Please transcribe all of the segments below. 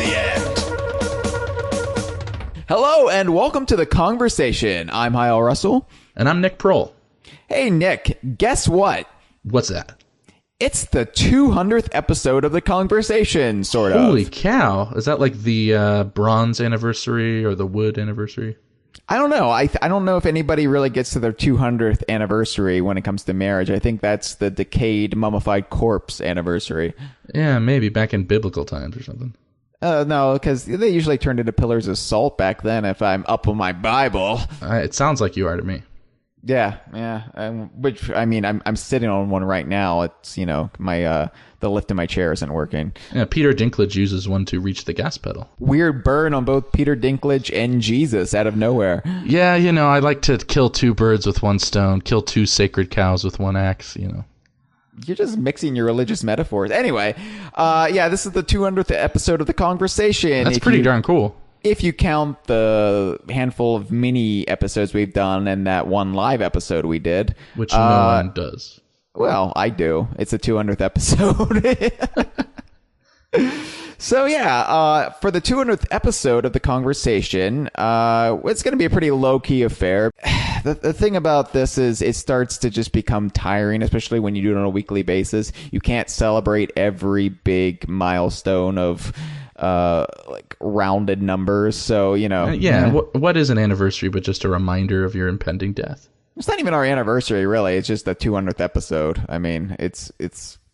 the end. Hello and welcome to the Kongversation. I'm Hyle Russell. And I'm Nick Prol. Hey Nick, guess what? What's that? It's the 200th episode of the Kongversation, sort of. Holy cow. Is that like the bronze anniversary or the wood anniversary? I don't know. I don't know if anybody really gets to their 200th anniversary when it comes to marriage. I think that's the decayed, mummified corpse anniversary. Yeah, maybe back in biblical times or something. No, because they usually turned into pillars of salt back then if I'm up on my Bible. It sounds like you are to me. Yeah. Which, I mean, I'm sitting on one right now. It's, my the lift in my chair isn't working. Yeah, Peter Dinklage uses one to reach the gas pedal. Weird burn on both Peter Dinklage and Jesus out of nowhere. Yeah, I like to kill two birds with one stone, kill two sacred cows with one axe, You're just mixing your religious metaphors. Anyway, this is the 200th episode of the Kongversation. That's pretty darn cool. If you count the handful of mini episodes we've done and that one live episode we did. Which no one does. Well, I do. It's the 200th episode. So, for the 200th episode of the Kongversation, it's going to be a pretty low-key affair. The thing about this is it starts to just become tiring, especially when you do it on a weekly basis. You can't celebrate every big milestone of rounded numbers. So, What is an anniversary but just a reminder of your impending death? It's not even our anniversary, really. It's just the 200th episode. I mean, it's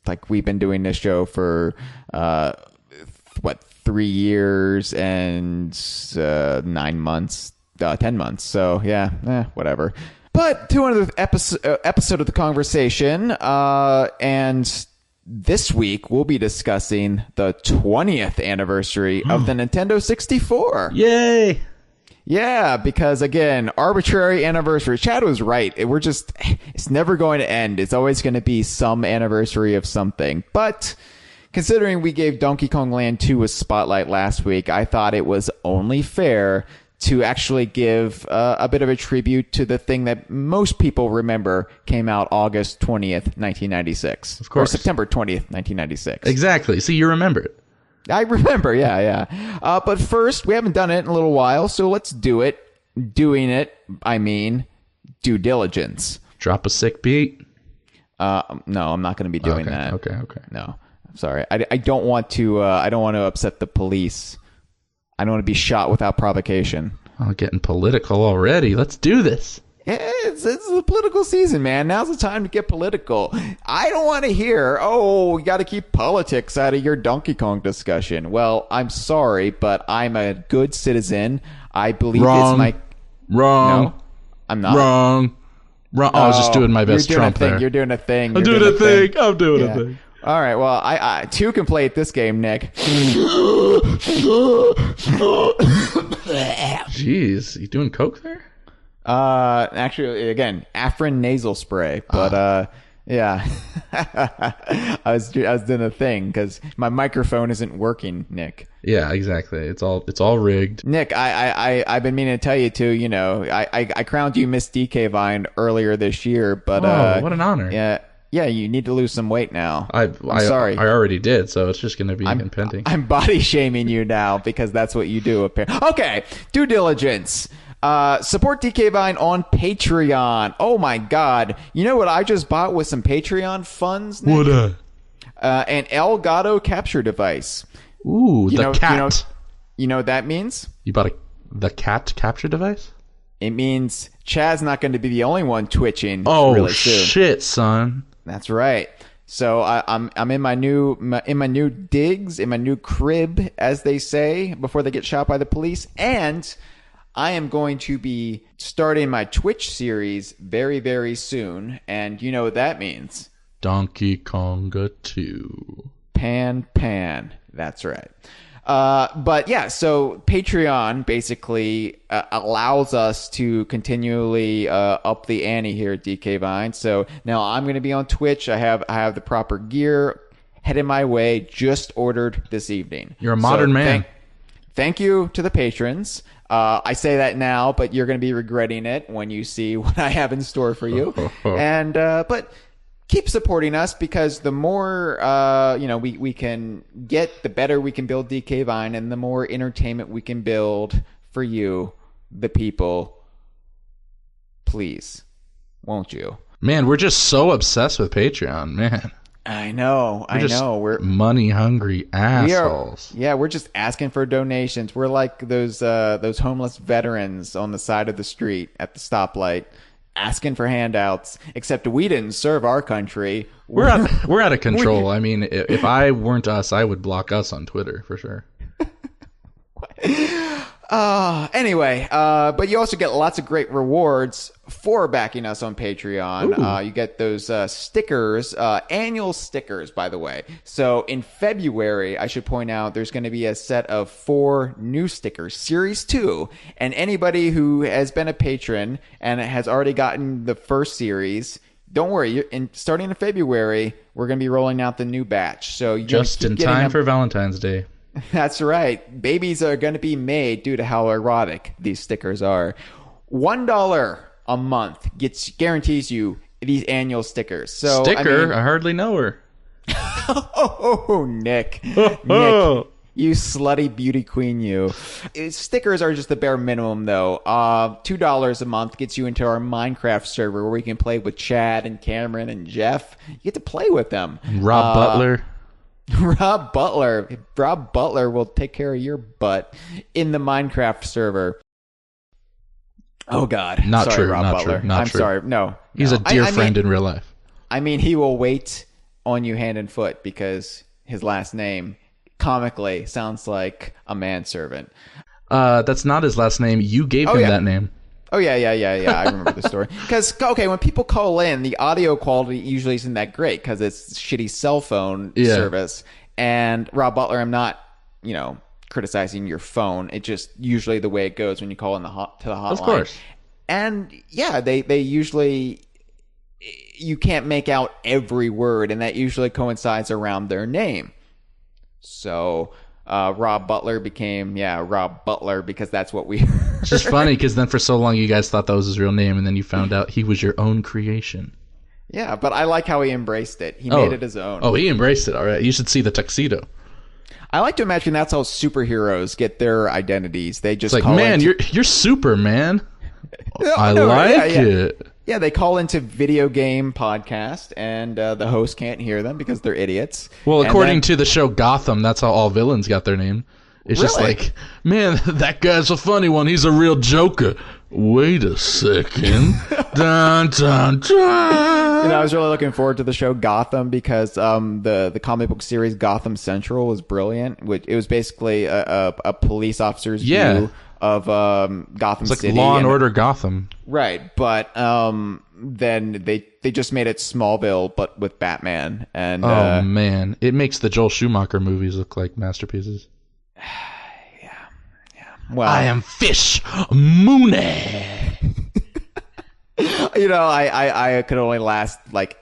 like we've been doing this show for 3 years and 9 months, 10 months. So whatever. But 200th episode of the Kongversation, and this week we'll be discussing the 20th anniversary of the Nintendo 64. Yay! Yeah, because again, arbitrary anniversary. Chad was right. It's never going to end. It's always going to be some anniversary of something. But considering we gave Donkey Kong Land 2 a spotlight last week, I thought it was only fair to actually give a bit of a tribute to the thing that most people remember came out August 20th, 1996. Of course. Or September 20th, 1996. Exactly. See, you remember it. I remember, yeah. But first, we haven't done it in a little while, so let's do it. Doing it, I mean, due diligence. Drop a sick beat. No, I'm not going to be doing that. Okay. No, I'm sorry. I don't want to. I don't want to upset the police. I don't want to be shot without provocation. Oh, getting political already. Let's do this. It's the political season, man. Now's the time to get political. I don't want to hear, we got to keep politics out of your Donkey Kong discussion. Well, I'm sorry, but I'm a good citizen. I believe it's my... Wrong. No, I'm not. Wrong. I was just doing my best Trump there. You're doing a thing. I'm doing a thing. I'm doing a thing. All right, well, I two can play at this game, Nick. Jeez, you doing coke there? Actually, again, Afrin nasal spray, but yeah, I was doing a thing because my microphone isn't working, Nick. Yeah, exactly. It's all rigged. Nick, I've been meaning to tell you too. I crowned you Miss DK Vine earlier this year, but what an honor. Yeah, you need to lose some weight now. I'm sorry. I already did, so it's just going to be impending. I'm body shaming you now because that's what you do. Okay, due diligence. Support DK Vine on Patreon. Oh my God. You know what I just bought with some Patreon funds, Nick? What? An Elgato capture device. Ooh, the cat. You know what that means? You bought the cat capture device? It means Chad's not going to be the only one twitching really soon. Oh, shit, son. That's right. So I'm in my new digs, in my new crib, as they say, before they get shot by the police. And I am going to be starting my Twitch series very, very soon. And you know what that means? Donkey Kong 2. Pan. That's right. But yeah, so Patreon basically allows us to continually up the ante here at DK Vine. So now I'm going to be on Twitch. I have the proper gear headed my way. Just ordered this evening. You're a modern man. Thank you to the patrons. I say that now, but you're going to be regretting it when you see what I have in store for you. But keep supporting us, because the more we can get, the better we can build DK Vine, and the more entertainment we can build for you, the people. Please, won't you? Man, we're just so obsessed with Patreon, man. I know. We're money hungry assholes. We're just asking for donations. We're like those homeless veterans on the side of the street at the stoplight, asking for handouts. Except we didn't serve our country. We're out of control. I mean, if I weren't us, I would block us on Twitter for sure. Anyway, but you also get lots of great rewards for backing us on Patreon. You get those stickers, annual stickers, by the way. So in February, I should point out, there's going to be a set of 4 new stickers, Series 2. And anybody who has been a patron and has already gotten the first series, don't worry. Starting in February, we're going to be rolling out the new batch. So you're just in time for Valentine's Day. That's right. Babies are going to be made due to how erotic these stickers are. $1 a month guarantees you these annual stickers. So I hardly know her. Nick. Nick, you slutty beauty queen, you. Stickers are just the bare minimum, though. $2 a month gets you into our Minecraft server where we can play with Chad and Cameron and Jeff. You get to play with them. Rob Butler. Rob Butler will take care of your butt in the Minecraft server. Oh God, not sorry, true. Rob not Butler. true. Not I'm true. sorry. No, he's a dear friend in real life. I mean, he will wait on you hand and foot because his last name comically sounds like a manservant. That's not his last name. You gave him that name. Oh, yeah. I remember the story. Because, when people call in, the audio quality usually isn't that great because it's shitty cell phone service. And Rob Butler, I'm not, criticizing your phone. It's just usually the way it goes when you call in to the hotline. Of course. And, they usually, you can't make out every word, and that usually coincides around their name. So... Rob Butler became, Rob Butler because that's what we heard. It's just funny because then for so long you guys thought that was his real name, and then you found out he was your own creation. Yeah, but I like how he embraced it. He made it his own. Oh, he embraced it. All right. You should see the tuxedo. I like to imagine that's how superheroes get their identities. They just call man, you're Superman. I like it. Yeah, they call into video game podcast, and the host can't hear them because they're idiots. Well, according to the show Gotham, that's how all villains got their name. It's just like, man, that guy's a funny one. He's a real joker. Wait a second. Dun, dun, dun. I was really looking forward to the show Gotham because the comic book series Gotham Central was brilliant. It was basically a police officer's view of Gotham City. It's like Law and Order Gotham. Right, but then they just made it Smallville, but with Batman. And oh, man. It makes the Joel Schumacher movies look like masterpieces. Yeah. Well, I am Fish Mooney. I could only last like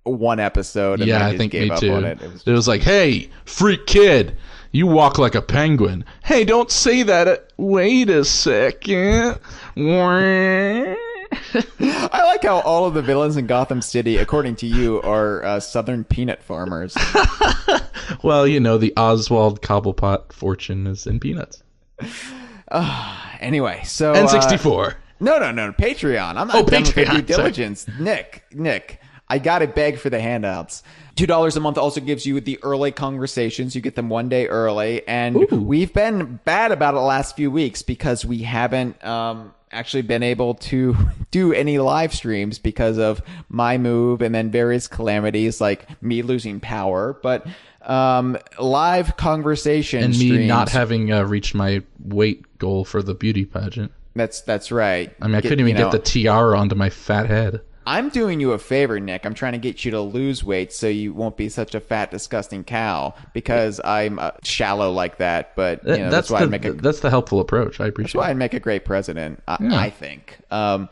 one episode. And I think me too. It was like, hey, freak kid, you walk like a penguin. Hey, don't say that. Wait a second. I like how all of the villains in Gotham City, according to you, are Southern peanut farmers. Well, the Oswald Cobblepot fortune is in peanuts. Anyway, so... N64. No, Patreon. I'm not done with the due diligence. Nick, I gotta beg for the handouts. $2 a month also gives you the early Kongversations. You get them one day early. And we've been bad about it the last few weeks because we haven't actually been able to do any live streams because of my move and then various calamities like me losing power. But live Kongversation and streams, me not having reached my weight goal for the beauty pageant. That's right. I mean, I couldn't even get the tiara onto my fat head. I'm doing you a favor, Nick. I'm trying to get you to lose weight so you won't be such a fat, disgusting cow because I'm shallow like that. But that's why that's the helpful approach. I appreciate. That's why I'd make a great president. I think. A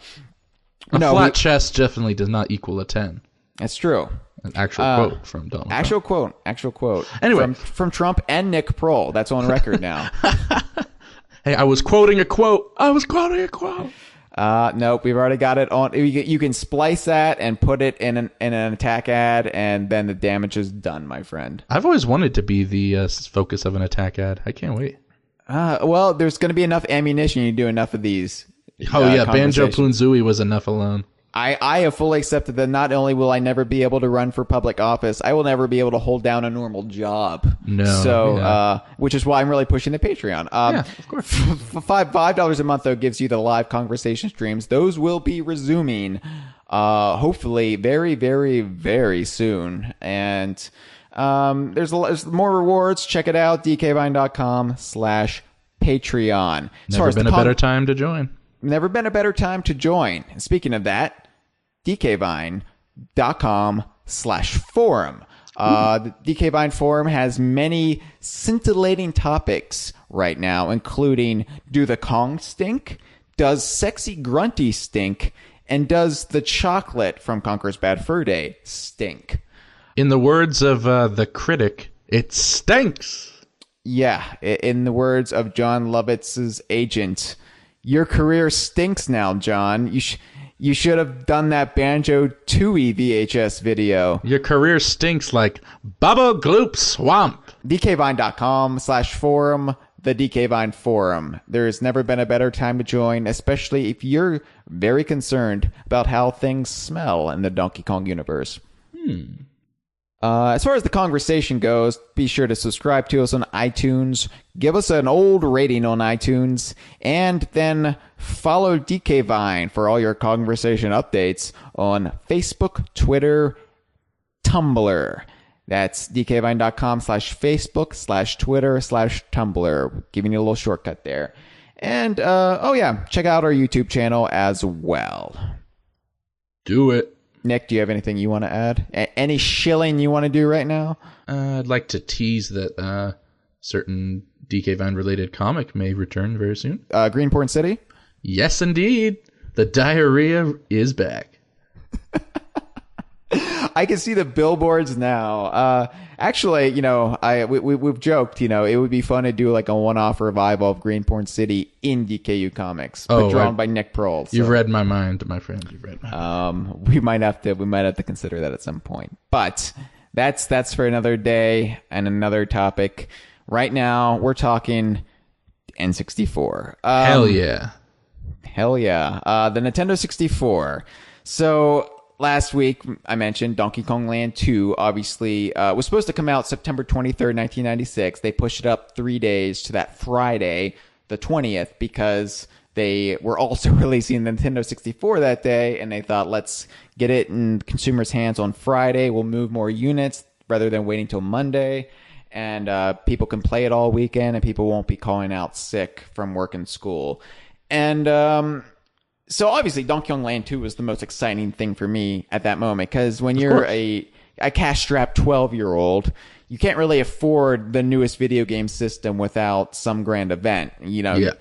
flat chest definitely does not equal a 10. That's true. An actual quote from Donald Trump. Actual quote. Anyway, from Trump and Nick Prol. That's on record now. Hey, I was quoting a quote. Nope, we've already got it on. You can splice that and put it in an attack ad, and then the damage is done, my friend. I've always wanted to be the focus of an attack ad. I can't wait. Well, there's going to be enough ammunition. You do enough of these. Banjo-Kazooie was enough alone. I have fully accepted that not only will I never be able to run for public office, I will never be able to hold down a normal job. No. So, which is why I'm really pushing the Patreon. Yeah, of course. $5 a month, though, gives you the live conversation streams. Those will be resuming, hopefully very, very, very soon. And there's more rewards. Check it out, dkvine.com/Patreon. Never been a better time to join. Never been a better time to join. And speaking of that, dkvine.com/forum. The DKVine forum has many scintillating topics right now, including do the Kong stink? Does sexy grunty stink? And does the chocolate from Conker's Bad Fur Day stink? In the words of the critic, it stinks. Yeah, in the words of John Lovitz's agent, your career stinks now, John. You should have done that Banjo-Tooie VHS video. Your career stinks like Bubba Gloop Swamp. dkvine.com/forum, the DKVine forum. There's never been a better time to join, especially if you're very concerned about how things smell in the Donkey Kong universe. As far as the conversation goes, be sure to subscribe to us on iTunes, give us an old rating on iTunes, and then follow DKVine for all your conversation updates on Facebook, Twitter, Tumblr. That's dkvine.com/Facebook/Twitter/Tumblr. Giving you a little shortcut there. And, check out our YouTube channel as well. Do it. Nick, do you have anything you want to add? Any shilling you want to do right now? I'd like to tease that certain DK Vine related comic may return very soon. Greenporn City? Yes, indeed. The diarrhea is back. I can see the billboards now. Actually, we've joked, it would be fun to do like a one-off revival of Greenporn City in DKU Comics, but drawn by Nick Prol. So. You've read my mind, my friend. You've read my mind. We might have to consider that at some point. But that's for another day and another topic. Right now, we're talking N64. Hell yeah. Hell yeah. The Nintendo 64. So last week, I mentioned Donkey Kong Land 2, obviously, was supposed to come out September 23rd, 1996. They pushed it up 3 days to that Friday, the 20th, because they were also releasing the Nintendo 64 that day, and they thought, let's get it in consumers' hands on Friday. We'll move more units rather than waiting till Monday, and people can play it all weekend, and people won't be calling out sick from work and school. And so obviously Donkey Kong Land 2 was the most exciting thing for me at that moment, because when you're a cash-strapped 12-year-old, you can't really afford the newest video game system without some grand event. You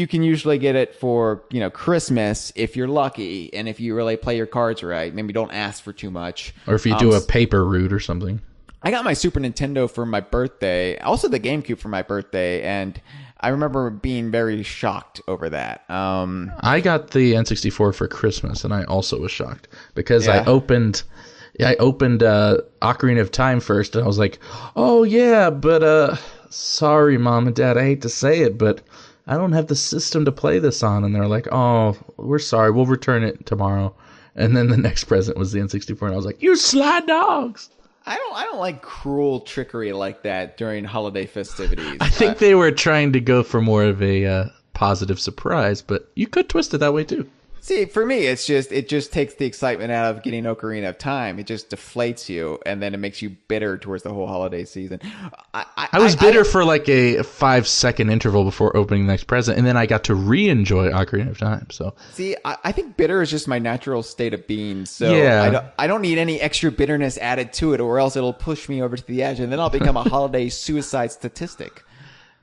can usually get it for, Christmas if you're lucky, and if you really play your cards right, maybe don't ask for too much. Or if you do a paper route or something. I got my Super Nintendo for my birthday, also the GameCube for my birthday, and I remember being very shocked over that. I got the N64 for Christmas, and I also was shocked because I opened Ocarina of Time first, and I was like, "Oh yeah, but sorry, Mom and Dad, I hate to say it, but I don't have the system to play this on." And they're like, "Oh, we're sorry, we'll return it tomorrow." And then the next present was the N64, and I was like, "You sly dogs!" I don't like cruel trickery like that during holiday festivities. I think they were trying to go for more of a positive surprise, but you could twist it that way too. See, for me, it just takes the excitement out of getting Ocarina of Time. It just deflates you, and then it makes you bitter towards the whole holiday season. I was bitter for like a 5-second interval before opening the next present, and then I got to re-enjoy Ocarina of Time. So see, I think bitter is just my natural state of being. So I don't need any extra bitterness added to it, or else it'll push me over to the edge, and then I'll become a holiday suicide statistic.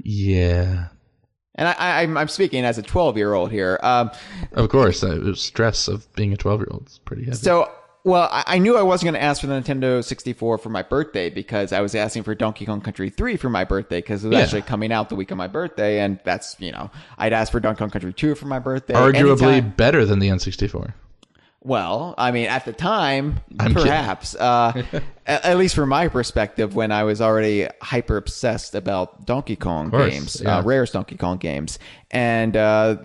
Yeah. And I'm speaking as a 12-year-old here. Of course, the stress of being a 12-year-old is pretty heavy. So Well, I knew I wasn't going to ask for the Nintendo 64 for my birthday because I was asking for Donkey Kong Country 3 for my birthday because it was actually coming out the week of my birthday, and that's, I'd asked for Donkey Kong Country 2 for my birthday. Arguably better than the N64. Well, I mean, at the time, perhaps. At least from my perspective, when I was already hyper obsessed about Donkey Kong games, Rare's Donkey Kong games. And at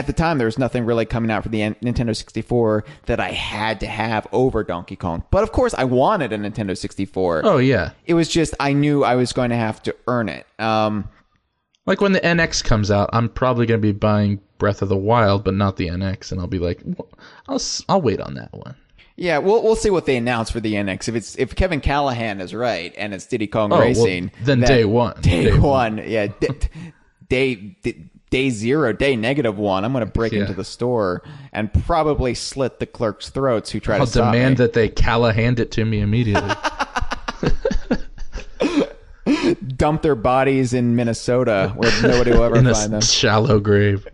the time, there was nothing really coming out for the Nintendo 64 that I had to have over Donkey Kong. But of course, I wanted a Nintendo 64. Oh, yeah. It was just, I knew I was going to have to earn it. Like when the NX comes out, I'm probably going to be buying Breath of the Wild, but not the NX, and I'll be like, I'll wait on that one. Yeah, we'll see what they announce for the NX. If Kevin Callahan is right and it's Diddy Kong Racing, then day one. Day one, yeah. Day zero, day -1, I'm going to break into the store and probably slit the clerks' throats who try to stop me. I'll demand that they Callahan it to me immediately. Dump their bodies in Minnesota where nobody will ever find them. Shallow grave.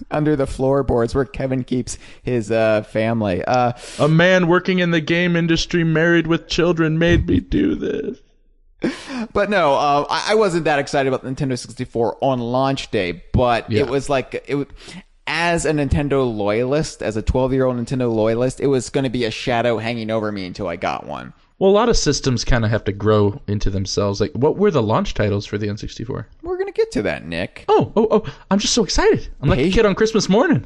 Under the floorboards where Kevin keeps his family. A man working in the game industry married with children made me do this. But no, I wasn't that excited about the Nintendo 64 on launch day, but it was like... As a Nintendo loyalist, as a 12-year-old Nintendo loyalist, it was going to be a shadow hanging over me until I got one. Well, a lot of systems kind of have to grow into themselves. Like, what were the launch titles for the N64? We're going to get to that, Nick. Oh, I'm just so excited. I'm like a kid on Christmas morning.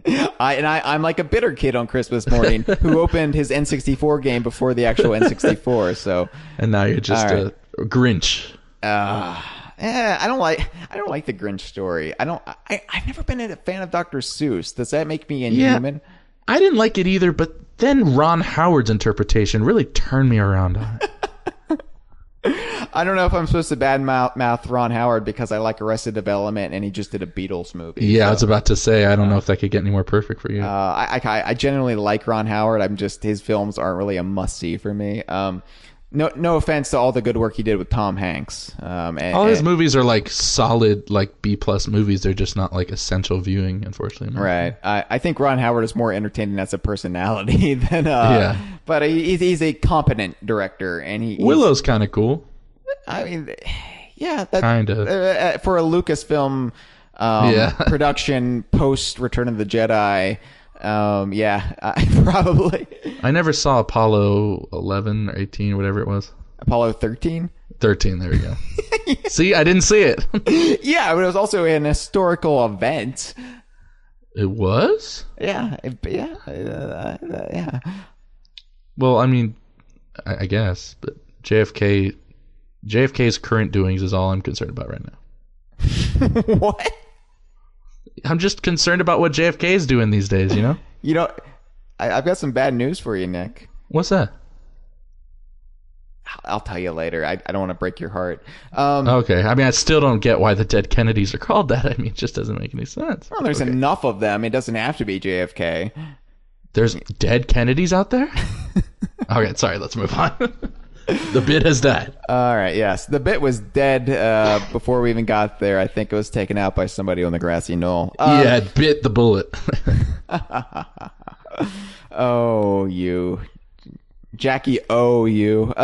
I'm like a bitter kid on Christmas morning who opened his N64 game before the actual N64. So, and now you're just a Grinch. I don't like the Grinch story. I've never been a fan of Dr. Seuss. Does that make me inhuman? Yeah, I didn't like it either, but then Ron Howard's interpretation really turned me around on it. I don't know if I'm supposed to badmouth Ron Howard because I like Arrested Development and he just did a Beatles movie. Yeah, I was about to say, I don't know if that could get any more perfect for you. I generally like Ron Howard. His films aren't really a must-see for me. No offense to all the good work he did with Tom Hanks. All his movies are like solid, like B+ movies. They're just not like essential viewing, unfortunately. Right. I think Ron Howard is more entertaining as a personality than. But he's a competent director, and Willow's kind of cool. I mean, yeah, kind of for a Lucasfilm production post Return of the Jedi. Probably. I never saw Apollo 11 or 18, whatever it was. Apollo 13? 13, there we go. See, I didn't see it. Yeah, but it was also an historical event. It was? Yeah. Well, I mean, I guess, but JFK's current doings is all I'm concerned about right now. What? I'm just concerned about what JFK is doing these days, you know? I've got some bad news for you, Nick. What's that? I'll tell you later. I don't want to break your heart. Okay. I mean, I still don't get why the dead Kennedys are called that. I mean, it just doesn't make any sense. Well, there's enough of them. It doesn't have to be JFK. There's dead Kennedys out there? Okay, sorry. Let's move on. The bit has died. All right, yes. The bit was dead before we even got there. I think it was taken out by somebody on the grassy knoll. Yeah, it bit the bullet. Oh, you. Jackie, oh, you.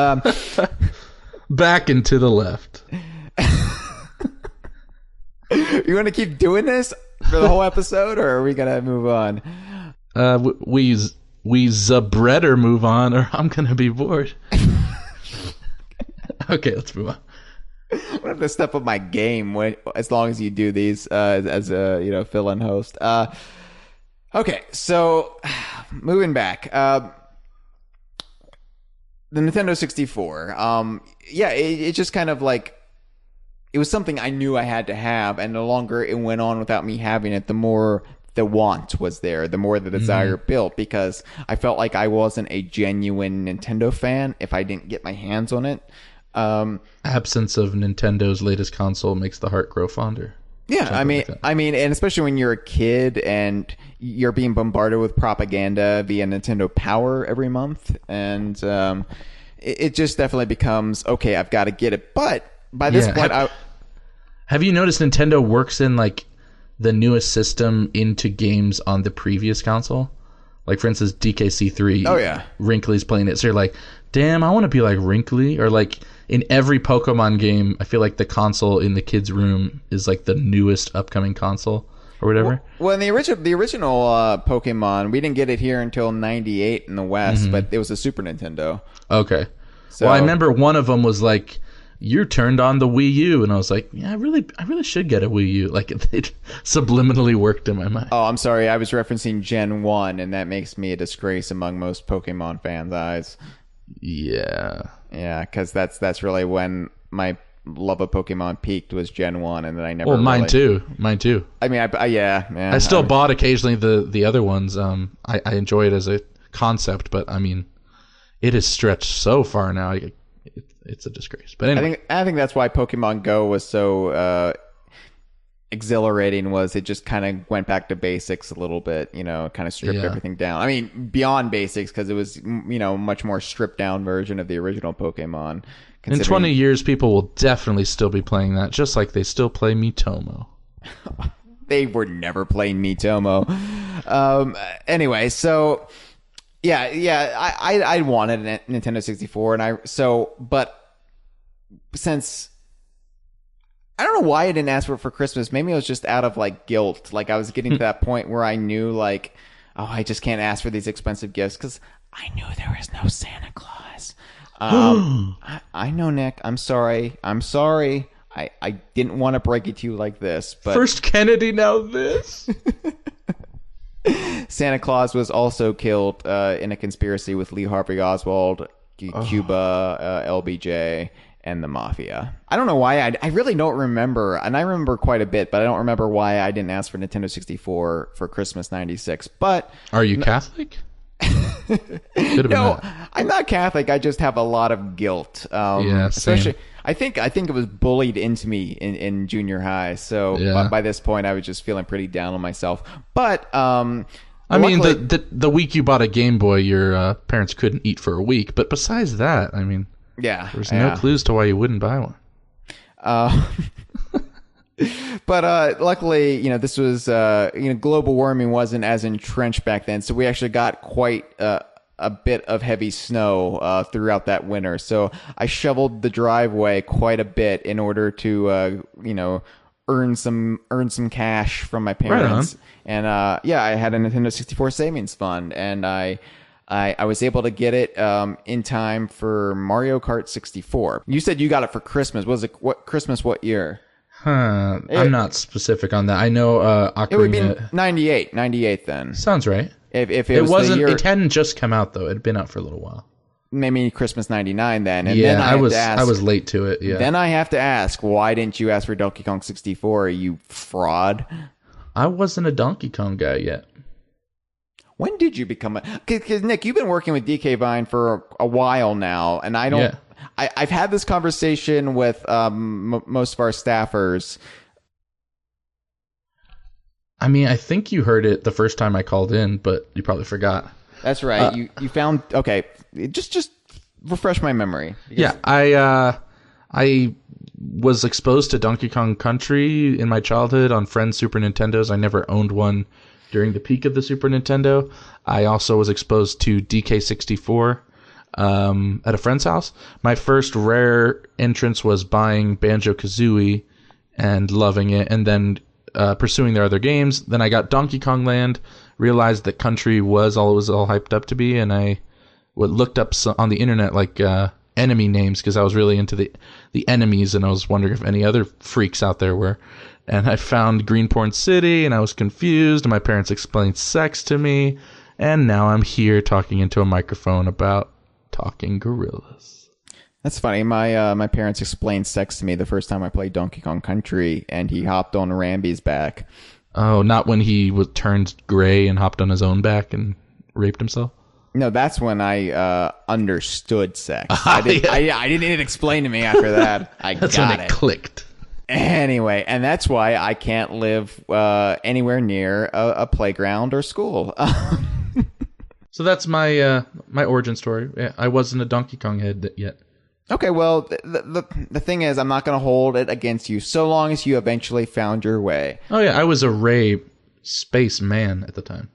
Back and to the left. You want to keep doing this for the whole episode, or are we going to move on? We better move on, or I'm going to be bored. Okay, let's move on. I'm gonna have to step up my game as long as you do these as a fill-in host. Okay, so moving back, the Nintendo 64. It just kind of like it was something I knew I had to have, and the longer it went on without me having it, the more the want was there, the more the desire built, because I felt like I wasn't a genuine Nintendo fan if I didn't get my hands on it. Absence of Nintendo's latest console makes the heart grow fonder. Yeah, I mean, and especially when you're a kid and you're being bombarded with propaganda via Nintendo Power every month, and it just definitely becomes, okay, I've got to get it. But by this point, have you noticed Nintendo works in like the newest system into games on the previous console? Like, for instance, DKC3. Oh, yeah. Wrinkly's playing it. So you're like, damn, I want to be like Wrinkly. Or like in every Pokemon game, I feel like the console in the kids' room is like the newest upcoming console or whatever. Well, in the original Pokemon, we didn't get it here until '98 in the West, but it was a Super Nintendo. Okay. So, well, I remember one of them was like, you turned on the Wii U, and I was like, yeah, I really should get a Wii U. Like, it subliminally worked in my mind. Oh, I'm sorry. I was referencing Gen 1, and that makes me a disgrace among most Pokemon fans' eyes. Yeah. Yeah, because that's really when my love of Pokemon peaked, was Gen 1, and then I never mine too. I mean, I still bought occasionally the other ones. I enjoy it as a concept, but I mean, it is stretched so far now. It's a disgrace. But anyway. I think that's why Pokemon Go was so exhilarating, was it just kind of went back to basics a little bit, kind of stripped everything down. I mean, beyond basics, because it was, much more stripped down version of the original Pokemon. In 20 years, people will definitely still be playing that, just like they still play Miitomo. They were never playing Miitomo. Anyway, so... Yeah, I wanted a Nintendo 64, but since I don't know why I didn't ask for it for Christmas, maybe it was just out of like guilt. Like, I was getting to that point where I knew, like, oh, I just can't ask for these expensive gifts because I knew there was no Santa Claus. I know, Nick. I'm sorry. I didn't want to break it to you like this, but first Kennedy, now this. Santa Claus was also killed in a conspiracy with Lee Harvey Oswald, Cuba, LBJ, and the Mafia. I don't know why. I really don't remember, and I remember quite a bit, but I don't remember why I didn't ask for Nintendo 64 for Christmas '96. But are you Catholic? No, I'm not Catholic. I just have a lot of guilt. Yeah, same. Especially, I think it was bullied into me in junior high. So by this point, I was just feeling pretty down on myself. But I mean, the week you bought a Game Boy, your parents couldn't eat for a week. But besides that, I mean, there's no clues to why you wouldn't buy one. But luckily, this was global warming wasn't as entrenched back then, so we actually got quite a bit of heavy snow throughout that winter. So I shoveled the driveway quite a bit in order to earn some cash from my parents. Right on. And I had a Nintendo 64 savings fund, and I was able to get it in time for Mario Kart 64. You said you got it for Christmas. Was it what year? I'm not specific on that. I know Ocarina. It would be 98 then. Sounds right. If it was wasn't, the year, it hadn't just come out though. It had been out for a little while. Maybe Christmas '99 then. And yeah, then I was late to it. Yeah. Then I have to ask, why didn't you ask for Donkey Kong 64? You fraud. I wasn't a Donkey Kong guy yet. When did you become a? Because Nick, you've been working with DK Vine for a while now, and I don't. Yeah. I've had this conversation with most of our staffers. I mean, I think you heard it the first time I called in, but you probably forgot. That's right. You found okay. Just refresh my memory. Yeah, I was exposed to Donkey Kong Country in my childhood on friends' Super Nintendos. I never owned one during the peak of the Super Nintendo. I also was exposed to DK64 at a friend's house. My first Rare entrance was buying Banjo-Kazooie and loving it, and then pursuing their other games. Then I got Donkey Kong Land, realized that Country was all hyped up to be, and I looked up on the internet like enemy names because I was really into the enemies, and I was wondering if any other freaks out there were. And I found Greenporn City, and I was confused, and my parents explained sex to me, and now I'm here talking into a microphone about talking gorillas. That's funny. My parents explained sex to me the first time I played Donkey Kong Country, and he hopped on Rambi's back. Oh, not when he turned gray and hopped on his own back and raped himself? No, that's when I understood sex. I didn't need it explained to me after that. That's when it clicked. Anyway, and that's why I can't live anywhere near a playground or school. So that's my origin story. Yeah, I wasn't a Donkey Kong head yet. Okay, well, the thing is, I'm not going to hold it against you so long as you eventually found your way. Oh, yeah, I was a Ray space man at the time.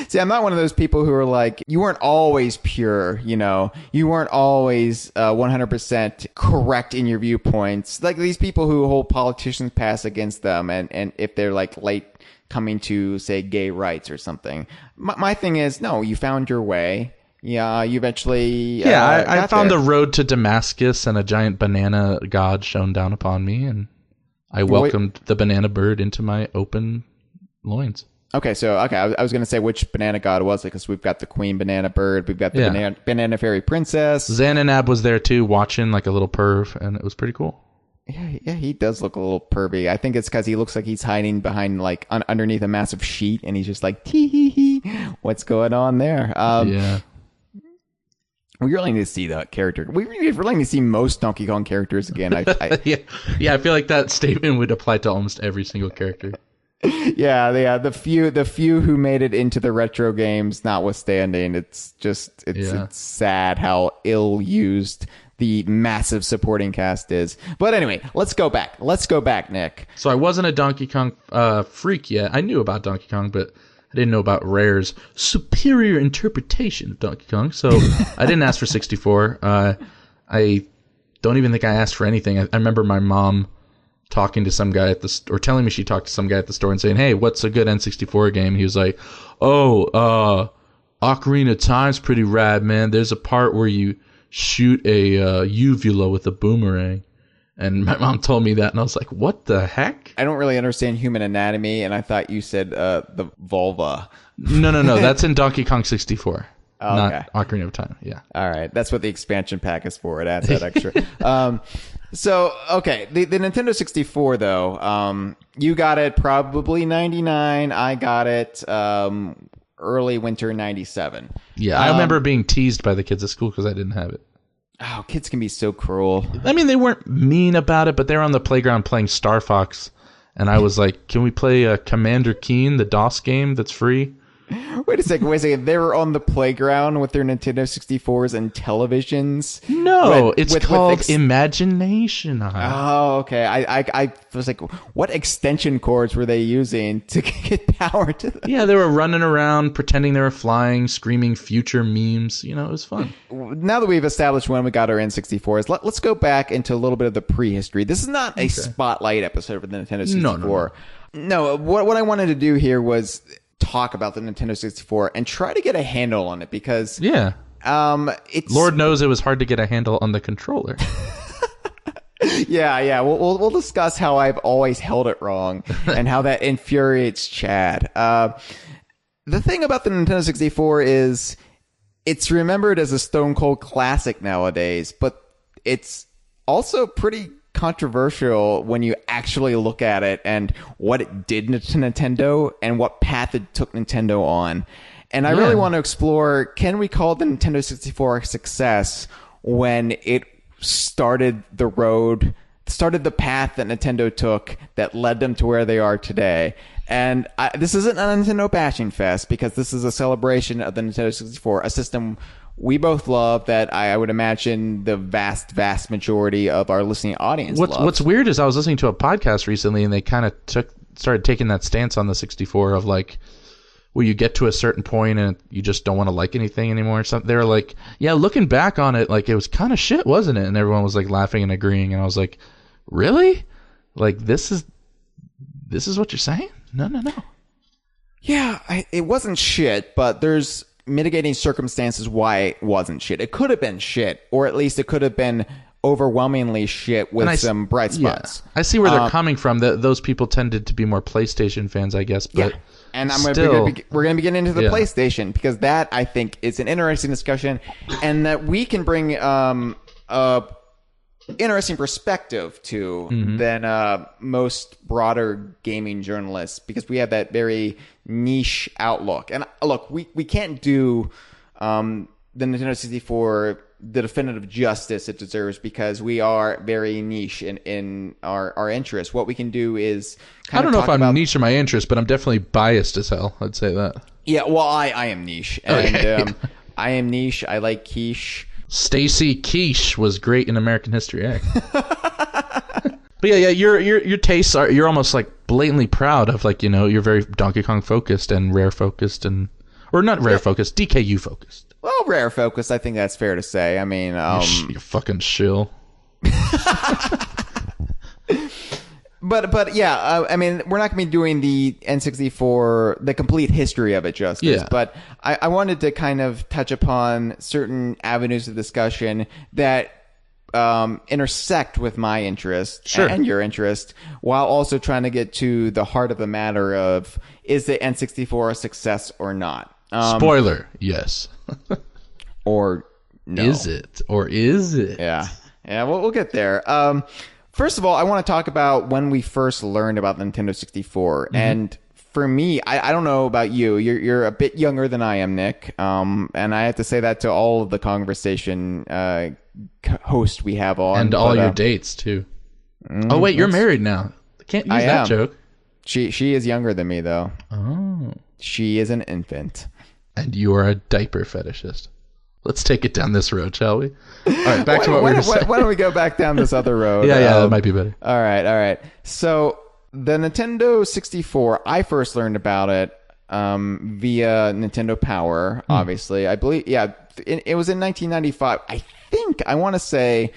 See, I'm not one of those people who are like, you weren't always pure, you know, you weren't always 100% correct in your viewpoints. Like these people who hold politicians pass against them, and if they're like late coming to, say, gay rights or something. My thing is, no, you found your way. Yeah, you eventually. I found the road to Damascus, and a giant banana god shone down upon me, and I welcomed the banana bird into my open loins. Okay, I was going to say which banana god was it, because we've got the queen banana bird, we've got the banana fairy princess. Xananab was there too, watching like a little perv, and it was pretty cool. Yeah, he does look a little pervy. I think it's because he looks like he's hiding behind, like, underneath a massive sheet, and he's just like, tee-hee-hee, what's going on there? Yeah. We really need to see that character. We really need to see most Donkey Kong characters again. Yeah, I feel like that statement would apply to almost every single character. Yeah, the few who made it into the retro games notwithstanding, it's sad how ill used the massive supporting cast is. But anyway, let's go back, Nick. So I wasn't a Donkey Kong freak yet. I knew about Donkey Kong, but I didn't know about Rare's superior interpretation of Donkey Kong. So I didn't ask for 64. I don't even think I asked for anything. I remember my mom talking to some guy at the store, or telling me she talked to some guy at the store and saying, "Hey, what's a good N64 game?" He was like, "Oh, Ocarina of Time's pretty rad, man. There's a part where you shoot a uvula with a boomerang." And my mom told me that, and I was like, what the heck? I don't really understand human anatomy, and I thought you said the vulva. No. That's in Donkey Kong 64. Oh, not Ocarina of Time. Yeah. All right. That's what the expansion pack is for. It adds that extra. So, okay. The Nintendo 64, though, you got it probably 99. I got it early winter 97. Yeah, I remember being teased by the kids at school because I didn't have it. Oh, kids can be so cruel. I mean, they weren't mean about it, but they were on the playground playing Star Fox, and I was like, can we play Commander Keen, the DOS game that's free? Wait a second. They were on the playground with their Nintendo 64s and televisions? No, it's called Imagination. Oh, okay. I was like, what extension cords were they using to get power to them? Yeah, they were running around, pretending they were flying, screaming future memes. You know, it was fun. Now that we've established when we got our N64s, let's go back into a little bit of the prehistory. This is not a spotlight episode of the Nintendo 64. No, what I wanted to do here was talk about the Nintendo 64 and try to get a handle on it, because it's Lord knows it was hard to get a handle on the controller. yeah we'll discuss how I've always held it wrong and how that infuriates Chad. The thing about the Nintendo 64 is it's remembered as a stone cold classic nowadays, but it's also pretty controversial when you actually look at it and what it did to Nintendo and what path it took Nintendo on. And I really want to explore, can we call the Nintendo 64 a success when it started the path that Nintendo took that led them to where they are today? And this isn't a Nintendo bashing fest, because this is a celebration of the Nintendo 64, a system we both love, that I would imagine the vast majority of our listening audience loves. What's weird is I was listening to a podcast recently, and they kind of started taking that stance on the 64 of like, where you get to a certain point and you just don't want to like anything anymore or something. They were like, yeah, looking back on it, like, it was kind of shit, wasn't it? And everyone was like laughing and agreeing, and I was like, really? Like, this is what you're saying? No. Yeah, it wasn't shit, but there's mitigating circumstances why it wasn't shit. It could have been shit, or at least it could have been overwhelmingly shit with some bright spots. I see where they're coming from. Those people tended to be more PlayStation fans, I guess. But and we're going to begin into the PlayStation, because that, I think, is an interesting discussion, and that we can bring interesting perspective to than most broader gaming journalists, because we have that very niche outlook. And look, we can't do the Nintendo 64 the definitive justice it deserves, because we are very niche in our interests. What we can do is I don't know if I'm niche in my interest, but I'm definitely biased as hell. I'd say that. Yeah, well, I am niche, and I am niche. I like quiche. Stacy Quiche was great in American History X. But yeah, your tastes are, you're almost like blatantly proud of, like, you know, you're very Donkey Kong focused and Rare focused, and Or not Rare focused, DKU focused. Well, Rare focused, I think that's fair to say. I mean, You fucking shill. But yeah, I mean, we're not going to be doing the N64, the complete history of it justice. Yeah. But I wanted to kind of touch upon certain avenues of discussion that intersect with my interest and your interest, while also trying to get to the heart of the matter of, is the N64 a success or not? Spoiler, yes. Or no. Is it? Or is it? Yeah. Yeah, we'll get there. First of all, I want to talk about when we first learned about the Nintendo 64. Mm-hmm. And for me, I don't know about you. You're a bit younger than I am, Nick. And I have to say that to all of the Kongversation hosts we have on. And all your dates, too. Oh, wait, you're married now. Can't use that joke. She is younger than me, though. Oh. She is an infant. And you are a diaper fetishist. Let's take it down this road, shall we? All right, back to what we were saying. Why don't we go back down this other road? Yeah, that might be better. All right. So the Nintendo 64, I first learned about it via Nintendo Power, obviously. I believe, it was in 1995. I want to say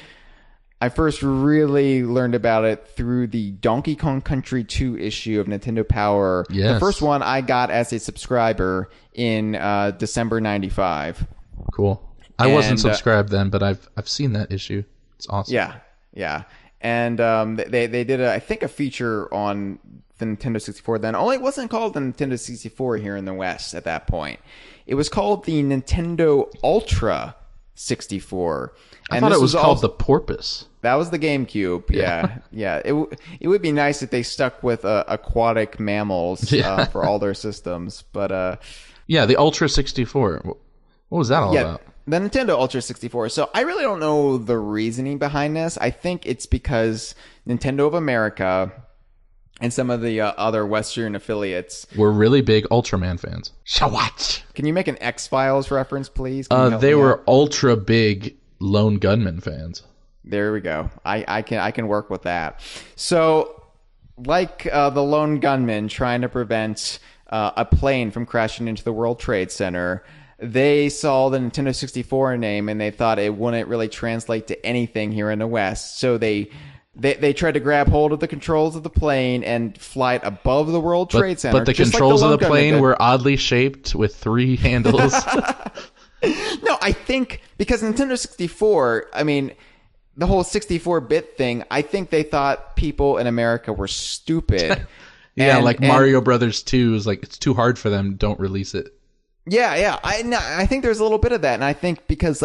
I first really learned about it through the Donkey Kong Country 2 issue of Nintendo Power. Yes. The first one I got as a subscriber in December 95. Cool. I wasn't subscribed then, but I've seen that issue. It's awesome. Yeah. And they did I think a feature on the Nintendo 64 then. Only it wasn't called the Nintendo 64 here in the West at that point. It was called the Nintendo Ultra 64. I thought it was called the Porpoise. That was the GameCube. Yeah. It would be nice if they stuck with aquatic mammals for all their systems. But yeah, the Ultra 64. What was that all about? The Nintendo Ultra 64. So I really don't know the reasoning behind this. I think it's because Nintendo of America and some of the other Western affiliates were really big Ultraman fans. Shawatch. Can you make an X-Files reference, please? They were ultra big Lone Gunman fans. There we go. I can work with that. So, like the Lone Gunman trying to prevent a plane from crashing into the World Trade Center, they saw the Nintendo 64 name and they thought it wouldn't really translate to anything here in the West. So they tried to grab hold of the controls of the plane and fly it above the World Trade Center. But the controls of the plane were oddly shaped with 3 handles. No, I think because Nintendo 64, I mean, the whole 64-bit thing, I think they thought people in America were stupid. Yeah, Mario Brothers 2 is like, it's too hard for them, don't release it. Yeah. I think there's a little bit of that. And I think because,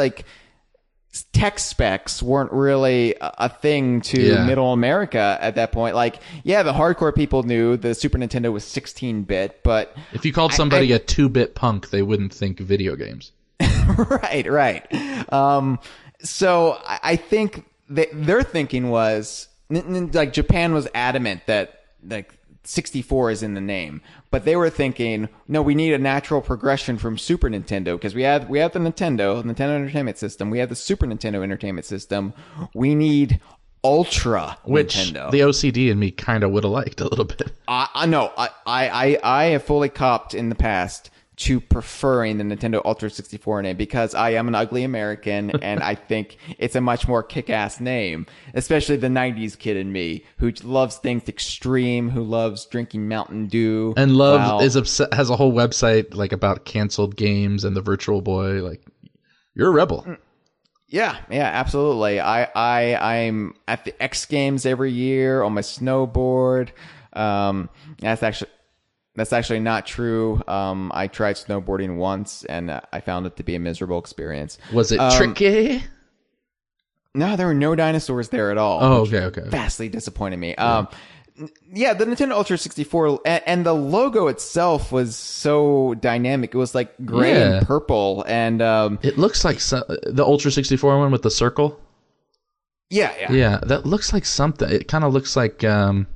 tech specs weren't really a thing to middle America at that point. The hardcore people knew the Super Nintendo was 16-bit, but... If you called somebody a 2-bit punk, they wouldn't think video games. Right. So I think their thinking was... Japan was adamant that, 64 is in the name, but they were thinking, no, we need a natural progression from Super Nintendo because we have the Nintendo Entertainment System, we have the Super Nintendo Entertainment System, we need Ultra Nintendo. The OCD in me kind of would have liked a little bit. I have fully copped in the past to preferring the Nintendo Ultra 64 name because I am an ugly American and I think it's a much more kick-ass name, especially the 90s kid in me who loves things extreme, who loves drinking Mountain Dew. And has a whole website about canceled games and the Virtual Boy. You're a rebel. Yeah, absolutely. I'm at the X Games every year on my snowboard. That's actually not true. I tried snowboarding once, and I found it to be a miserable experience. Was it tricky? No, there were no dinosaurs there at all. Oh, okay. Vastly disappointed me. Yeah, the Nintendo Ultra 64, and the logo itself was so dynamic. It was gray and purple, and it looks like the Ultra 64 one with the circle. Yeah. Yeah, that looks like something. It kind of looks like some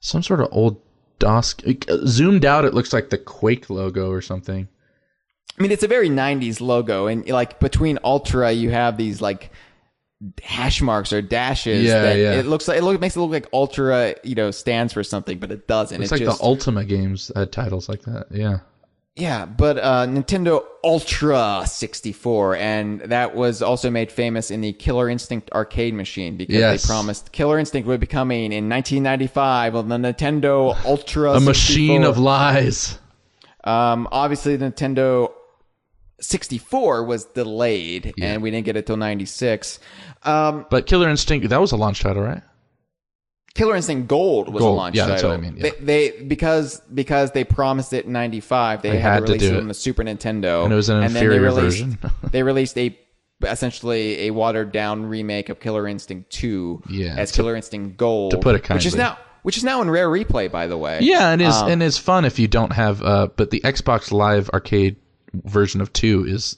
sort of old DOS. Zoomed out, it looks like the Quake logo or something. I mean, it's a very 90s logo, and between Ultra, you have these hash marks or dashes. Yeah. It makes it look like Ultra, stands for something, but it doesn't. It's like the Ultima games had titles like that. Yeah. Yeah, but Nintendo Ultra 64, and that was also made famous in the Killer Instinct arcade machine because they promised Killer Instinct would be coming in 1995 on the Nintendo Ultra 64. A machine of lies. Obviously, the Nintendo 64 was delayed, and we didn't get it till 96. But Killer Instinct, that was a launch title, right? Killer Instinct Gold was a launch title. That's what I mean. Yeah. They because they promised it in 95, they had to release it on the Super Nintendo. And it was an inferior version. They released essentially a watered down remake of Killer Instinct 2 as Killer Instinct Gold. To put it kindly. Which is now in rare replay, by the way. Yeah, and it's fun if you don't have but the Xbox Live arcade version of 2 is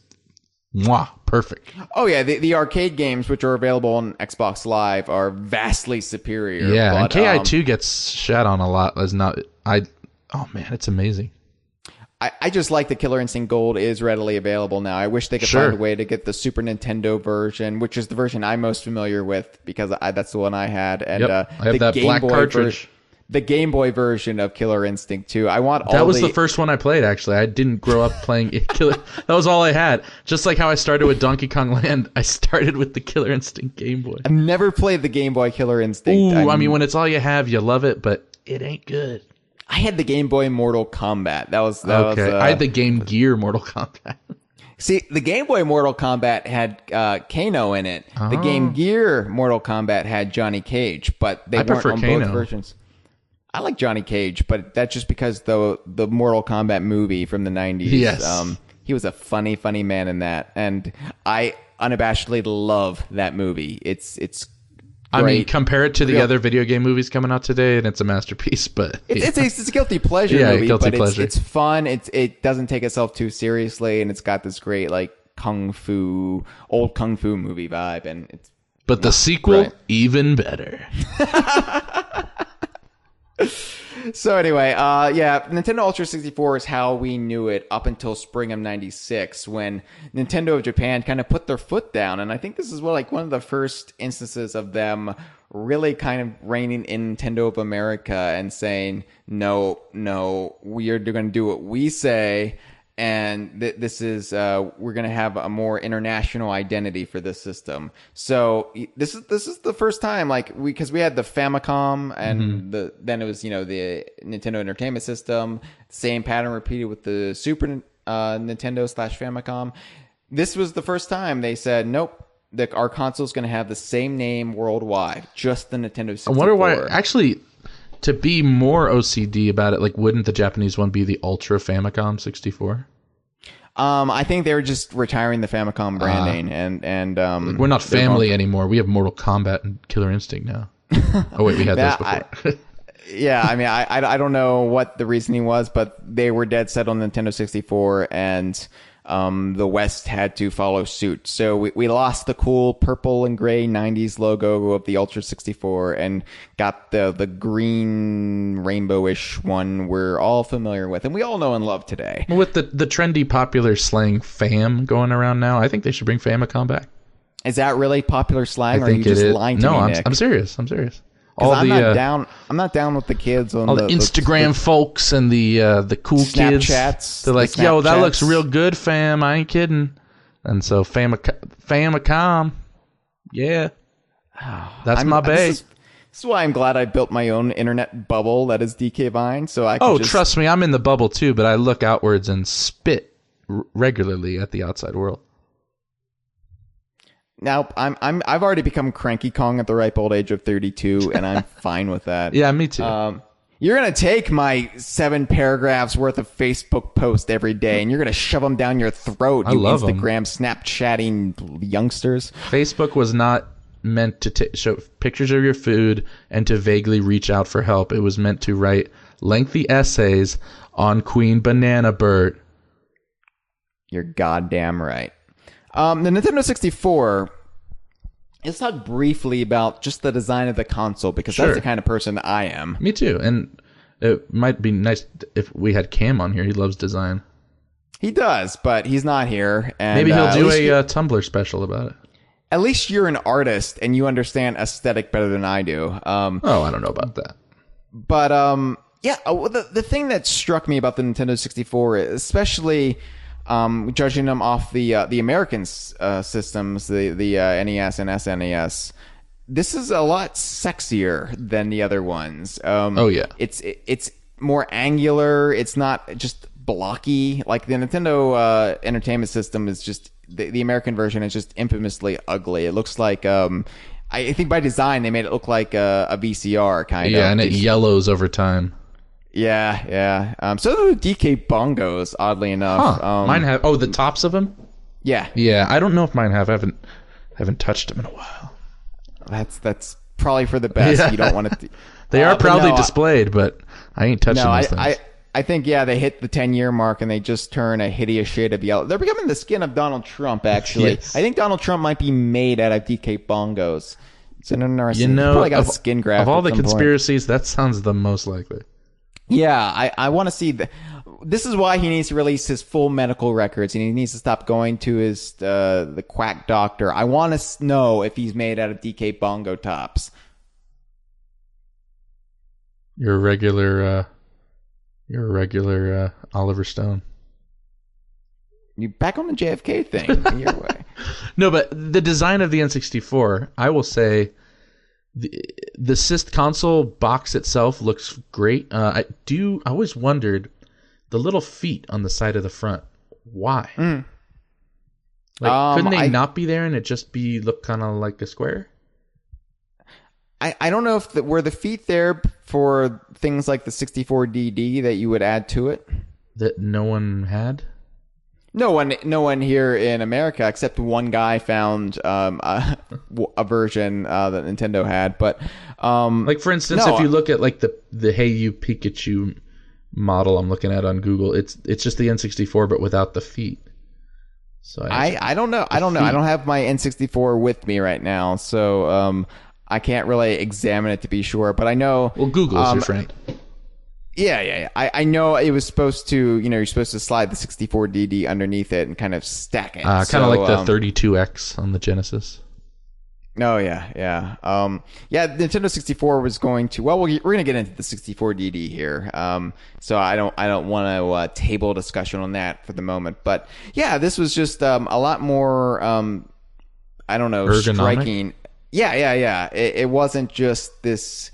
perfect. Oh yeah, the arcade games which are available on Xbox Live are vastly superior. Yeah, but, and KI2 gets shat on a lot as not. Oh man, it's amazing. I just like the Killer Instinct Gold is readily available now. I wish they could find a way to get the Super Nintendo version, which is the version I'm most familiar with because that's the one I had. And I have that black cartridge. The Game Boy version of Killer Instinct 2. That was the first one I played, actually. I didn't grow up playing Killer. That was all I had. Just like how I started with Donkey Kong Land, I started with the Killer Instinct Game Boy. I've never played the Game Boy Killer Instinct. I mean, when it's all you have, you love it, but it ain't good. I had the Game Boy Mortal Kombat. That was I had the Game Gear Mortal Kombat. See, the Game Boy Mortal Kombat had Kano in it. The Game Gear Mortal Kombat had Johnny Cage, but they weren't on both versions. I like Johnny Cage, but that's just because the Mortal Kombat movie from the 90s, he was a funny man in that, and I unabashedly love that movie. It's great. I mean, compare it to the other video game movies coming out today, and it's a masterpiece. But it's a guilty pleasure movie, but it's fun. It doesn't take itself too seriously, and it's got this great like old kung fu movie vibe, and it's. But the sequel, even better. So anyway, Nintendo Ultra 64 is how we knew it up until spring of 96 when Nintendo of Japan kind of put their foot down. And I think this is one of the first instances of them really kind of reining in Nintendo of America and saying, no, we are going to do what we say. And this is we're going to have a more international identity for this system. So this is the first time because we had the Famicom and then it was the Nintendo Entertainment System. Same pattern repeated with the Super Nintendo / Famicom. This was the first time they said nope. Our console is going to have the same name worldwide, just the Nintendo 64. I wonder why. Actually, to be more OCD about it, wouldn't the Japanese one be the Ultra Famicom 64? I think they were just retiring the Famicom branding, and we're not family anymore. We have Mortal Kombat and Killer Instinct now. Oh wait, we had those before. I mean, I don't know what the reasoning was, but they were dead set on Nintendo 64, and the West had to follow suit. So we lost the cool purple and gray 90s logo of the Ultra 64 and got the green rainbowish one we're all familiar with and we all know and love today. With the trendy popular slang fam going around now, I think they should bring Famicom back. Is that really popular slang, or are you just lying to me, Nick? I'm serious. I'm serious. I'm not down with the kids on all the Instagram folks and the cool Snapchats, kids. They're like, yo, that looks real good, fam. I ain't kidding. And so Famicom, yeah, that's my bae. This is why I'm glad I built my own internet bubble that is DK Vine, so I can trust me, I'm in the bubble too, but I look outwards and spit regularly at the outside world. Now I've already become Cranky Kong at the ripe old age of 32, and I'm fine with that. Yeah, me too. You're gonna take my 7 paragraphs worth of Facebook post every day, and you're gonna shove them down your throat. I love Instagram, Snapchatting youngsters. Facebook was not meant to show pictures of your food and to vaguely reach out for help. It was meant to write lengthy essays on Queen Banana Bird. You're goddamn right. The Nintendo 64, let's talk briefly about just the design of the console, because that's the kind of person that I am. Me too. And it might be nice if we had Cam on here. He loves design. He does, but he's not here. And maybe he'll do a Tumblr special about it. At least you're an artist and you understand aesthetic better than I do. I don't know about that. But Yeah, well, the thing that struck me about the Nintendo 64, especially judging them off the American systems, the NES and SNES, this is a lot sexier than the other ones. Oh yeah, it's more angular. It's not just blocky. Like the Nintendo Entertainment System is just the American version is just infamously ugly. It looks like I think by design they made it look like a VCR kind of. Yeah, and it yellows over time. Yeah. So do DK bongos, oddly enough. Huh. Mine have the tops of them. Yeah. I don't know if mine have. I haven't touched them in a while. That's probably for the best. Yeah. You don't want to. They are proudly displayed, but I ain't touching those things. I think they hit the 10-year mark and they just turn a hideous shade of yellow. They're becoming the skin of Donald Trump. Actually, yes. I think Donald Trump might be made out of DK bongos. It's an interesting. Probably got a skin graft. Of all the conspiracies, that sounds the most likely. Yeah, I want to see. This is why he needs to release his full medical records, and he needs to stop going to his the quack doctor. I want to know if he's made out of DK bongo tops. You're a regular Oliver Stone. You back on the JFK thing? Your way. No, but the design of the N64, I will say. The SYST console box itself looks great. I always wondered the little feet on the side of the front. Why? Couldn't they not be there and it just look kind of like a square? I don't know if were the feet there for things like the 64DD that you would add to it that no one had. No one here in America except one guy found a version that Nintendo had. But like for instance, if you look at like the Hey You Pikachu model I'm looking at on Google, it's just the N64 but without the feet. So I don't know. I don't have my N64 with me right now, so I can't really examine it to be sure. But I know. Well, Google's your friend. Yeah. I know it was supposed to, you're supposed to slide the 64DD underneath it and kind of stack it. Kind of like the 32X on the Genesis. Oh, yeah. Nintendo 64 was going to, well, we're going to get into the 64DD here. So I don't want to table discussion on that for the moment. But yeah, this was just a lot more, ergonomic? Striking. Yeah. It wasn't just this,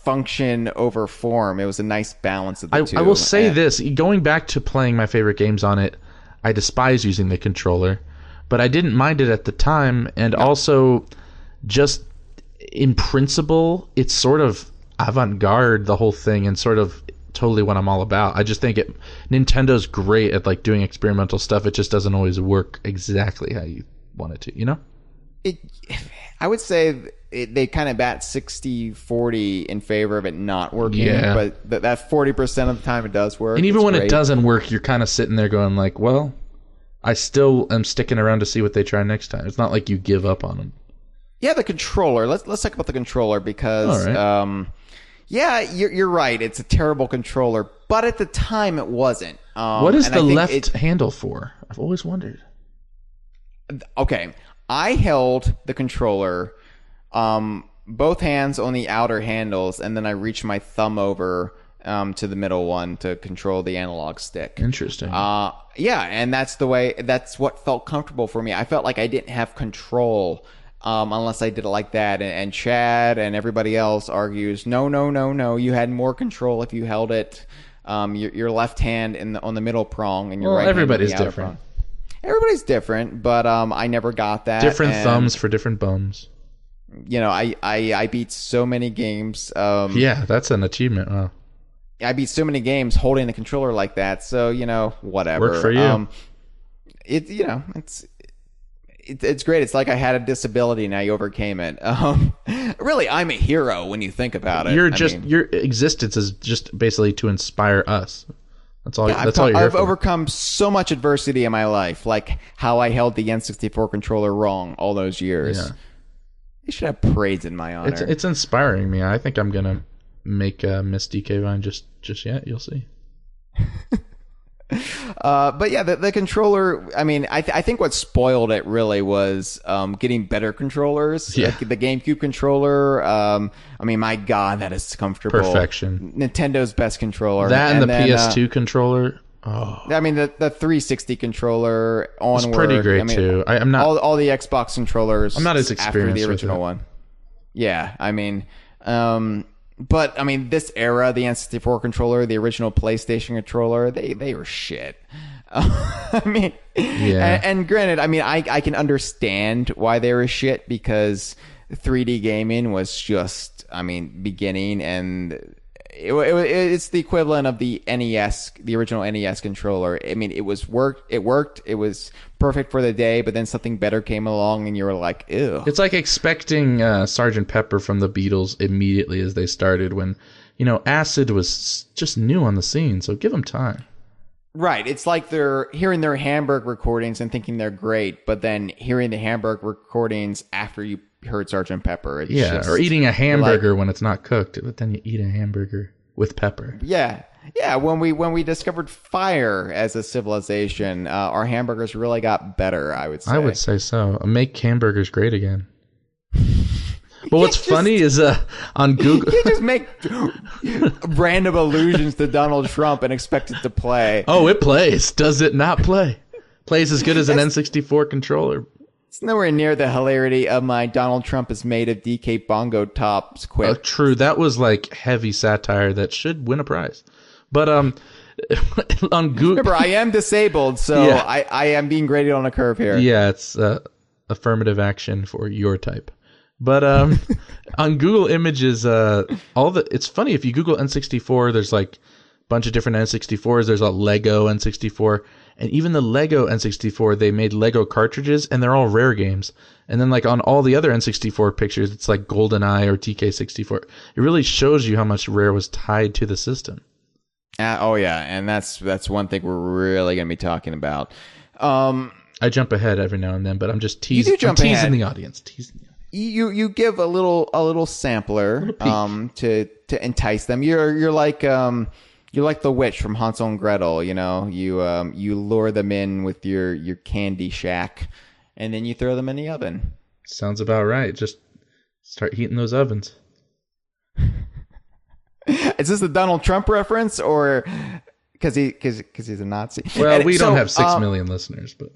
function over form. It was a nice balance of the two. I will say this, going back to playing my favorite games on it, I despise using the controller, but I didn't mind it at the time, and also just in principle, it's sort of avant-garde, the whole thing, and sort of totally what I'm all about. I just think Nintendo's great at like doing experimental stuff. It just doesn't always work exactly how you want it to, I would say they kind of bat 60-40 in favor of it not working, but that 40% of the time it does work. And even when it doesn't work, you're kind of sitting there going like, well, I still am sticking around to see what they try next time. It's not like you give up on them. Yeah, the controller. Let's talk about the controller because, you're right. It's a terrible controller, but at the time it wasn't. What is the left handle for? I've always wondered. Okay. I held the controller, both hands on the outer handles, and then I reached my thumb over to the middle one to control the analog stick. Interesting. And that's what felt comfortable for me. I felt like I didn't have control unless I did it like that. And Chad and everybody else argues, no, you had more control if you held it your left hand on the middle prong and your right hand on the outer different. Prong. Everybody's different, but I never got that. Different thumbs for different bums. I beat so many games. That's an achievement. Wow. I beat so many games holding the controller like that. So whatever. Work for you. It's great. It's like I had a disability and I overcame it. Really, I'm a hero when you think about it. Your existence is just basically to inspire us. That's all. That's all you're here I've overcome so much adversity in my life, like how I held the N64 controller wrong all those years. Yeah. They should have parades in my honor. It's inspiring me. I think I'm gonna make Miss DK Vine just yet. You'll see. But yeah, the controller, I mean, I think what spoiled it really was getting better controllers. Yeah. Like the GameCube controller, I mean, my God, that is comfortable. Perfection. Nintendo's best controller. That and the PS2 controller. Oh, I mean, the 360 controller onward. it's pretty great, too. I'm not... All the Xbox controllers. I'm not as experienced after the original one. Yeah, I mean... but, I mean, this era, the N64 controller, the original PlayStation controller, they were shit. I mean, yeah. And granted, I mean, I can understand why they were shit because 3D gaming was just, I mean, beginning, and it's the equivalent of the NES, the original NES controller. I mean, it worked, it was perfect for the day, but then something better came along and you were like, ew. It's like expecting Sgt. Pepper from the Beatles immediately as they started when, acid was just new on the scene, so give them time. Right. It's like they're hearing their Hamburg recordings and thinking they're great, but then hearing the Hamburg recordings after you heard Sgt. Pepper. It's just, or eating a hamburger when it's not cooked, but then you eat a hamburger with pepper. Yeah. Yeah, when we discovered fire as a civilization, our hamburgers really got better, I would say. I would say so. Make hamburgers great again. But what's funny is on Google... You just make random allusions to Donald Trump and expect it to play. Oh, it plays. Does it not play? Plays as good as an N64 controller. It's nowhere near the hilarity of my Donald Trump is made of DK Bongo Tops quip. True. That was like heavy satire that should win a prize. But on Google... Remember, I am disabled, so Yeah. I am being graded on a curve here. Yeah, it's affirmative action for your type. But on Google Images, it's funny, if you Google N64, there's like a bunch of different N64s. There's a Lego N64, and even the Lego N64, they made Lego cartridges, and they're all rare games. And then like on all the other N64 pictures, it's like GoldenEye or TK64. It really shows you how much Rare was tied to the system. Oh yeah, and that's one thing we're really going to be talking about. I jump ahead every now and then, but I'm just teasing. You do jump ahead. The audience. You give a little sampler to entice them. You're like the witch from Hansel and Gretel. You lure them in with your candy shack, and then you throw them in the oven. Sounds about right. Just start heating those ovens. Is this a Donald Trump reference, or because he's a Nazi? Well, we don't have 6 million listeners, but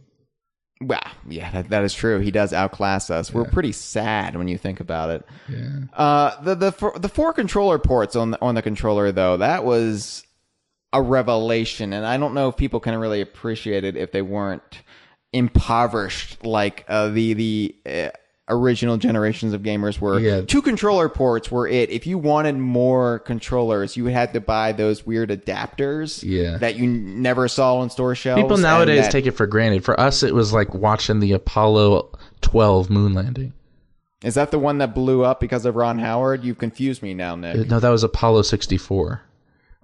well, yeah, that is true. He does outclass us. We're pretty sad when you think about it. Yeah. The 4 controller ports on the controller, though, that was a revelation, and I don't know if people can really appreciate it if they weren't impoverished like the original generations of gamers were. Yeah. 2 controller ports were it. If you wanted more controllers, you had to buy those weird adapters that you never saw on store shelves. People nowadays take it for granted. For us, it was like watching the Apollo 12 moon landing. Is that the one that blew up because of Ron Howard? You've confused me now, Nick. No, that was Apollo 64.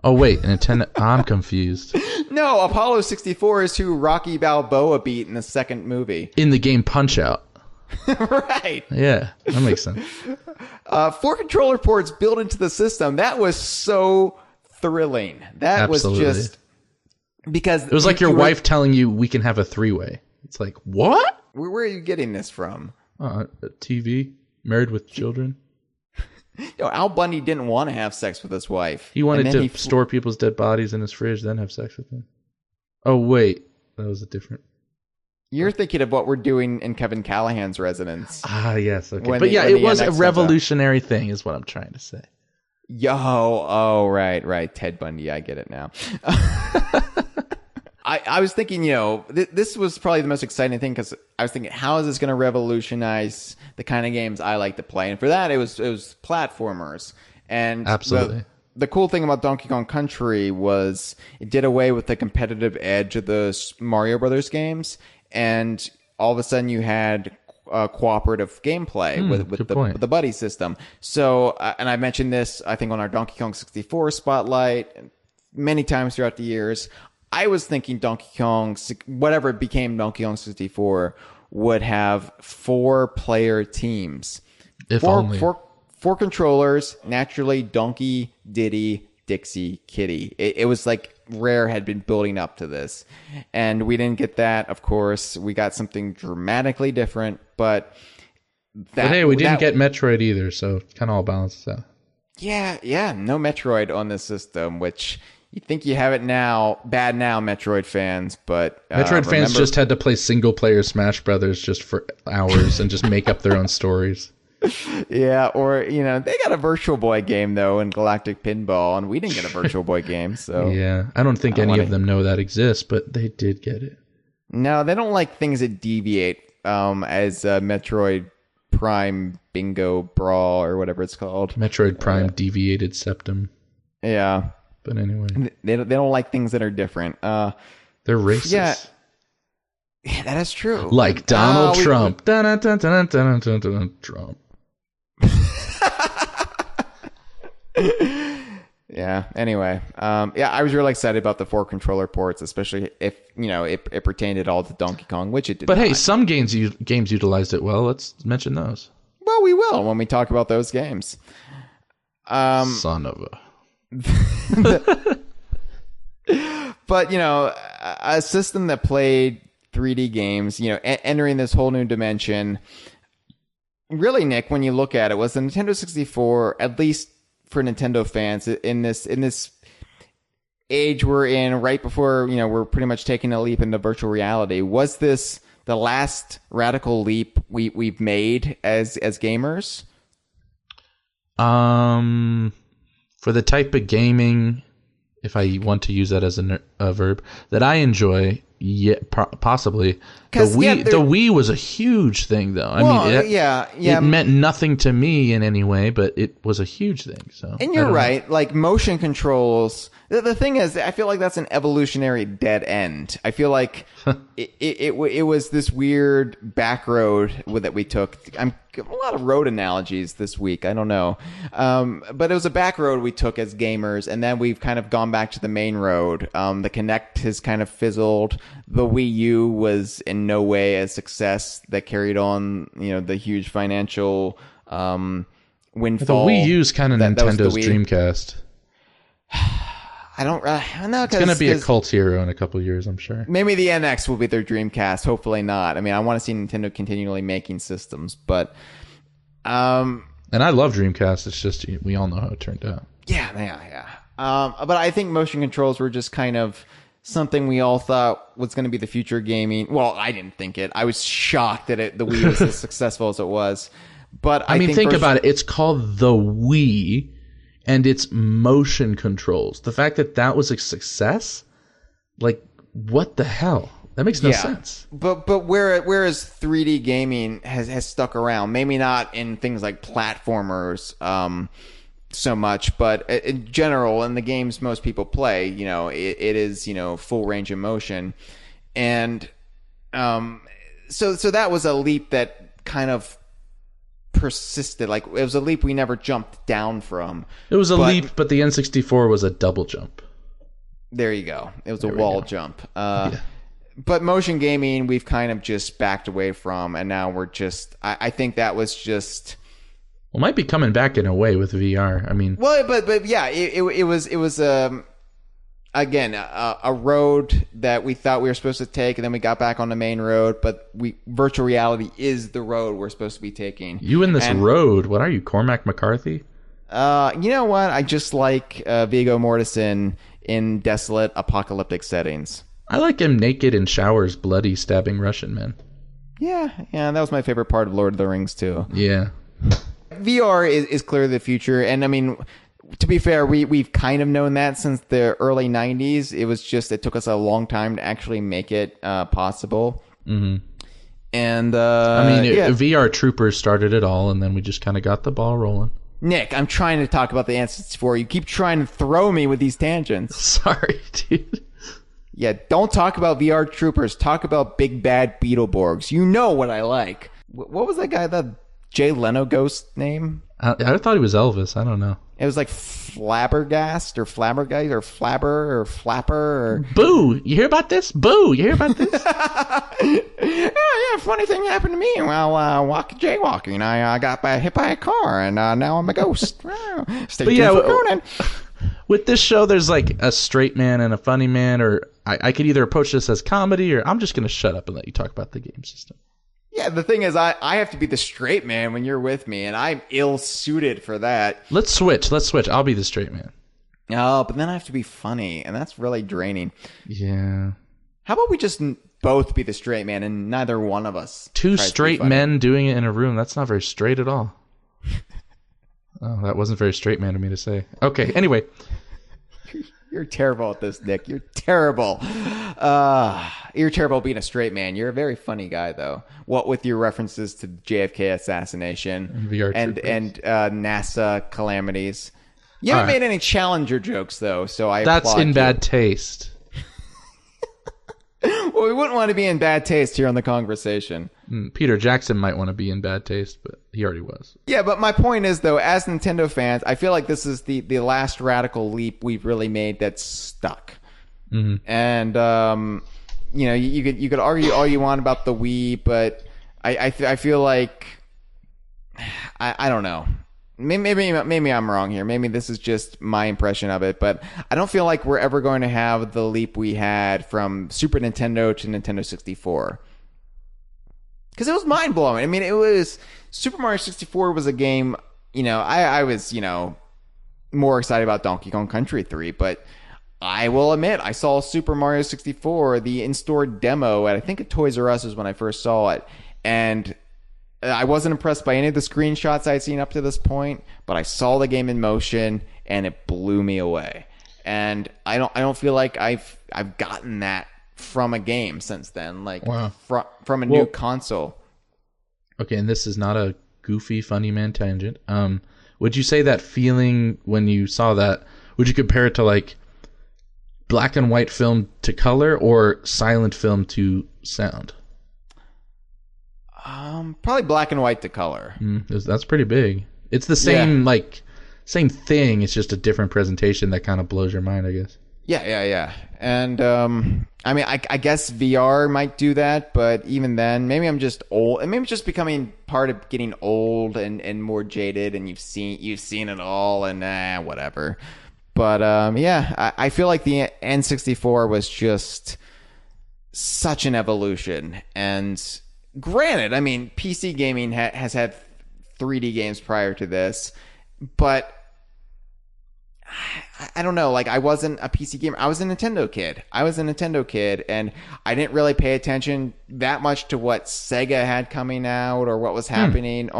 Oh, wait. Nintendo. I'm confused. No, Apollo 64 is who Rocky Balboa beat in the second movie. In the game Punch-Out. Right. Yeah, that makes sense. 4 controller ports built into the system. That was so thrilling. That Absolutely. was just because it was like your wife telling you we can have a 3-way. It's like, what? Where are you getting this from? A TV, Married with Children. Al Bundy didn't want to have sex with his wife. He wanted to store people's dead bodies in his fridge, then have sex with them. Oh wait, that was a different. You're thinking of what we're doing in Kevin Callahan's residence. Ah, yes. Okay. But yeah, it was a revolutionary thing is what I'm trying to say. Right. Ted Bundy. I get it now. I was thinking, this was probably the most exciting thing because I was thinking, how is this going to revolutionize the kind of games I like to play? And for that, it was platformers. And absolutely. The cool thing about Donkey Kong Country was it did away with the competitive edge of the Mario Brothers games. And all of a sudden you had cooperative gameplay with the buddy system. So, and I mentioned this, I think, on our Donkey Kong 64 spotlight many times throughout the years. I was thinking Donkey Kong, whatever became Donkey Kong 64, would have 4-player teams. Only. 4 controllers, naturally Donkey, Diddy, Dixie, Kitty. It was like Rare had been building up to this. And we didn't get that, of course. We got something dramatically different, but hey, we didn't get Metroid either, so it kind of all balances out. Yeah, no Metroid on this system, which you think you have it now. Bad now, Metroid fans, but Metroid fans just had to play single-player Smash Brothers just for hours and just make up their own stories. Yeah, or, they got a Virtual Boy game, though, in Galactic Pinball, and we didn't get a Virtual Boy game, so... Yeah, I don't think any of them know that exists, but they did get it. No, they don't like things that deviate, as Metroid Prime Bingo Brawl, or whatever it's called. Metroid Prime Deviated Septum. Yeah. But anyway. They don't like things that are different. They're racist. Yeah, that is true. Like Donald Trump. Trump. Yeah, anyway. I was really excited about the 4 controller ports, especially if, it pertained at all to Donkey Kong, which it did But not. hey, some games utilized it well. Let's mention those. Well, we will when we talk about those games. Son of a... But, a system that played 3D games, entering this whole new dimension. Really, Nick, when you look at it, was the Nintendo 64, at least for Nintendo fans, in this age we're in, right before, we're pretty much taking a leap into virtual reality, was this the last radical leap we've made as gamers? For the type of gaming, if I want to use that as a verb, that I enjoy, yeah, possibly. The Wii was a huge thing, though. It meant nothing to me in any way, but it was a huge thing. So, and you're right. Like motion controls. The thing is, I feel like that's an evolutionary dead end. I feel like it was this weird back road that we took. I'm a lot of road analogies this week. I don't know, but it was a back road we took as gamers, and then we've kind of gone back to the main road. The Kinect has kind of fizzled. The Wii U was in no way a success that carried on, the huge financial windfall. The Wii U's kind of Nintendo's Dreamcast. I don't know. It's going to be a cult hero in a couple of years, I'm sure. Maybe the NX will be their Dreamcast. Hopefully not. I mean, I want to see Nintendo continually making systems, but... and I love Dreamcast. It's just, we all know how it turned out. Yeah. But I think motion controls were just kind of something we all thought was going to be the future of gaming. Well, I didn't think it. I was shocked that the Wii was as successful as it was. But I think about it. It's called the Wii... and it's motion controls. The fact that was a success, like, what the hell? That makes no sense. But whereas 3D gaming has stuck around, maybe not in things like platformers so much, but in general, in the games most people play, it is, full range of motion. And so that was a leap that kind of persisted. Like, it was a leap we never jumped down from. It was a leap, but the N64 was a double jump. There you go. It was a wall jump. But motion gaming we've kind of just backed away from, and now we're just I think that was just... Well, might be coming back in a way with VR. I mean... Well, but yeah, it was again, a road that we thought we were supposed to take, and then we got back on the main road, but virtual reality is the road we're supposed to be taking. You in this road, what are you, Cormac McCarthy? You know what? I just like Viggo Mortensen in desolate apocalyptic settings. I like him naked in showers, bloody, stabbing Russian men. Yeah, that was my favorite part of Lord of the Rings, too. Yeah. VR is clearly the future, and I mean... To be fair, we've kind of known that since the early 90s. It was just, it took us a long time to actually make it possible. Mm-hmm. And, VR Troopers started it all, and then we just kind of got the ball rolling. Nick, I'm trying to talk about the N64. You keep trying to throw me with these tangents. Sorry, dude. Yeah, don't talk about VR Troopers. Talk about Big Bad Beetleborgs. You know what I like. What was that guy, the Jay Leno ghost name? I thought he was Elvis. I don't know. It was like Flabbergast or Flabbergast or Flabber or Flapper or... Boo! You hear about this? Boo! You hear about this? yeah, funny thing happened to me while jaywalking. I got hit by a car, and now I'm a ghost. Stay tuned for Conan. with this show, there's like a straight man and a funny man, or I could either approach this as comedy, or I'm just going to shut up and let you talk about the game system. Yeah, the thing is, I have to be the straight man when you're with me, and I'm ill-suited for that. Let's switch. I'll be the straight man. Oh, but then I have to be funny, and that's really draining. Yeah. How about we just both be the straight man, and neither one of us Two straight men doing it in a room, that's not very straight at all. Oh, that wasn't very straight man of me to say. Okay, anyway. You're terrible at this, Nick. You're terrible. You're terrible being a straight man. You're a very funny guy, though. What with your references to JFK assassination and NASA calamities. You haven't made any Challenger jokes, though, so I That's applaud in you. bad taste. Well, we wouldn't want to be in bad taste here on the Kongversation. Peter Jackson might want to be in bad taste, but he already was. Yeah, but my point is, though, as Nintendo fans, I feel like this is the last radical leap we've really made that's stuck. Mm-hmm. And you could argue all you want about the Wii, but I feel like I don't know. Maybe I'm wrong here. Maybe this is just my impression of it, but I don't feel like we're ever going to have the leap we had from Super Nintendo to Nintendo 64. Because it was mind-blowing. I mean, it was... Super Mario 64 was a game, I was, more excited about Donkey Kong Country 3, but I will admit, I saw Super Mario 64, the in-store demo, at I think at Toys R Us is when I first saw it, and I wasn't impressed by any of the screenshots I'd seen up to this point, but I saw the game in motion, and it blew me away. And I don't feel like I've gotten that from a game since then, like from a new console. Okay, and this is not a goofy, funny man tangent. Would you say that feeling when you saw that, would you compare it to like black and white film to color or silent film to sound? Probably black and white to color. That's pretty big. It's the same same thing. It's just a different presentation that kind of blows your mind, I guess. Yeah. And I mean, I guess VR might do that, but even then, maybe I'm just old, and maybe it's just becoming part of getting old and more jaded, and you've seen it all, and whatever. But I feel like the N64 was just such an evolution, and granted, I mean, PC gaming has had 3D games prior to this, but I don't know. Like, I wasn't a PC gamer. I was a Nintendo kid, and I didn't really pay attention that much to what Sega had coming out or what was happening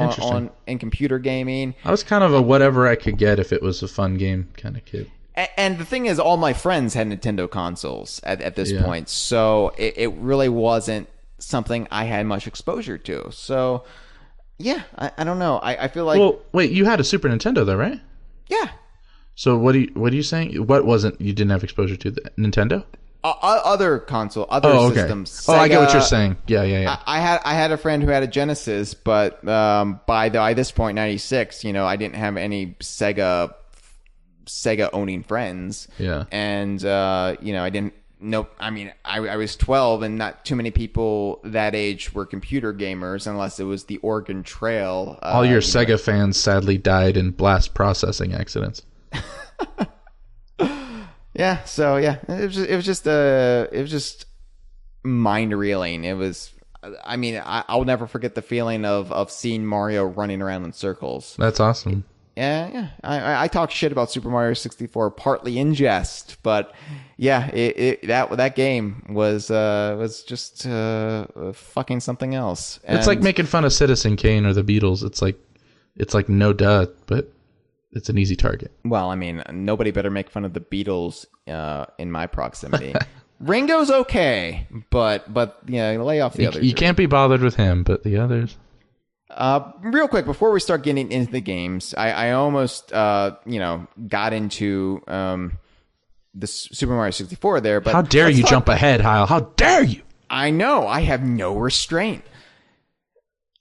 in computer gaming. I was kind of a whatever I could get if it was a fun game kind of kid. And the thing is, all my friends had Nintendo consoles at this point, so it really wasn't something I had much exposure to. So, yeah, I don't know. I feel like... Well, wait, you had a Super Nintendo though, right? Yeah. So what are you saying? What wasn't you didn't have exposure to? The Nintendo? Other console, systems. Sega, I get what you're saying. Yeah. I had a friend who had a Genesis, but by this point, 96, I didn't have any Sega owning friends. Yeah. And I didn't. Nope. I mean, I was 12, and not too many people that age were computer gamers, unless it was the Oregon Trail. All your Sega fans sadly died in blast processing accidents. Yeah. So yeah, it was just mind reeling. It was. I mean, I'll never forget the feeling of seeing Mario running around in circles. That's awesome. Yeah. I talk shit about Super Mario 64 partly in jest, but yeah, that game was just fucking something else. And it's like making fun of Citizen Kane or the Beatles. It's like no duh, but it's an easy target. Well, I mean, nobody better make fun of the Beatles in my proximity. Ringo's okay, but lay off the others. You can't be bothered with him, but the others. Real quick, before we start getting into the games, I almost got into the Super Mario 64 there. But how dare you jump ahead, Hyle? How dare you? I know. I have no restraint.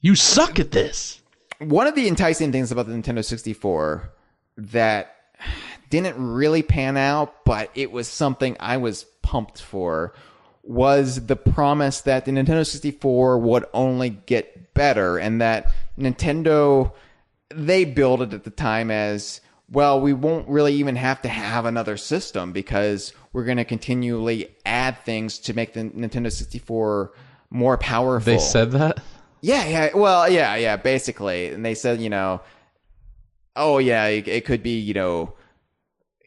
You suck at this. One of the enticing things about the Nintendo 64 that didn't really pan out, but it was something I was pumped for, was the promise that the Nintendo 64 would only get better, and that Nintendo, they billed it at the time as, well, we won't really even have to have another system because we're going to continually add things to make the Nintendo 64 more powerful. They said that? Yeah. Well, yeah, basically. And they said, oh, yeah, it could be,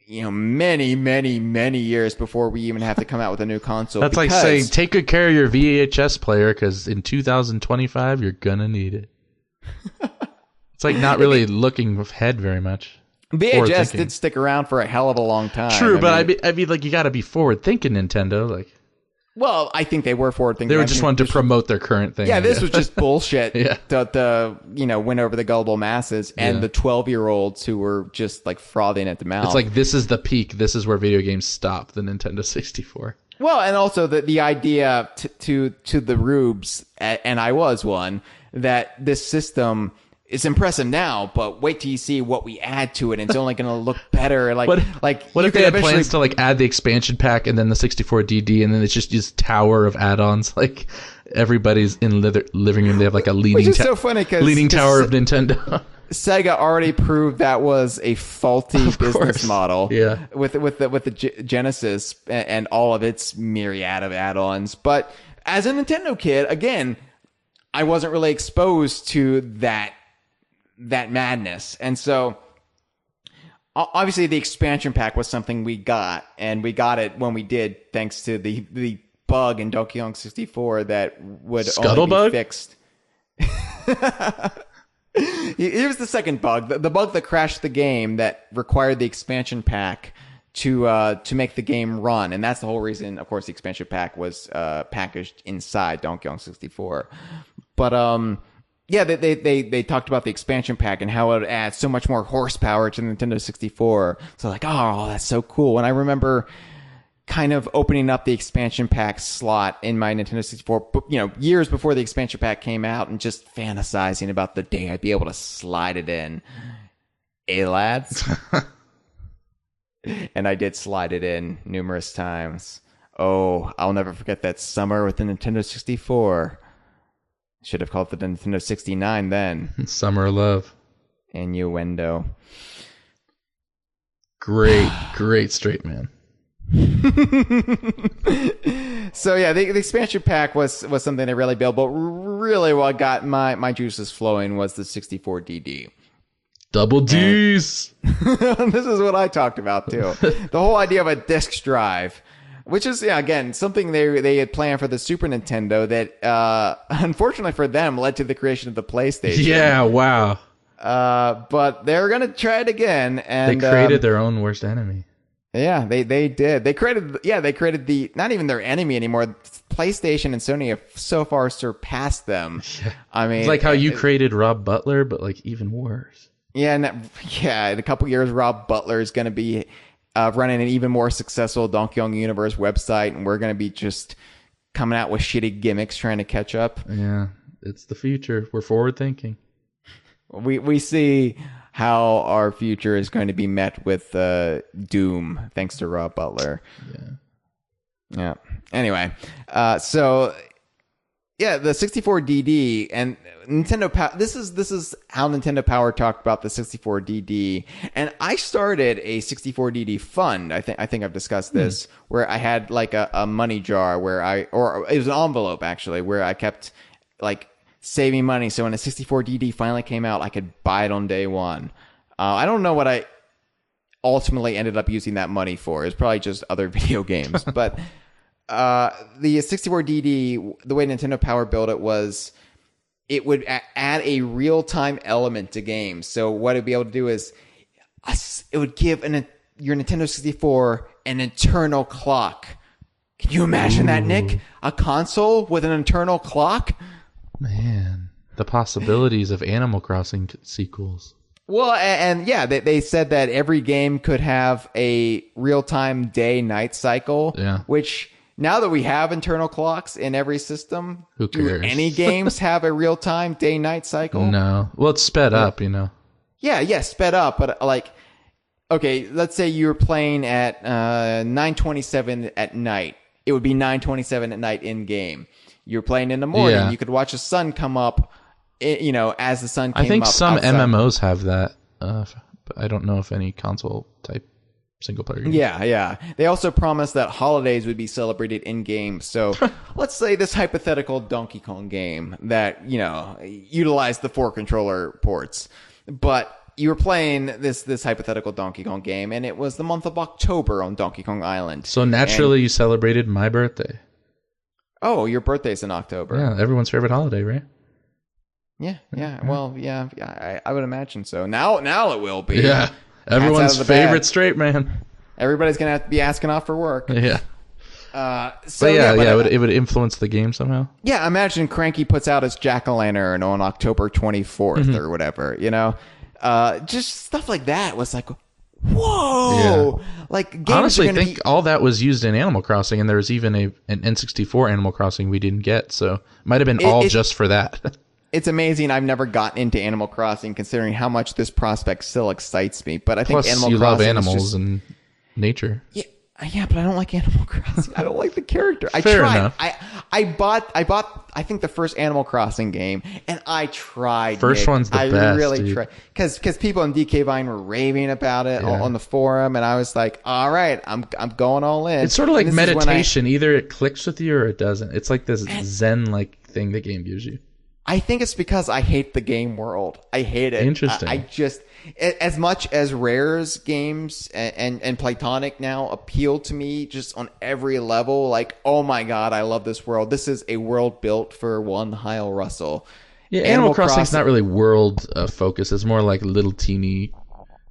many years before we even have to come out with a new console. That's like saying, take good care of your VHS player because in 2025, you're going to need it. It's like not really looking ahead very much. VHS did stick around for a hell of a long time. True, I mean, like, you got to be forward thinking, Nintendo. Like, well, I think they were forward thinking. They were just wanting to promote their current thing. Yeah, this was just bullshit to win over the gullible masses and the 12-year-olds who were just like frothing at the mouth. It's like, this is the peak. This is where video games stop. The Nintendo 64. Well, and also the idea to the rubes, and I was one, that this system is impressive now, but wait till you see what we add to it, and it's only going to look better. What if they had plans to like add the expansion pack and then the 64 DD, and then it's just this tower of add-ons? Like everybody's in living room, they have like a leaning, so funny leaning tower of Nintendo. Sega already proved that was a faulty business model. Yeah, with the Genesis and all of its myriad of add-ons. But as a Nintendo kid, again, I wasn't really exposed to that madness. And so obviously the expansion pack was something we got, and we got it when we did, thanks to the bug in Donkey Kong 64 that would only be fixed. Here's the second bug, the bug that crashed the game that required the expansion pack to make the game run, and that's the whole reason, of course, the expansion pack was packaged inside Donkey Kong 64. But yeah, they talked about the expansion pack and how it would add so much more horsepower to the Nintendo 64. So like, oh, that's so cool. And I remember kind of opening up the expansion pack slot in my Nintendo 64, years before the expansion pack came out, and just fantasizing about the day I'd be able to slide it in. Lads? And I did slide it in numerous times. Oh, I'll never forget that summer with the Nintendo 64. Should have called it the Nintendo 69 then. Summer of Love. Innuendo. Great straight man. So yeah, the expansion pack was something they really built, but really what got my juices flowing was the 64 DD. Double D's. This is what I talked about too. The whole idea of a disc drive. Which is, again, something they had planned for the Super Nintendo that, unfortunately for them, led to the creation of the PlayStation. Yeah, wow. But they're going to try it again. And they created their own worst enemy. Yeah, they did. They created the, not even their enemy anymore. PlayStation and Sony have so far surpassed them. Yeah. I mean, it's like how you created Rob Butler, but like even worse. Yeah, in a couple years, Rob Butler is going to be running an even more successful Donkey Kong Universe website, and we're going to be just coming out with shitty gimmicks trying to catch up. Yeah, it's the future. We're forward thinking. We see how our future is going to be met with doom, thanks to Rob Butler. Yeah. Anyway, so yeah, the 64 DD and Nintendo Power. This is how Nintendo Power talked about the 64 DD. And I started a 64 DD fund. I think I've discussed this, where I had like a money jar or it was an envelope actually, where I kept like saving money. So when a 64 DD finally came out, I could buy it on day one. I don't know what I ultimately ended up using that money for. It's probably just other video games, but. The 64 DD, the way Nintendo Power built it was, it would add a real-time element to games. So what it'd be able to do is, it would give your Nintendo 64 an internal clock. Can you imagine that, Nick? A console with an internal clock? Man, the possibilities of Animal Crossing sequels. Well, and yeah, they said that every game could have a real-time day-night cycle, which... Now that we have internal clocks in every system, who cares? Do any games have a real-time day-night cycle? No. Well, it's sped up, Yeah, sped up. But like, okay, let's say you were playing at 9:27 at night. It would be 9:27 at night in game. You're playing in the morning. Yeah. You could watch the sun come up. As the sun came up. I think some outside. MMOs have that. but I don't know if any console type single player game. Yeah. They also promised that holidays would be celebrated in game. So let's say this hypothetical Donkey Kong game that, utilized the 4 controller ports, but you were playing this hypothetical Donkey Kong game, and it was the month of October on Donkey Kong Island. So naturally, you celebrated my birthday. Oh, your birthday's in October. Yeah, everyone's favorite holiday, right? Yeah. Well, yeah, I would imagine so. Now it will be. Yeah. Everyone's favorite straight man. Everybody's going to have to be asking off for work. Yeah. It would influence the game somehow. Yeah, imagine Cranky puts out his jack-o'-lantern on October 24th or whatever, just stuff like that was like, whoa! Yeah. Like, games honestly, are I think all that was used in Animal Crossing, and there was even an N64 Animal Crossing we didn't get, so it might have been just for that. It's amazing I've never gotten into Animal Crossing, considering how much this prospect still excites me. But I think Animal you Crossing love animals and nature. Yeah, but I don't like Animal Crossing. I don't like the character. Fair tried. enough. I bought I think the first Animal Crossing game, and I tried. First one's the best. I really tried because people in DK Vine were raving about it on the forum, and I was like, all right, I'm going all in. It's sort of like meditation. Either it clicks with you or it doesn't. It's like this Zen like thing the game gives you. I think it's because I hate the game world. I hate it. Interesting. I just, as much as Rare's games and Playtonic now appeal to me just on every level, like, oh my God, I love this world. This is a world built for one Hyle Russell. Yeah, Animal Crossing's not really world focused. It's more like little teeny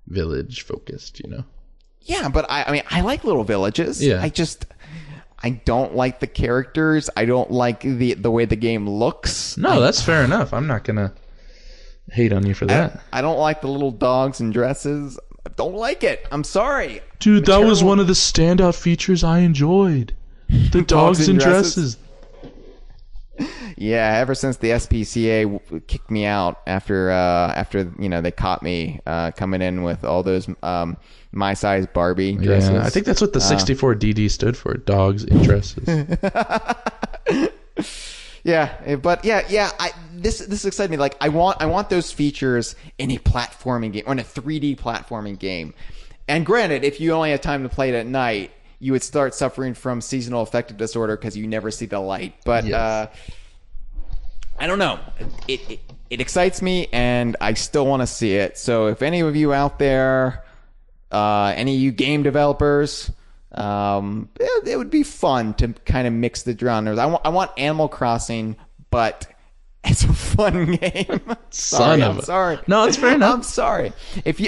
village focused, Yeah, but I like little villages. Yeah. I don't like the characters. I don't like the way the game looks. No, that's fair enough. I'm not going to hate on you for that. I don't like the little dogs and dresses. I don't like it. I'm sorry. Dude, that was one of the standout features I enjoyed. The dogs and dresses. Yeah, ever since the SPCA kicked me out after they caught me coming in with all those my size Barbie dresses. Yeah, I think that's what the 64DD stood for, dogs in dresses. This excited me. Like I want those features in a platforming game or in a 3D platforming game. And granted, if you only have time to play it at night, you would start suffering from seasonal affective disorder because you never see the light. But yes. I don't know. It excites me, and I still want to see it. So if any of you out there, any of you game developers, it would be fun to kind of mix the genres. I want Animal Crossing, but it's a fun game. I'm sorry. No, it's fair enough. I'm sorry.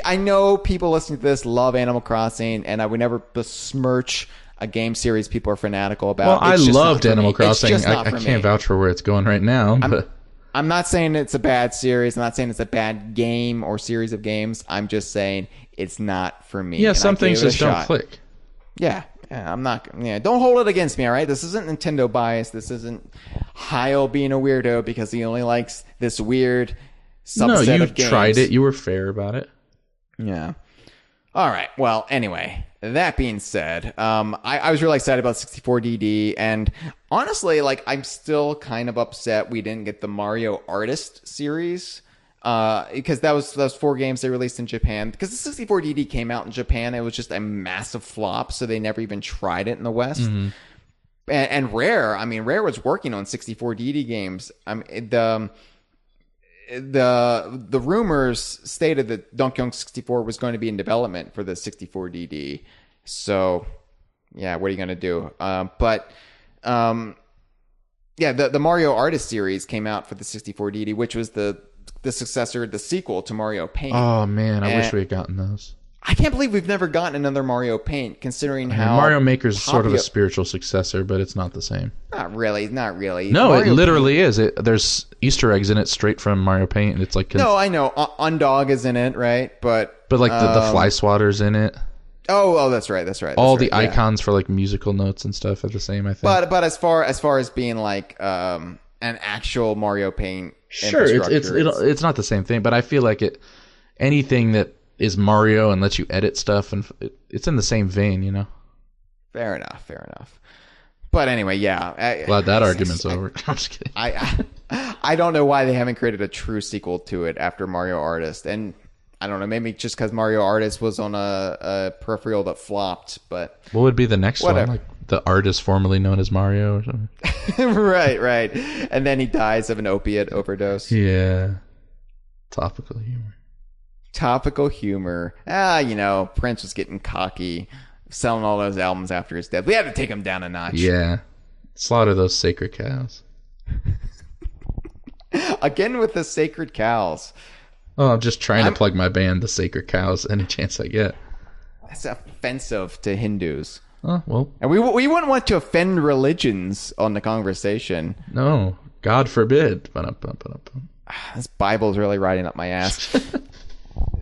I know people listening to this love Animal Crossing, and I would never besmirch a game series people are fanatical about. Well, I loved Animal Crossing. I can't vouch for where it's going right now. But I'm not saying it's a bad series. I'm not saying it's a bad game or series of games. I'm just saying it's not for me. Yeah, some things just don't click. Yeah, I'm not. Yeah, don't hold it against me. All right, this isn't Nintendo bias. This isn't Hyle being a weirdo because he only likes this weird subset of games. No, you tried it. You were fair about it. Yeah. All right. Well, anyway, that being said, I was really excited about 64DD, and honestly, like, I'm still kind of upset we didn't get the Mario Artist series, because that was 4 games they released in Japan. Because the 64DD came out in Japan, it was just a massive flop, so they never even tried it in the West. Mm-hmm. And Rare was working on 64DD games. The rumors stated that Donkey Kong 64 was going to be in development for the 64DD. So, yeah, what are you going to do? The Mario Artist series came out for the 64DD, which was the successor, the sequel to Mario Paint. Oh, man, I wish we had gotten those. I can't believe we've never gotten another Mario Paint, considering how Mario Maker's sort of a spiritual successor, but it's not the same. Not really. No, Mario it literally is. There's Easter eggs in it straight from Mario Paint, and it's like no, I know. Undog is in it, right? But like the fly swatter's in it. Oh, that's right. All the icons for like musical notes and stuff are the same, I think. But as far as being like an actual Mario Paint, sure, it's not the same thing. But I feel like anything that is Mario and lets you edit stuff, and it's in the same vein, you know. Fair enough. But anyway, yeah. Glad that argument's over. I'm just kidding. I don't know why they haven't created a true sequel to it after Mario Artist, and I don't know, maybe just because Mario Artist was on a peripheral that flopped, but... What would be the next whatever. one? Like the artist formerly known as Mario or something? Right. And then he dies of an opiate overdose. Yeah. Topical humor. Prince was getting cocky, selling all those albums after his death. We had to take him down a notch. Yeah. Slaughter those sacred cows. Again with the sacred cows. Oh, I'm just trying to plug my band, The Sacred Cows, any chance I get. That's offensive to Hindus. Oh, well. And we wouldn't want to offend religions on the conversation. No, God forbid. This Bible's really riding up my ass.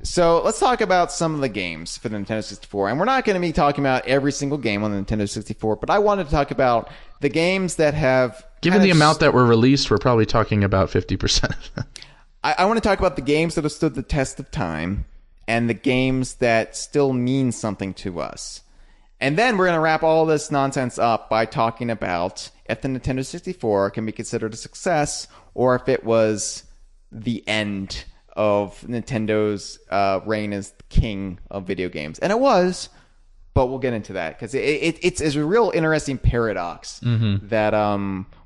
So let's talk about some of the games for the Nintendo 64. And we're not going to be talking about every single game on the Nintendo 64, but I wanted to talk about the games that have... Given the amount that were released, we're probably talking about 50% of them. I want to talk about the games that have stood the test of time and the games that still mean something to us. And then we're going to wrap all this nonsense up by talking about if the Nintendo 64 can be considered a success or if it was the end of Nintendo's reign as king of video games. And it was, but we'll get into that because it's a real interesting paradox that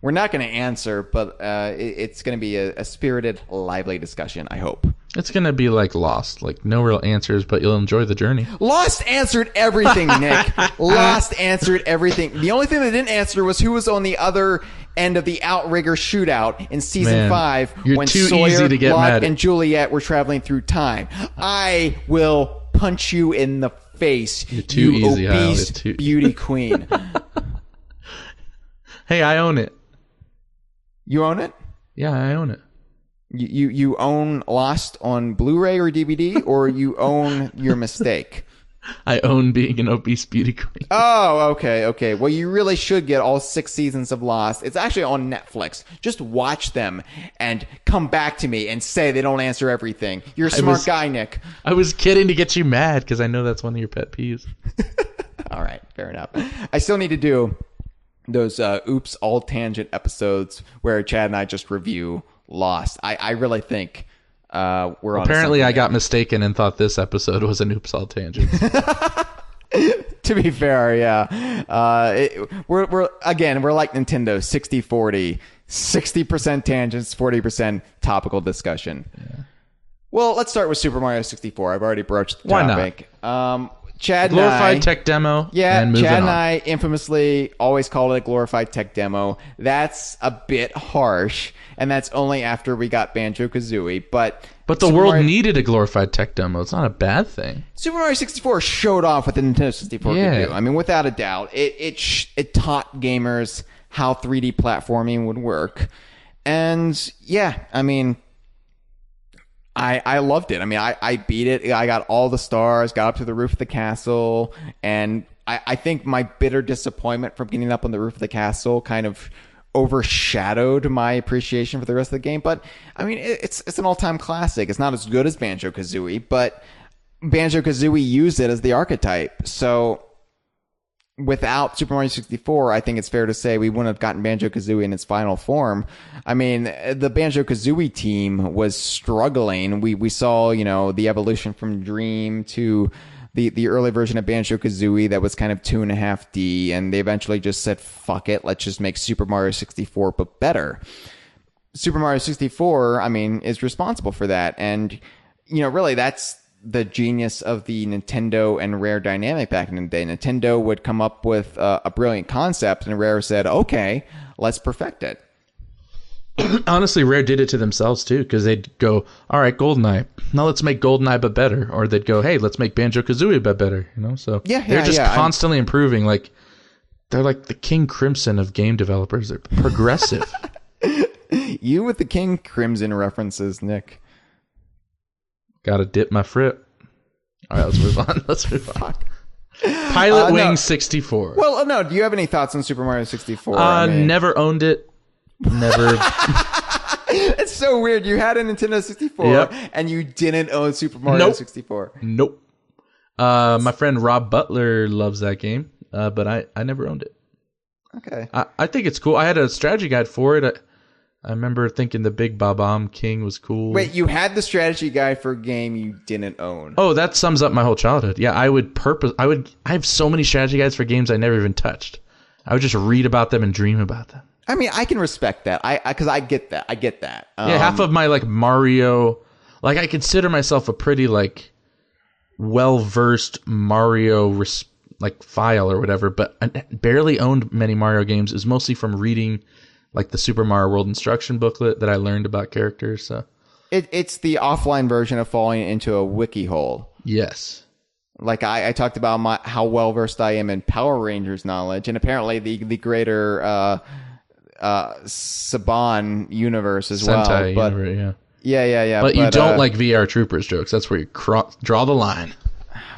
we're not going to answer, but it's going to be a spirited, lively discussion, I hope. It's going to be like Lost, like no real answers, but you'll enjoy the journey. Lost answered everything, Nick. Lost answered everything. The only thing that didn't answer was who was on the other end of the Outrigger shootout in Season 5 when Sawyer, Locke, and Juliet were traveling through time. I will punch you in the face, you obese beauty queen. Hey, I own it. You own it? Yeah, I own it. You own Lost on Blu-ray or DVD, or you own your mistake? I own being an obese beauty queen. Oh, okay. Well, you really should get all 6 seasons of Lost. It's actually on Netflix. Just watch them and come back to me and say they don't answer everything. You're a smart guy, Nick. I was kidding to get you mad because I know that's one of your pet peeves. All right, fair enough. I still need to do those Oops All Tangent episodes where Chad and I just review Lost. I really think we're on. Apparently, I got mistaken and thought this episode was an Oops All Tangent. To be fair, yeah. We're like Nintendo, 60-40, 60% tangents, 40% topical discussion. Yeah. Well, let's start with Super Mario 64. I've already broached the topic. Why not? Chad glorified tech demo. Yeah, and Chad and on. I infamously always called it a glorified tech demo. That's a bit harsh, and that's only after we got Banjo-Kazooie. But the world needed a glorified tech demo. It's not a bad thing. Super Mario 64 showed off what the Nintendo 64 could do. I mean, without a doubt, it taught gamers how 3D platforming would work. And yeah, I mean, I loved it. I mean, I beat it. I got all the stars, got up to the roof of the castle, and I think my bitter disappointment from getting up on the roof of the castle kind of overshadowed my appreciation for the rest of the game. But I mean, it's an all-time classic. It's not as good as Banjo-Kazooie, but Banjo-Kazooie used it as the archetype. So without Super Mario 64, I think it's fair to say we wouldn't have gotten Banjo-Kazooie in its final form. I mean, the Banjo-Kazooie team was struggling. We saw, the evolution from Dream to the early version of Banjo-Kazooie that was kind of 2.5D, and they eventually just said, fuck it, let's just make Super Mario 64, but better. Super Mario 64, I mean, is responsible for that. And, really, that's the genius of the Nintendo and Rare dynamic back in the day. Nintendo would come up with a brilliant concept, and Rare said, okay, let's perfect it. Honestly, Rare did it to themselves too, because they'd go, all right, GoldenEye, now let's make GoldenEye but better. Or they'd go, hey, let's make Banjo-Kazooie but better. So they're just constantly improving. Like, they're like the King Crimson of game developers. They're progressive. You with the King Crimson references, Nick. Gotta dip my frip. All right, let's move on. Pilot Wing 64. Well, no. Do you have any thoughts on Super Mario 64? Never owned it. Never. It's so weird. You had a Nintendo 64 and you didn't own Super Mario 64. Nope. My friend Rob Butler loves that game, but I never owned it. Okay. I think it's cool. I had a strategy guide for it. I remember thinking the Big Bob-omb King was cool. Wait, you had the strategy guide for a game you didn't own. Oh, that sums up my whole childhood. Yeah, I have so many strategy guides for games I never even touched. I would just read about them and dream about them. I mean, I can respect that. Because I get that. I get that. Yeah, half of my like Mario, like I consider myself a pretty like well-versed Mario like file or whatever, but I barely owned many Mario games. Is mostly from reading like the Super Mario World instruction booklet that I learned about characters. So it's the offline version of falling into a wiki hole. Yes. Like I talked about how well versed I am in Power Rangers knowledge, and apparently the greater Saban universe as Sentai well. But universe, yeah. Yeah. But you don't like VR Troopers jokes. That's where you draw the line.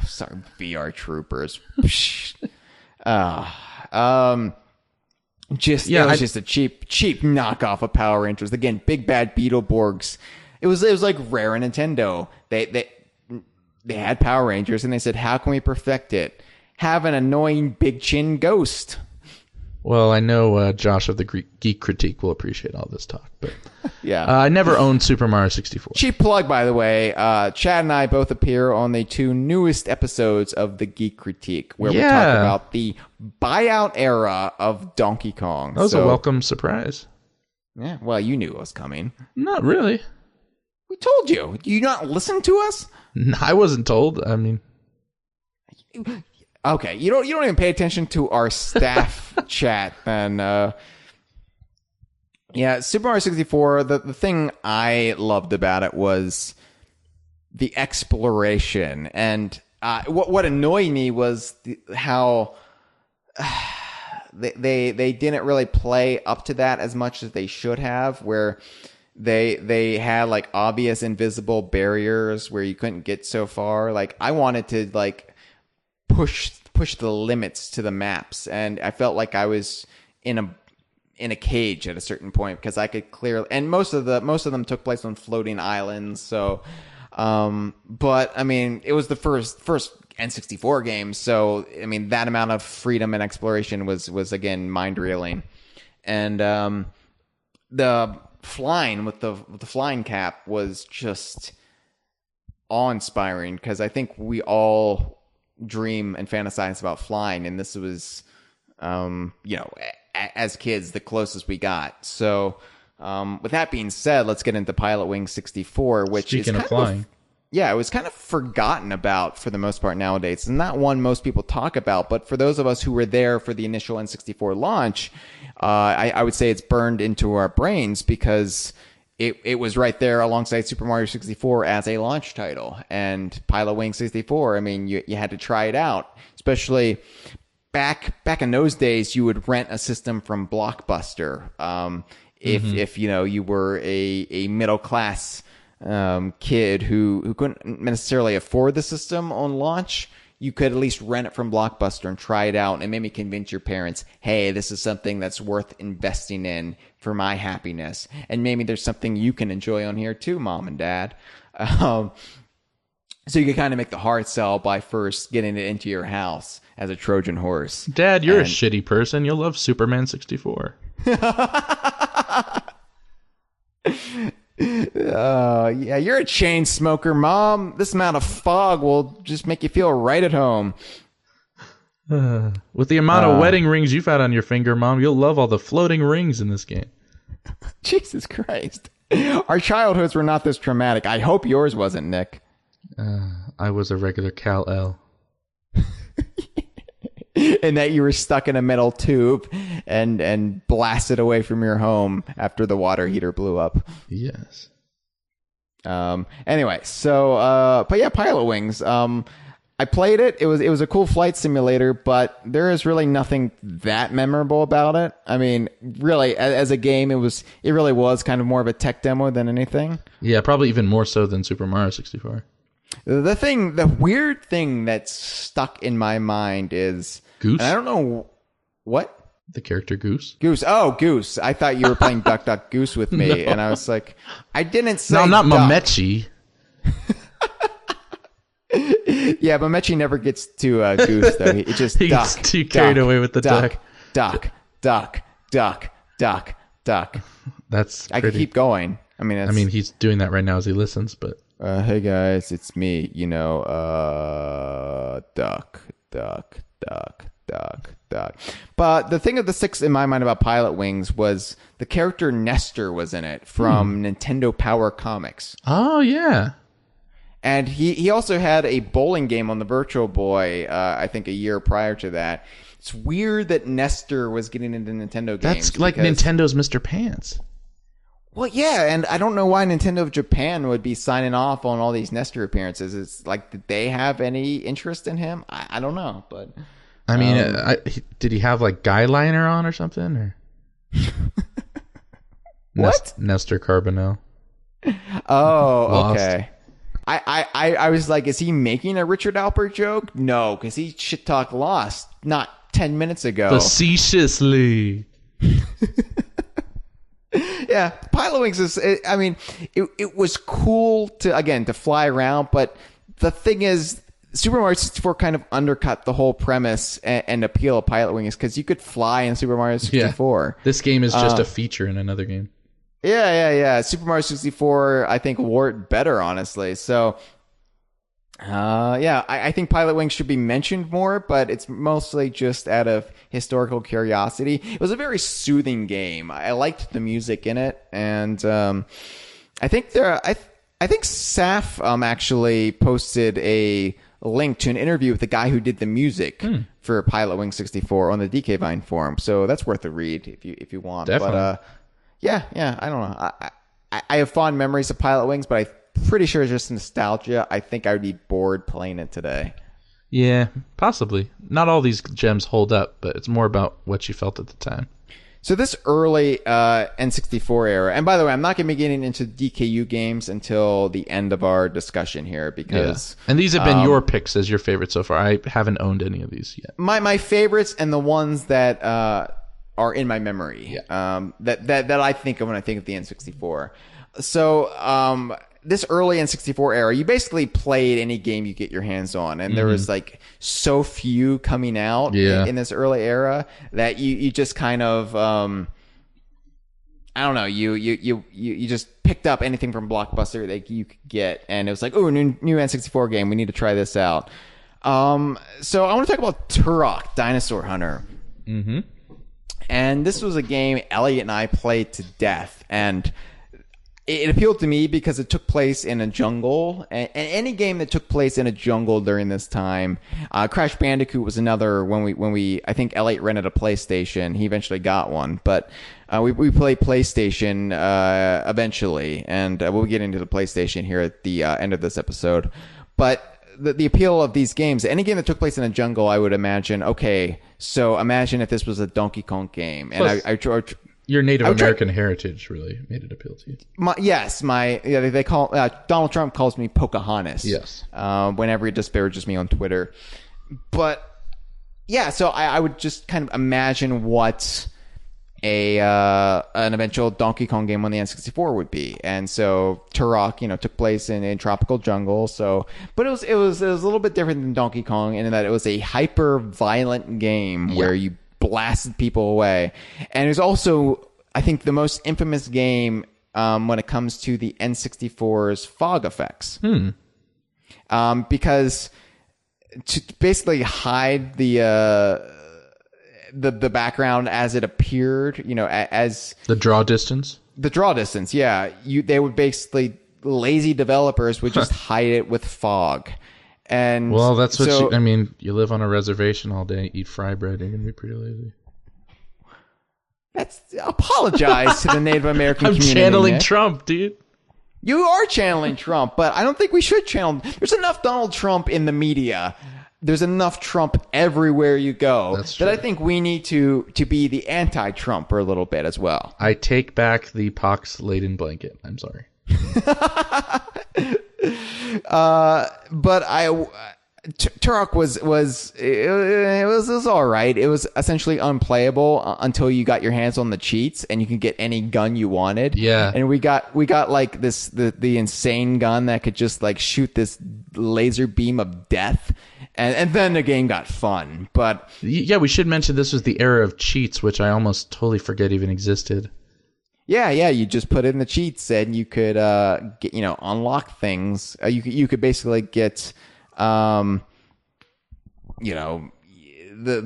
Sorry, VR Troopers. It was just a cheap knockoff of Power Rangers. Again, big bad Beetleborgs. It was like Rare and Nintendo. They had Power Rangers, and they said, how can we perfect it? Have an annoying big chin ghost. Well, I know Josh of the Geek Critique will appreciate all this talk, but yeah, I never owned Super Mario 64. Cheap plug, by the way. Chad and I both appear on the 2 newest episodes of the Geek Critique, where we talk about the buyout era of Donkey Kong. That was a welcome surprise. Yeah, well, you knew it was coming. Not really. We told you. Do you not listen to us? I wasn't told. I mean, okay, you don't even pay attention to our staff chat, then. Yeah, Super Mario 64. The thing I loved about it was the exploration, and what annoyed me was how they didn't really play up to that as much as they should have, where they had like obvious invisible barriers where you couldn't get so far. Like I wanted to like push the limits to the maps, and I felt like I was in a cage at a certain point because I could clearly, and most of them took place on floating islands. So but I mean, it was the first N64 game, so I mean that amount of freedom and exploration was again mind reeling. And the flying with the flying cap was just awe-inspiring, because I think we all dream and fantasize about flying, and this was as kids the closest we got. So with that being said, let's get into Pilot Wing 64, which Speaking is of flying. it was kind of forgotten about for the most part nowadays. It's not one most people talk about, but for those of us who were there for the initial N64 launch, I would say it's burned into our brains, because it was right there alongside Super Mario 64 as a launch title. And Pilot Wing 64, I mean, you had to try it out, especially back in those days. You would rent a system from Blockbuster. If you were a middle class kid who couldn't necessarily afford the system on launch, you could at least rent it from Blockbuster and try it out, and maybe convince your parents, hey, this is something that's worth investing in for my happiness, and maybe there's something you can enjoy on here too, Mom and Dad. So you could kind of make the hard sell by first getting it into your house as a Trojan horse. Dad, you're a shitty person. You'll love Superman 64. Yeah, you're a chain smoker, Mom. This amount of fog will just make you feel right at home. With the amount of wedding rings you've had on your finger, Mom, you'll love all the floating rings in this game. Jesus Christ. Our childhoods were not this traumatic. I hope yours wasn't, Nick. I was a regular Kal-El. And that you were stuck in a metal tube and blasted away from your home after the water heater blew up. Yes. Anyway, so but yeah, Pilot Wings. I played it. It was a cool flight simulator, but there is really nothing that memorable about it. I mean, really, as a game, it really was kind of more of a tech demo than anything. Yeah, probably even more so than Super Mario 64. The weird thing that's stuck in my mind is Goose. And I don't know what. The character Goose. Goose. Oh, Goose. I thought you were playing Duck Duck Goose with me, and I was like, I didn't say. No, not duck. Mamechi. Yeah, Mamechi never gets to Goose though. He just he duck. gets too carried away with the duck. Duck. Duck. Duck. Duck. Duck. That's I could keep going. I mean, he's doing that right now as he listens, but hey guys, it's me. Duck. But the thing that sticks in my mind about Pilot Wings was the character Nestor was in it from Nintendo Power Comics. Oh yeah. And he also had a bowling game on the Virtual Boy, I think a year prior to that. It's weird that Nestor was getting into Nintendo games. That's like Nintendo's Mr. Pants. Well, yeah, and I don't know why Nintendo of Japan would be signing off on all these Nestor appearances. It's like, did they have any interest in him? I don't know, but... I mean, did he have like guy liner on or something? Or what? Nestor Carbonell. Oh, Lost. Okay. I was like, is he making a Richard Alpert joke? No, because he shit talked Lost not 10 minutes ago. Facetiously. Yeah, Pilot Wings is. It was cool to fly around, but the thing is, Super Mario 64 kind of undercut the whole premise and appeal of Pilot Wings because you could fly in Super Mario 64. Yeah. This game is just a feature in another game. Yeah. Super Mario 64, I think, wore it better, honestly. So, I think Pilot Wings should be mentioned more, but it's mostly just out of historical curiosity. It was a very soothing game. I liked the music in it, and I think Saf actually posted a link to an interview with the guy who did the music for Pilot Wings 64 on the DK Vine forum. So that's worth a read if you want. Definitely. But yeah, I don't know. I have fond memories of Pilot Wings, but I'm pretty sure it's just nostalgia. I think I would be bored playing it today. Yeah, possibly. Not all these gems hold up, but it's more about what you felt at the time. So this early N64 era, and by the way, I'm not going to be getting into DKU games until the end of our discussion here because... Yeah. And these have been your picks as your favorites so far. I haven't owned any of these yet. My favorites and the ones that are in my memory that I think of when I think of the N64. So this early N64 era, you basically played any game you get your hands on, and there was like so few coming out in this early era that you just kind of I don't know, you just picked up anything from Blockbuster that you could get, and it was like, oh, new N64 game, we need to try this out. So I want to talk about Turok Dinosaur Hunter. And this was a game Elliot and I played to death, and it appealed to me because it took place in a jungle, and any game that took place in a jungle during this time. Crash Bandicoot was another. When we I think Elliot rented a PlayStation. He eventually got one, but we played PlayStation eventually, and we'll get into the PlayStation here at the end of this episode. But the appeal of these games, any game that took place in a jungle, I would imagine. Okay, so imagine if this was a Donkey Kong game, and plus, your Native American heritage really made it appeal to you. They call Donald Trump calls me Pocahontas. Yes. Whenever he disparages me on Twitter, but yeah, so I would just kind of imagine what an eventual Donkey Kong game on the N64 would be, and so Turok, took place in a tropical jungle. So, but it was a little bit different than Donkey Kong in that it was a hyper violent game where you blasted people away, and it was also, I think, the most infamous game when it comes to the N64's fog effects. Because to basically hide the background as it appeared, as the draw distance. They would basically, lazy developers would just hide it with fog. And well, that's what you live on a reservation all day, eat fry bread, you're gonna be pretty lazy. Apologize to the Native American community. I'm channeling Trump, dude. You are channeling Trump, but I don't think we should channel. There's enough Donald Trump in the media. There's enough Trump everywhere you go that I think we need to be the anti-Trump a little bit as well. I take back the pox-laden blanket. I'm sorry. But Turok was all right. It was essentially unplayable until you got your hands on the cheats and you can get any gun you wanted. Yeah. And we got like the insane gun that could just like shoot this laser beam of death. And then the game got fun. But yeah, we should mention this was the era of cheats, which I almost totally forget even existed. Yeah, you just put in the cheats and you could get, unlock things. You could basically get the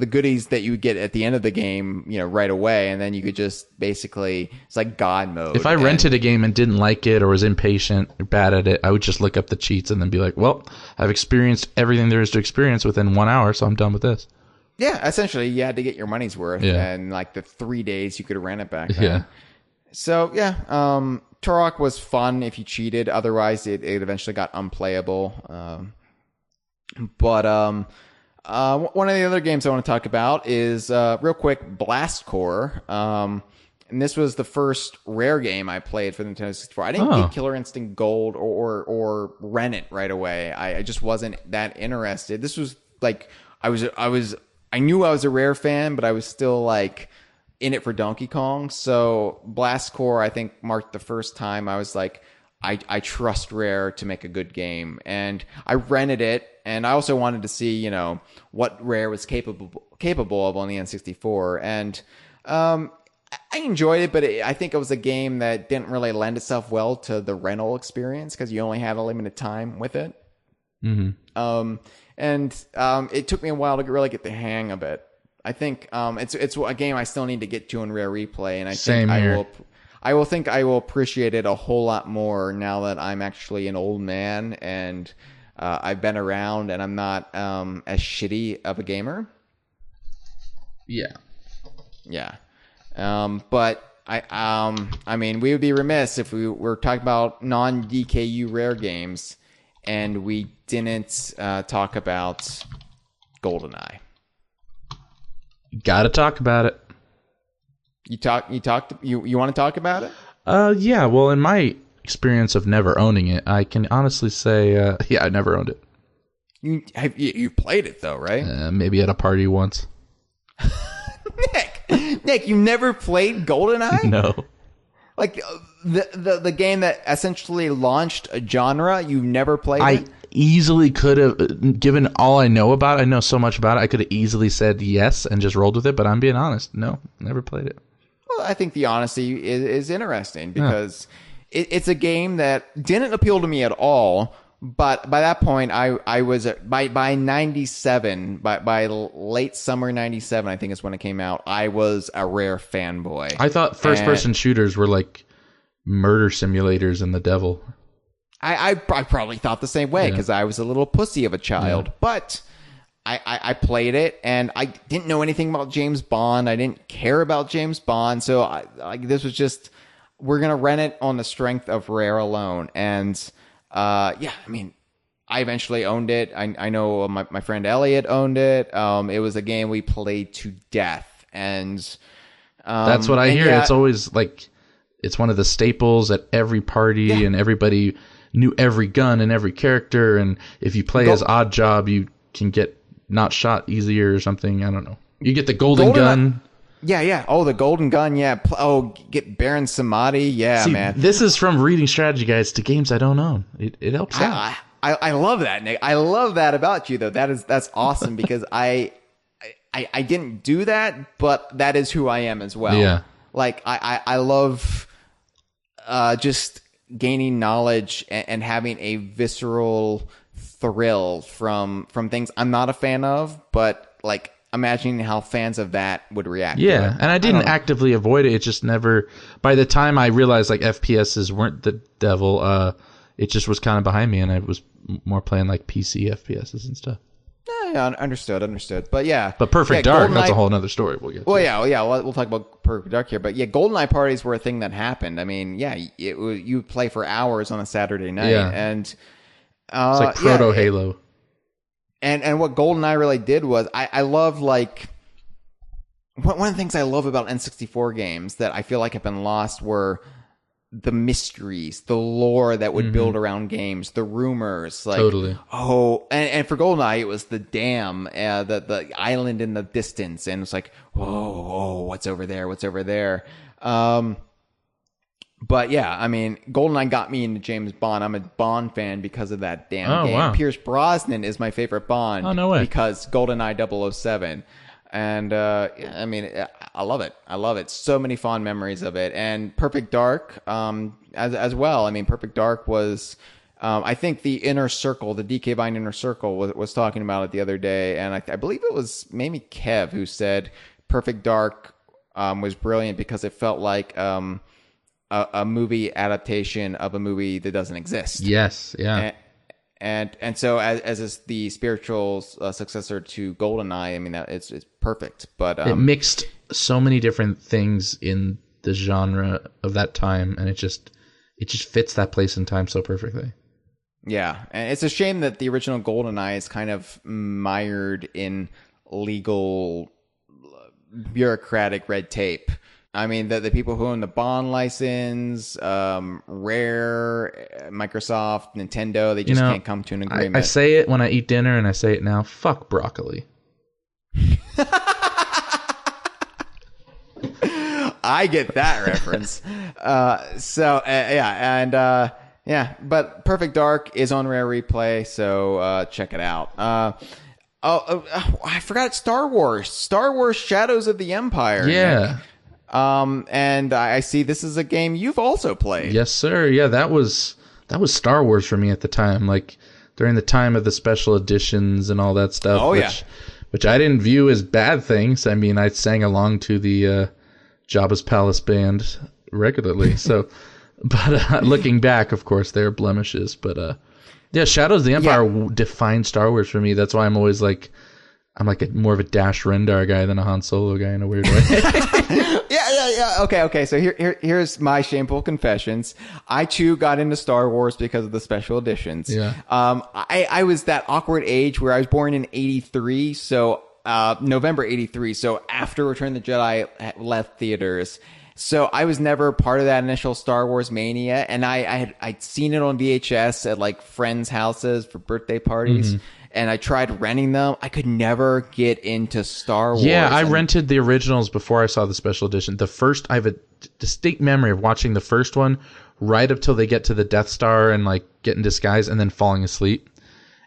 goodies that you would get at the end of the game, right away, and then you could just basically, it's like God mode. If I rented a game and didn't like it or was impatient or bad at it, I would just look up the cheats and then be like, well, I've experienced everything there is to experience within 1 hour, so I'm done with this. Yeah, essentially, you had to get your money's worth, and like the 3 days you could rent it back then. Yeah. So, Turok was fun if you cheated. Otherwise, it eventually got unplayable. But one of the other games I want to talk about is, real quick, Blast Core. And this was the first Rare game I played for the Nintendo 64. I didn't get Killer Instinct Gold or rent it right away. I just wasn't that interested. This was like, I knew I was a Rare fan, but I was still like in it for Donkey Kong. So Blast Core, I think, marked the first time I was like, I trust Rare to make a good game. And I rented it, and I also wanted to see, what Rare was capable of on the N64. And I enjoyed it, but I think it was a game that didn't really lend itself well to the rental experience because you only had a limited time with it. Mm-hmm. It took me a while to really get the hang of it. I think it's a game I still need to get to in Rare Replay, and I will appreciate it a whole lot more now that I'm actually an old man and I've been around and I'm not as shitty of a gamer. Yeah. But I mean, we would be remiss if we were talking about non-DKU Rare games and we didn't talk about GoldenEye. Gotta talk about it. You want to talk about it? Yeah. Well, in my experience of never owning it, I can honestly say, I never owned it. You played it though, right? Maybe at a party once. Nick, you never played GoldenEye? No. Like the game that essentially launched a genre, you never played it? Easily could have, given all I know about it, I know so much about it, I could have easily said yes and just rolled with it, but I'm being honest. No, never played it. Well, I think the honesty is interesting because it's a game that didn't appeal to me at all. But by that point, I was by 97, by late summer 97, I think is when it came out. I was a Rare fanboy. I thought first-person shooters were like murder simulators and the devil. I probably thought the same way because I was a little pussy of a child. But I played it and I didn't know anything about James Bond. I didn't care about James Bond. So this was just, we're going to rent it on the strength of Rare alone. And I mean, I eventually owned it. I know my friend Elliot owned it. It was a game we played to death. And that's what I hear. It's always like, it's one of the staples at every party and everybody knew every gun and every character, and if you play as Odd Job, you can get not shot easier or something. I don't know. You get the golden gun. Yeah. Oh, the golden gun. Yeah. Get Baron Samadhi. Yeah, see, man. This is from reading strategy guides to games I don't own. It helps out. I love that, Nick. I love that about you, though. That's awesome because I didn't do that, but that is who I am as well. Yeah. Like I love just gaining knowledge and having a visceral thrill from things I'm not a fan of, but like imagining how fans of that would react. Yeah, and I didn't actively avoid it. It just never. By the time I realized like FPSs weren't the devil, it just was kind of behind me, and I was more playing like PC FPSs and stuff. Yeah, understood. But yeah. But Perfect Dark, that's a whole other story. We'll get to. Well, yeah. We'll talk about Perfect Dark here. But yeah, GoldenEye parties were a thing that happened. I mean, yeah, you would play for hours on a Saturday night. Yeah. And it's like proto Halo. And what GoldenEye really did was, I love like, one of the things I love about N64 games that I feel like have been lost were the mysteries, the lore that would build around games, the rumors, like totally. Oh, and for GoldenEye, it was the dam, the island in the distance, and it's like, whoa, what's over there? But yeah, I mean, GoldenEye got me into James Bond. I'm a Bond fan because of that damn game. Wow. Pierce Brosnan is my favorite Bond. Oh, no way. Because GoldenEye 007. And yeah, I mean, I love it. I love it. So many fond memories of it. And Perfect Dark as well. I mean, Perfect Dark was, I think the Inner Circle, the DK Vine Inner Circle was talking about it the other day. And I believe it was maybe Kev who said Perfect Dark was brilliant because it felt like a movie adaptation of a movie that doesn't exist. Yes, yeah. And so as is the spiritual successor to GoldenEye, I mean it's perfect. But it mixed so many different things in the genre of that time, and it just fits that place and time so perfectly. Yeah, and it's a shame that the original GoldenEye is kind of mired in legal, bureaucratic red tape. I mean, the people who own the Bond license, Rare, Microsoft, Nintendo, they just can't come to an agreement. I say it when I eat dinner, and I say it now. Fuck broccoli. I get that reference. But Perfect Dark is on Rare Replay, so check it out. I forgot Star Wars. Star Wars Shadows of the Empire. Yeah. And I see this is a game you've also played. Yes, sir. Yeah, that was Star Wars for me at the time. Like during the time of the special editions and all that stuff. Oh, which I didn't view as bad things. I mean, I sang along to the Jabba's Palace band regularly. So, but looking back, of course, there are blemishes. But yeah, Shadows of the Empire defined Star Wars for me. That's why I'm always like, I'm like more of a Dash Rendar guy than a Han Solo guy in a weird way. Yeah. Okay. So here's my shameful confessions. I too got into Star Wars because of the special editions. Yeah. I was that awkward age where I was born in '83, so November '83. So after Return of the Jedi left theaters. So I was never part of that initial Star Wars mania, and I'd seen it on VHS at like friends' houses for birthday parties. Mm-hmm. And I tried renting them. I could never get into Star Wars. Yeah, I rented the originals before I saw the special edition. The first, I have a distinct memory of watching the first one right up till they get to the Death Star and like get in disguise and then falling asleep.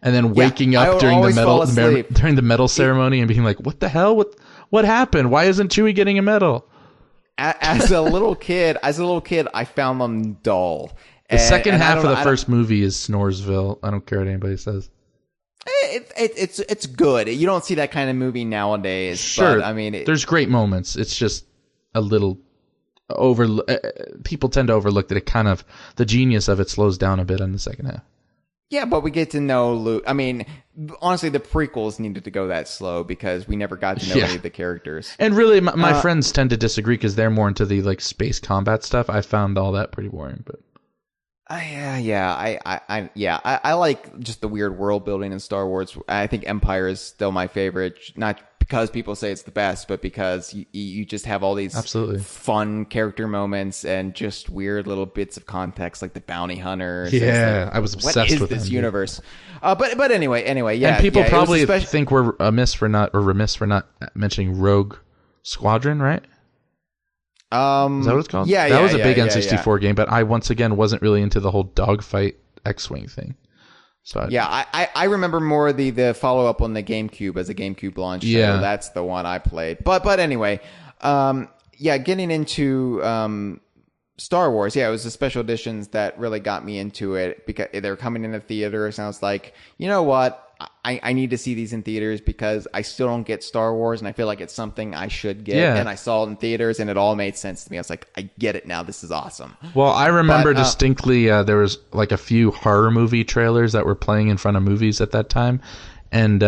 And then waking up during the medal ceremony and being like, what the hell? What happened? Why isn't Chewie getting a medal? As a little kid, I found them dull. The second half of the first movie is Snoresville. I don't care what anybody says. It's good. You don't see that kind of movie nowadays. Sure, but, I mean, there's great moments. It's just a little people tend to overlook that. It kind of the genius of it slows down a bit in the second half. Yeah, but we get to know Luke. I mean, honestly, the prequels needed to go that slow because we never got to know any of the characters. And really, my friends tend to disagree because they're more into the like space combat stuff. I found all that pretty boring, but. I like just the weird world building in Star Wars. I think Empire is still my favorite, not because people say it's the best, but because you just have all these fun character moments and just weird little bits of context, like the bounty hunters. Yeah, I was obsessed with this universe. But anyway, yeah. And people probably think we're remiss for not mentioning Rogue Squadron, right? Is that what it's called? Yeah, that was a big N64 game, but I once again wasn't really into the whole dogfight X-wing thing. So I remember more the follow up on the GameCube as a GameCube launch. Yeah, so that's the one I played. But anyway, getting into Star Wars. Yeah, it was the special editions that really got me into it because they were coming into theaters, and I was like, you know what? I need to see these in theaters because I still don't get Star Wars, and I feel like it's something I should get. Yeah. And I saw it in theaters, and it all made sense to me. I was like, I get it now. This is awesome. Well, I remember distinctly there was like a few horror movie trailers that were playing in front of movies at that time, and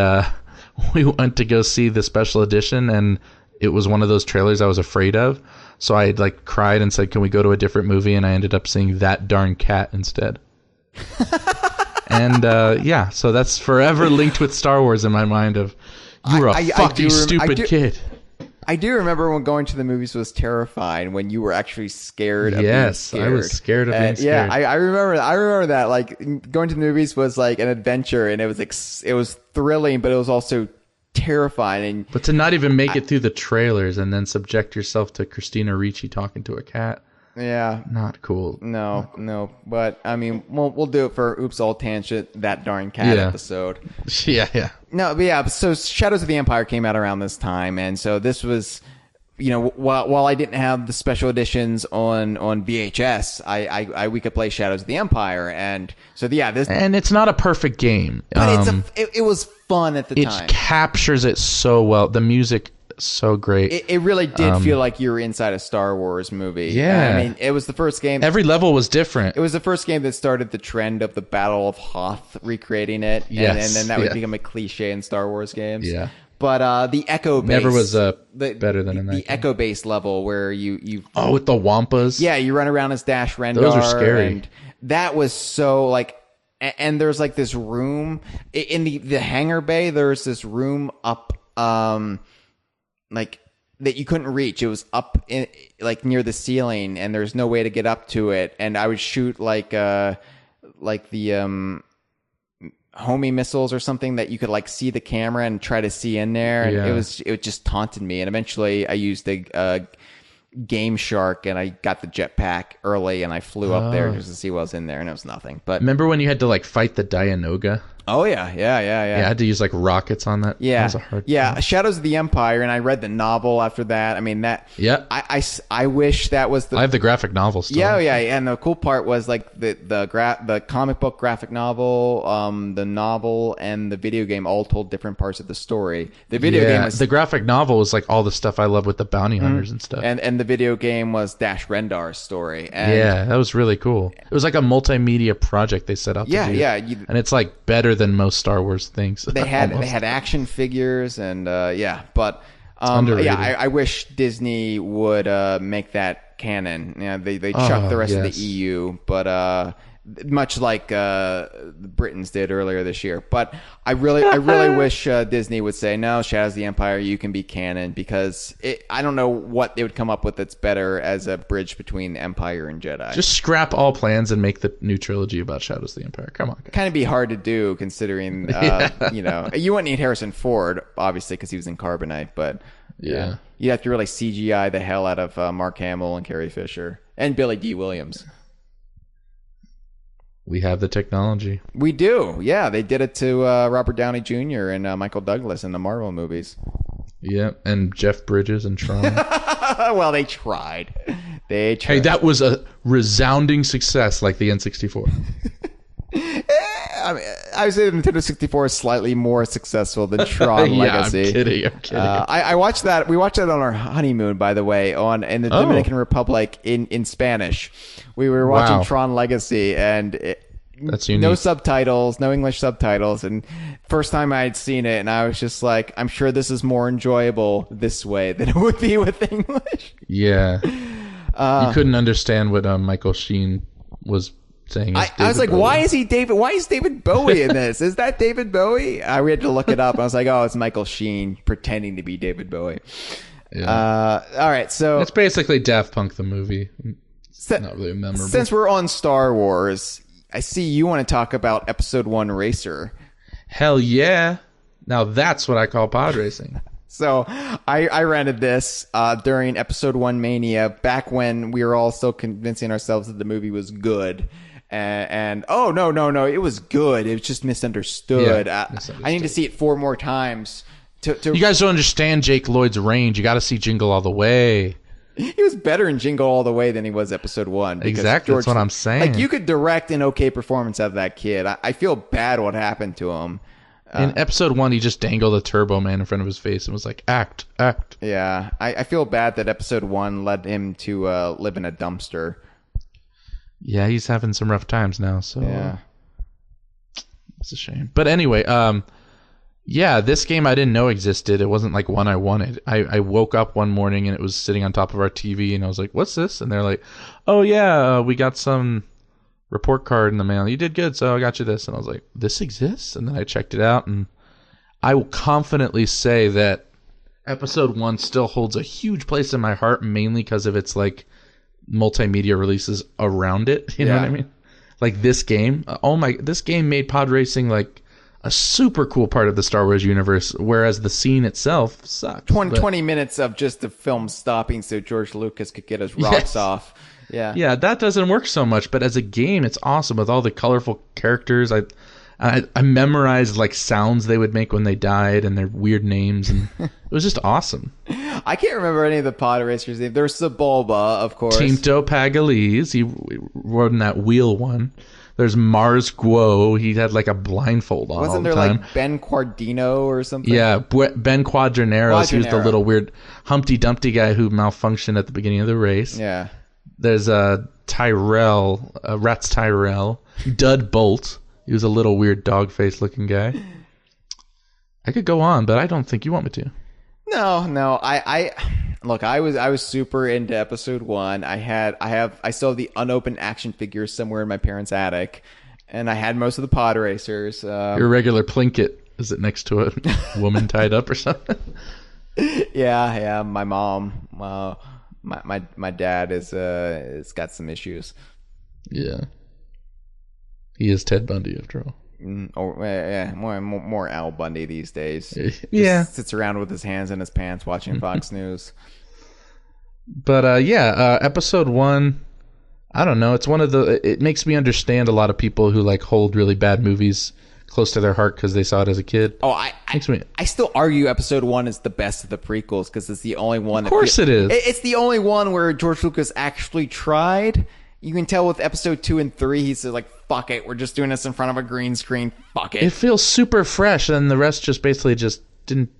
we went to go see the special edition, and it was one of those trailers I was afraid of. So I like cried and said, "Can we go to a different movie?" And I ended up seeing That Darn Cat instead. And so that's forever linked with Star Wars in my mind. Of you were a fucking stupid kid. I do remember when going to the movies was terrifying. When you were actually scared. Yes, I was scared of being scared. Yeah, I remember that. Like going to the movies was like an adventure, and it was thrilling, but it was also terrifying. But to not even make it through the trailers and then subject yourself to Christina Ricci talking to a cat. Yeah. Not cool. No. But I mean, we'll do it for Oops All Tangent, that darn cat episode. Yeah. No, but yeah. So Shadows of the Empire came out around this time, and so this was, while I didn't have the special editions on VHS, we could play Shadows of the Empire, and so this. And it's not a perfect game, but it was fun at the time. It captures it so well. The music. So great. It really did feel like you were inside a Star Wars movie. Yeah. I mean, it was the first game. Every level was different. It was the first game that started the trend of the Battle of Hoth recreating it. Yes. And then that would become a cliche in Star Wars games. Yeah. But the Echo base. Never was better than in that The Echo base level where you. Oh, with the Wampas? Yeah, you run around as Dash Rendar. Those are scary. And that was so like. And there's like this room. In the hangar bay, there's this room up. Like that you couldn't reach. It was up in like near the ceiling, and there's no way to get up to it. And I would shoot like the homing missiles or something that you could like see the camera and try to see in there. And it just taunted me. And eventually, I used a Game Shark, and I got the jetpack early, and I flew up there just to see what was in there, and it was nothing. But remember when you had to like fight the Dianoga? Oh yeah. Yeah, I had to use like rockets on that. Yeah, that was a hard time. Shadows of the Empire, and I read the novel after that. I mean that. Yeah. I wish that was the. I have the graphic novel still. Yeah. And the cool part was like the comic book graphic novel, the novel, and the video game all told different parts of the story. The video game was the graphic novel was like all the stuff I love with the bounty hunters and stuff. And the video game was Dash Rendar's story. And that was really cool. It was like a multimedia project they set out to do. And it's like better than most Star Wars things. They had action figures and but I wish Disney would make that canon. They chucked the rest of the EU, but much like the Britons did earlier this year. But I really wish Disney would say, no, Shadows of the Empire, you can be canon, because I don't know what they would come up with that's better as a bridge between Empire and Jedi. Just scrap all plans and make the new trilogy about Shadows of the Empire. Come on, guys. Kind of be hard to do considering, you wouldn't need Harrison Ford, obviously, because he was in Carbonite, but you'd have to really CGI the hell out of Mark Hamill and Carrie Fisher and Billy D. Williams. We have the technology. We do. Yeah, they did it to Robert Downey Jr. and Michael Douglas in the Marvel movies. Yeah, and Jeff Bridges and Tron. Well, they tried. Hey, that was a resounding success, like the N64. I mean, I would say the Nintendo 64 is slightly more successful than Tron Legacy. I'm kidding. I watched that. We watched that on our honeymoon, by the way, in the Dominican Republic in Spanish. We were watching Tron Legacy, and that's unique. No subtitles, no English subtitles, and first time I had seen it, and I was just like, I'm sure this is more enjoyable this way than it would be with English. Yeah, you couldn't understand what Michael Sheen was saying. I was like, why is David Bowie in this? Is that David Bowie? We had to look it up. I was like, oh, it's Michael Sheen pretending to be David Bowie. Yeah. All right, so it's basically Daft Punk the movie. Not really memorable. Since we're on Star Wars, I see you want to talk about Episode 1 Racer. Hell yeah. Now that's what I call pod racing. So I rented this during Episode 1 Mania, back when we were all still convincing ourselves that the movie was good. And oh, no, it was good. It was just misunderstood. Misunderstood. I need to see it 4 more times. You guys don't understand Jake Lloyd's range. You got to see Jingle All the Way. He was better in Jingle All the Way than he was Episode 1. Exactly, that's what I'm saying. Like, you could direct an okay performance out of that kid. I feel bad what happened to him. In Episode 1, he just dangled a Turbo Man in front of his face and was like, act. Yeah, I feel bad that Episode 1 led him to live in a dumpster. Yeah, he's having some rough times now, so yeah. It's a shame. But anyway, this game I didn't know existed. It wasn't like one I wanted. I woke up one morning and it was sitting on top of our TV, and I was like, what's this? And they're like, oh yeah, we got some report card in the mail. You did good, so I got you this. And I was like, this exists? And then I checked it out, and I will confidently say that Episode 1 still holds a huge place in my heart, mainly because of its like multimedia releases around it. You know what I mean? Like this game. This game made pod racing like a super cool part of the Star Wars universe, whereas the scene itself sucked. 20 minutes of just the film stopping so George Lucas could get his rocks off. Yeah, that doesn't work so much. But as a game, it's awesome with all the colorful characters. I memorized like sounds they would make when they died and their weird names, and it was just awesome. I can't remember any of the pod racers' names. There's Sebulba, of course. Tinto Pagalies, he rode in that wheel one. There's Mars Guo. He had like a blindfold on. Wasn't there like Ben Quardino or something? Yeah, Ben Quadraneros. He was the little weird Humpty Dumpty guy who malfunctioned at the beginning of the race. Yeah. There's Tyrell, Rats Tyrell. Dud Bolt. He was a little weird dog-faced looking guy. I could go on, but I don't think you want me to. No. Look, I was super into episode 1. I still have the unopened action figures somewhere in my parents' attic, and I had most of the pod racers. Your regular Plinkett, is it next to a woman tied up or something? Yeah. My mom, my dad is got some issues. Yeah, he is Ted Bundy after all. More Al Bundy these days. Yeah, just sits around with his hands in his pants watching Fox News. But episode 1, I don't know. It's one of the. It makes me understand a lot of people who like hold really bad movies close to their heart because they saw it as a kid. Oh, I still argue episode 1 is the best of the prequels because it's the only one. Of course, it is. It's the only one where George Lucas actually tried. You can tell with episode 2 and 3, he says like, "Fuck it, we're just doing this in front of a green screen. Fuck it." It feels super fresh, and the rest just basically just didn't.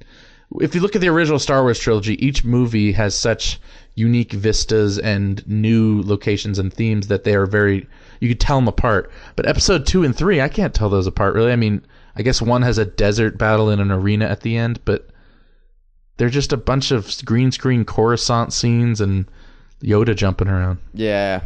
If you look at the original Star Wars trilogy, each movie has such unique vistas and new locations and themes that they are very. You could tell them apart. But episode 2 and 3, I can't tell those apart really. I mean, I guess one has a desert battle in an arena at the end, but they're just a bunch of green screen Coruscant scenes and Yoda jumping around. Yeah.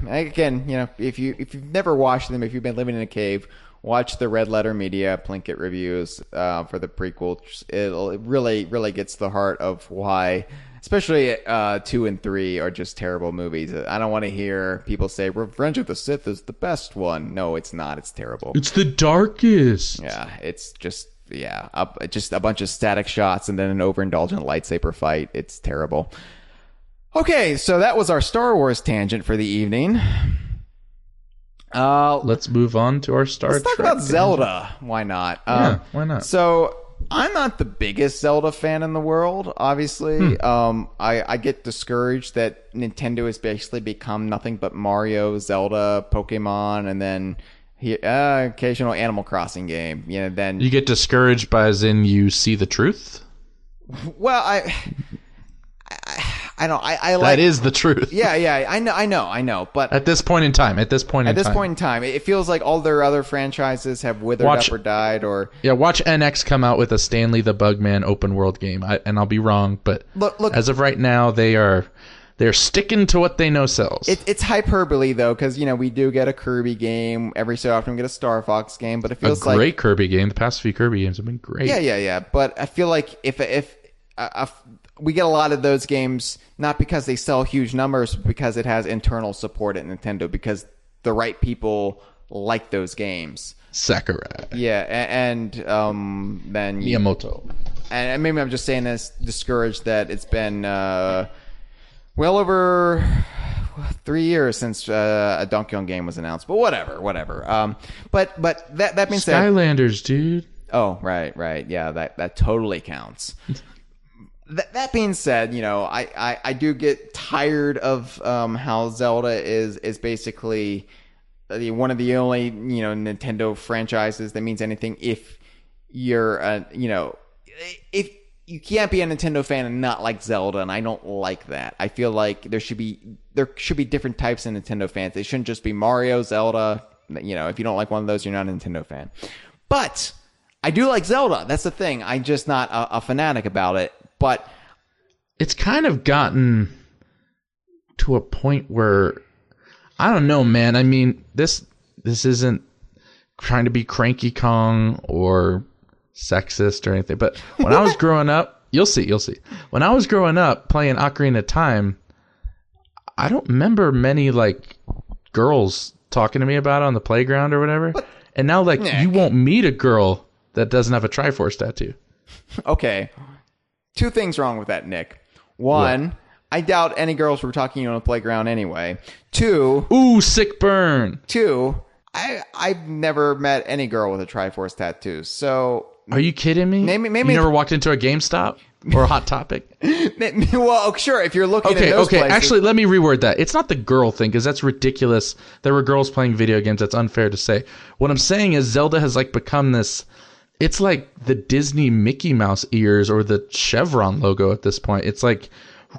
Again, if you've never watched them, if you've been living in a cave, watch the Red Letter Media Plinkett reviews for the prequel. It really gets to the heart of why, especially 2 and 3 are just terrible movies. I don't want to hear people say Revenge of the Sith is the best one. No, it's not. It's terrible. It's the darkest. Yeah, it's just just a bunch of static shots and then an overindulgent lightsaber fight. It's terrible. Okay, so that was our Star Wars tangent for the evening. Let's move on to our Star Trek. Let's talk about Zelda. Why not? Yeah, why not? So I'm not the biggest Zelda fan in the world, obviously. I get discouraged that Nintendo has basically become nothing but Mario, Zelda, Pokemon, and then occasional Animal Crossing game. Then you get discouraged by as in you see the truth? Well, I don't. I like that is the truth. Yeah. I know. But at this point in time, it feels like all their other franchises have withered up or died. Or watch NX come out with a Stanley the Bugman open world game. And I'll be wrong, but look, as of right now, they're sticking to what they know sells. It's hyperbole though, because we do get a Kirby game every so often. We get a Star Fox game, but it feels like a great Kirby game. The past few Kirby games have been great. Yeah. But I feel like if we get a lot of those games, not because they sell huge numbers, but because it has internal support at Nintendo, because the right people like those games. Sakurai. Yeah, and then Miyamoto. And maybe I'm just saying this discouraged that it's been well over 3 years since a Donkey Kong game was announced. But whatever. But that being said, Skylanders, dude. Oh, right. Yeah, that totally counts. That being said, I do get tired of how Zelda is basically one of the only Nintendo franchises that means anything. If you're if you can't be a Nintendo fan and not like Zelda, and I don't like that. I feel like there should be different types of Nintendo fans. They shouldn't just be Mario, Zelda. If you don't like one of those, you're not a Nintendo fan. But I do like Zelda. That's the thing. I'm just not a fanatic about it. But it's kind of gotten to a point where I don't know, man. I mean, this isn't trying to be Cranky Kong or sexist or anything. But when I was growing up, you'll see. When I was growing up playing Ocarina of Time, I don't remember many like girls talking to me about it on the playground or whatever. And now you won't meet a girl that doesn't have a Triforce tattoo. Okay. Two things wrong with that, Nick. One, I doubt any girls were talking to you on the playground anyway. Two, Ooh, sick burn. I've never met any girl with a Triforce tattoo. So Are you kidding me? maybe you never walked into a GameStop or a Hot Topic? Well, sure, if you're looking at those places. Actually, let me reword that. It's not the girl thing, because that's ridiculous. There were girls playing video games. That's unfair to say. What I'm saying is Zelda has like become this. It's like the Disney Mickey Mouse ears or the Chevron logo at this point. It's like,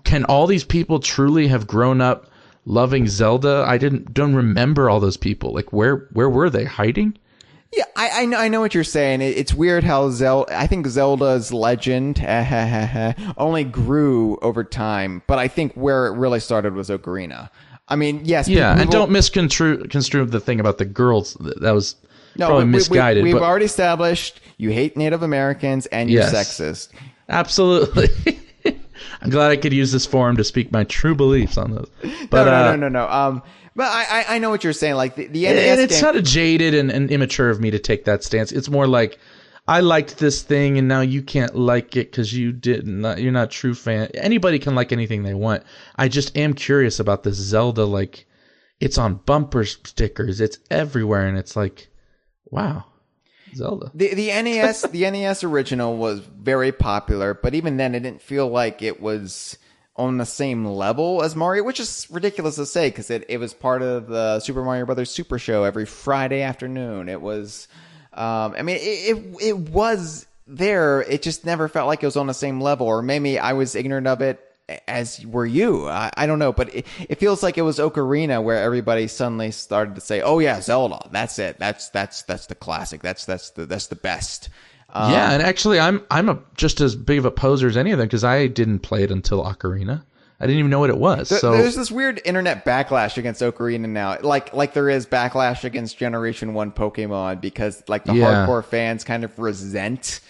can all these people truly have grown up loving Zelda? I don't remember all those people. Like, where were they hiding? Yeah, I know what you're saying. It's weird how I think Zelda's legend only grew over time, but I think where it really started was Ocarina. I mean, yes. Yeah, and don't misconstrue the thing about the girls. That was probably misguided. We've already established you hate Native Americans and you're sexist. Absolutely. I'm glad I could use this forum to speak my true beliefs on this. But no. But I know what you're saying. Like the NES and it's kind of jaded and immature of me to take that stance. It's more like, I liked this thing and now you can't like it because you're not a true fan. Anybody can like anything they want. I just am curious about this Zelda. Like, it's on bumper stickers. It's everywhere. And it's like, wow, Zelda. The NES original was very popular, but even then it didn't feel like it was on the same level as Mario, which is ridiculous to say because it was part of the Super Mario Brothers Super Show every Friday afternoon. It was, I mean, it was there. It just never felt like it was on the same level, or maybe I was ignorant of it as were you. I don't know, but it feels like it was Ocarina where everybody suddenly started to say, "Oh yeah, Zelda. That's it. That's the classic. That's the best." Yeah, and actually, I'm just as big of a poser as any of them because I didn't play it until Ocarina. I didn't even know what it was. There's this weird internet backlash against Ocarina now, like there is backlash against Generation 1 Pokemon because like the hardcore fans kind of resent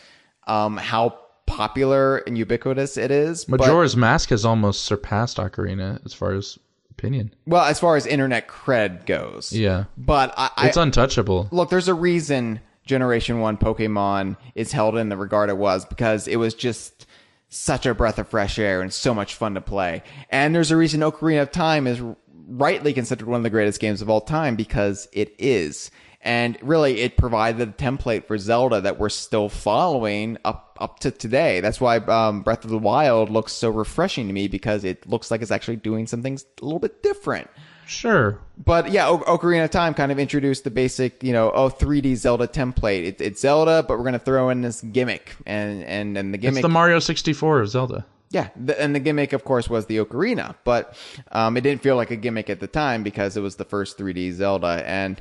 how popular and ubiquitous it is. Majora's Mask has almost surpassed Ocarina as far as opinion. Well, as far as internet cred goes. Yeah. But it's untouchable. Look, there's a reason Generation 1 Pokemon is held in the regard it was, because it was just such a breath of fresh air and so much fun to play. And there's a reason Ocarina of Time is rightly considered one of the greatest games of all time, because it is. And really, it provided the template for Zelda that we're still following up to today. That's why Breath of the Wild looks so refreshing to me, because it looks like it's actually doing some things a little bit different. Sure. But yeah, Ocarina of Time kind of introduced the basic, 3D Zelda template. It's Zelda, but we're going to throw in this gimmick. And the gimmick... It's the Mario 64 of Zelda. Yeah, and the gimmick, of course, was the Ocarina. But it didn't feel like a gimmick at the time because it was the first 3D Zelda. And,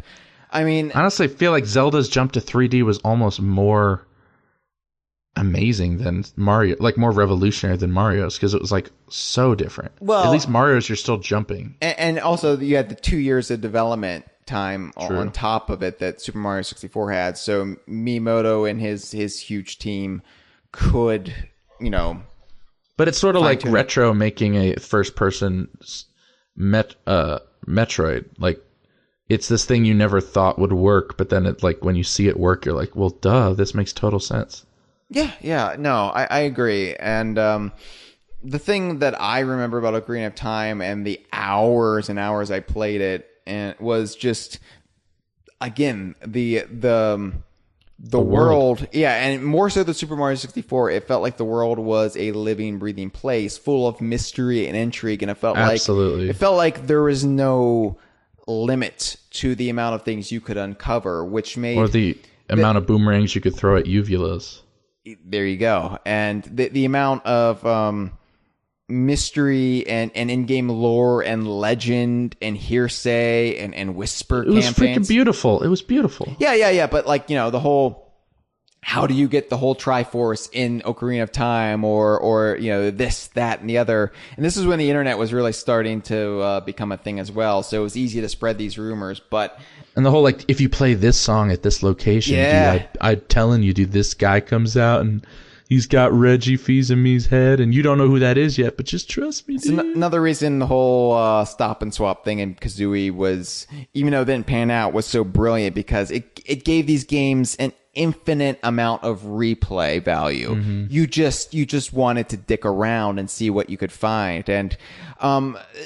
I mean... Honestly, I feel like Zelda's jump to 3D was almost more amazing than Mario, like more revolutionary than Mario's, because it was like so different. Well, at least Mario's you're still jumping, and also you had the 2 years of development time on top of it that Super Mario 64 had. So Miyamoto and his huge team could, But it's sort of like retro making a first person Metroid. Like, it's this thing you never thought would work, but then it, like, when you see it work, you're like, well, duh, this makes total sense. Yeah, no, I agree. And the thing that I remember about Ocarina of Time and the hours and hours I played it, and was just, again, the world. Yeah, and more so the Super Mario 64, it felt like the world was a living, breathing place full of mystery and intrigue, and it felt like there was no limit to the amount of things you could uncover, which made... Or the amount of boomerangs you could throw at uvulas. There you go. And the amount of mystery and in-game lore and legend and hearsay and whisper campaigns. It was freaking beautiful. It was beautiful. Yeah. But the whole, how do you get the whole Triforce in Ocarina of Time or this, that, and the other. And this is when the internet was really starting to become a thing as well. So it was easy to spread these rumors, but... And the whole, like, if you play this song at this location, dude, I'm telling you, dude, this guy comes out and he's got Reggie Fils-Aime's head, and you don't know who that is yet, but just trust me, dude. It's another reason the whole stop and swap thing in Kazooie was, even though it didn't pan out, was so brilliant, because it gave these games an infinite amount of replay value. You just wanted to dick around and see what you could find. And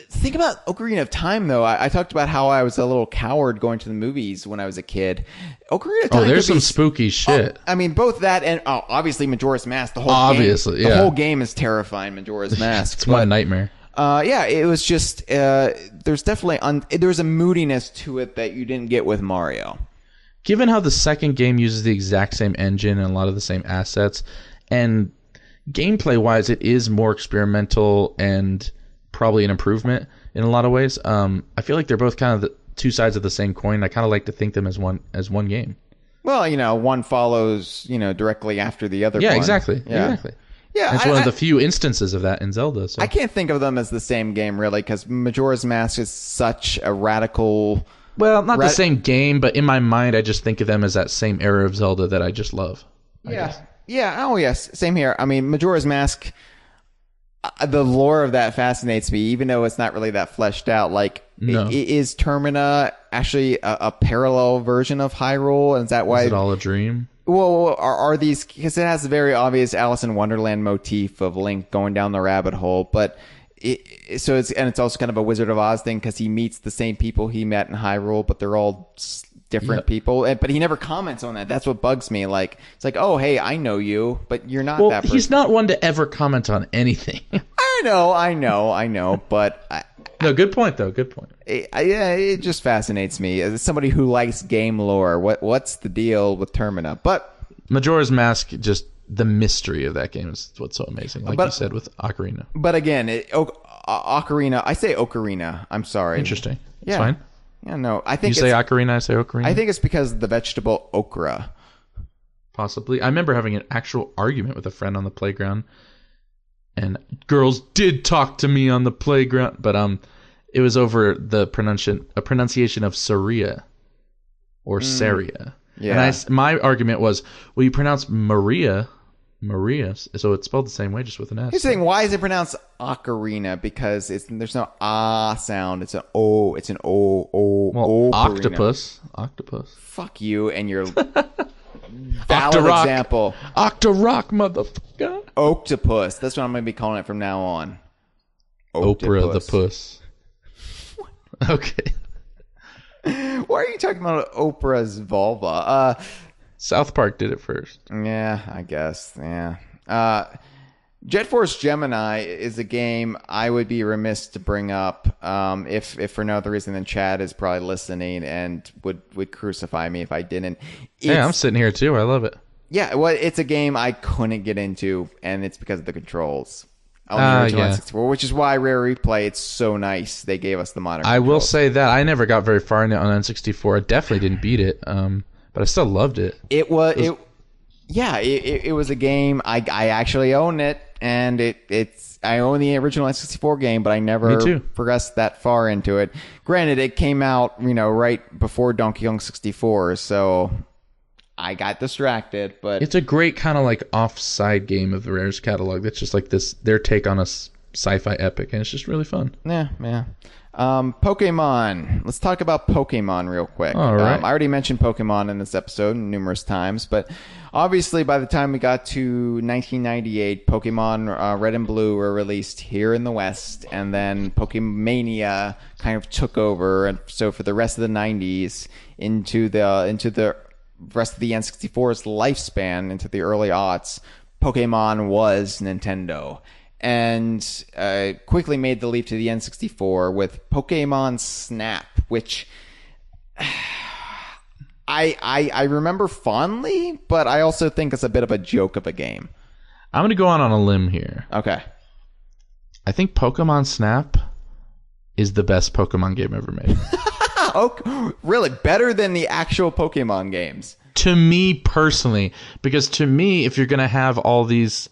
think about Ocarina of Time, though. I talked about how I was a little coward going to the movies when I was a kid. Ocarina of Time. Oh, there's some spooky shit. I mean, both that and obviously Majora's Mask. The whole game is terrifying. Majora's Mask. It's my nightmare. Yeah, it was just there's definitely there's a moodiness to it that you didn't get with Mario. Given how the second game uses the exact same engine and a lot of the same assets, and gameplay-wise, it is more experimental and probably an improvement in a lot of ways. I feel like they're both kind of the two sides of the same coin. I kind of like to think them as one game. Well, one follows, directly after the other. Yeah, one. Exactly. Yeah. Exactly. Yeah, it's one of the few instances of that in Zelda. So. I can't think of them as the same game, really, because Majora's Mask is such a radical... Well, not the same game, but in my mind, I just think of them as that same era of Zelda that I just love. Yeah. Oh, yes. Same here. I mean, Majora's Mask, the lore of that fascinates me, even though it's not really that fleshed out. Like, is Termina actually a parallel version of Hyrule? And is that why... Is it all a dream? Well, are these... Because it has a very obvious Alice in Wonderland motif of Link going down the rabbit hole, but... It's also kind of a Wizard of Oz thing because he meets the same people he met in Hyrule, but they're all different people. But he never comments on that. That's what bugs me. Like, it's like, oh, hey, I know you, but you're not that person. He's not one to ever comment on anything. I know, but... No, good point, though. Good point. It just fascinates me. As somebody who likes game lore, what's the deal with Termina? But Majora's Mask, just the mystery of that game is what's so amazing, like you said with Ocarina. But again, Ocarina, I say Ocarina. I'm sorry. Interesting. It's fine. Yeah, no. I think you say Ocarina, I say Ocarina. I think it's because of the vegetable okra. Possibly. I remember having an actual argument with a friend on the playground, and girls did talk to me on the playground, but it was over the pronunciation of Saria or Saria. Yeah. And my argument was, well, you pronounce Maria, so it's spelled the same way, just with an S. He's saying, why is it pronounced ocarina? Because there's no ah sound. It's an O. It's an O. Well, octopus. Fuck you and your valid example. Octorock, motherfucker. Octopus. That's what I'm going to be calling it from now on. Oprah the puss. Okay. Why are you talking about Oprah's vulva? South Park did it first. Yeah, I guess. Yeah. Jet Force Gemini is a game I would be remiss to bring up if for no other reason than Chad is probably listening and would crucify me if I didn't. Yeah, I'm sitting here too. I love it. Yeah, well, it's a game I couldn't get into, and it's because of the controls. On the original N64, which is why Rare Replay, it's so nice they gave us the modern controls. I will say that I never got very far in it on N64. I definitely didn't beat it, but I still loved it. It was a game. I actually own it, and I own the original N64 game, but I never progressed that far into it. Granted, it came out right before Donkey Kong 64, so I got distracted, but it's a great kind of like offside game of the Rare's catalog. That's just like their take on a sci-fi epic, and it's just really fun. Yeah. Pokemon. Let's talk about Pokemon real quick. All right. I already mentioned Pokemon in this episode numerous times, but obviously by the time we got to 1998, Pokemon Red and Blue were released here in the West, and then Pokemania kind of took over, and so for the rest of the 90s into the rest of the N64's lifespan into the early aughts, Pokemon was Nintendo, and quickly made the leap to the N64 with Pokemon Snap, which I remember fondly, but I also think it's a bit of a joke of a game. I'm going to go on a limb here. Okay. I think Pokemon Snap is the best Pokemon game ever made. Oh, really? Better than the actual Pokemon games? To me personally, because to me, if you're going to have all these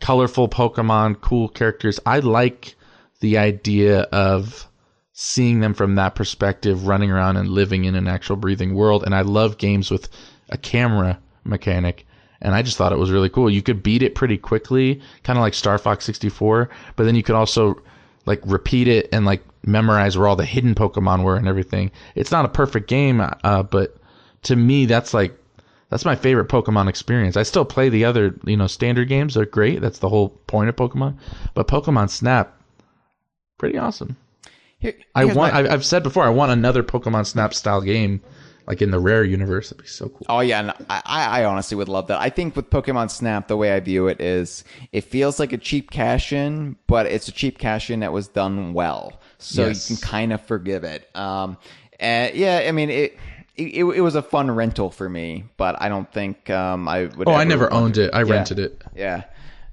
colorful Pokemon, cool characters, I like the idea of seeing them from that perspective, running around and living in an actual breathing world. And I love games with a camera mechanic, and I just thought it was really cool. You could beat it pretty quickly, kind of like Star Fox 64, but then you could also like repeat it and like memorize where all the hidden Pokemon were and everything. It's not a perfect game, but to me, that's That's my favorite Pokemon experience. I still play the other, standard games. They're great. That's the whole point of Pokemon. But Pokemon Snap, pretty awesome. I've said before, I want another Pokemon Snap style game, like in the Rare universe. That'd be so cool. Oh yeah, and I honestly would love that. I think with Pokemon Snap, the way I view it is, it feels like a cheap cash-in, but it's a cheap cash-in that was done well, so you can kind of forgive it. And yeah, I mean it was a fun rental for me, but I don't think I would. Oh, I never owned it. I rented it. Yeah.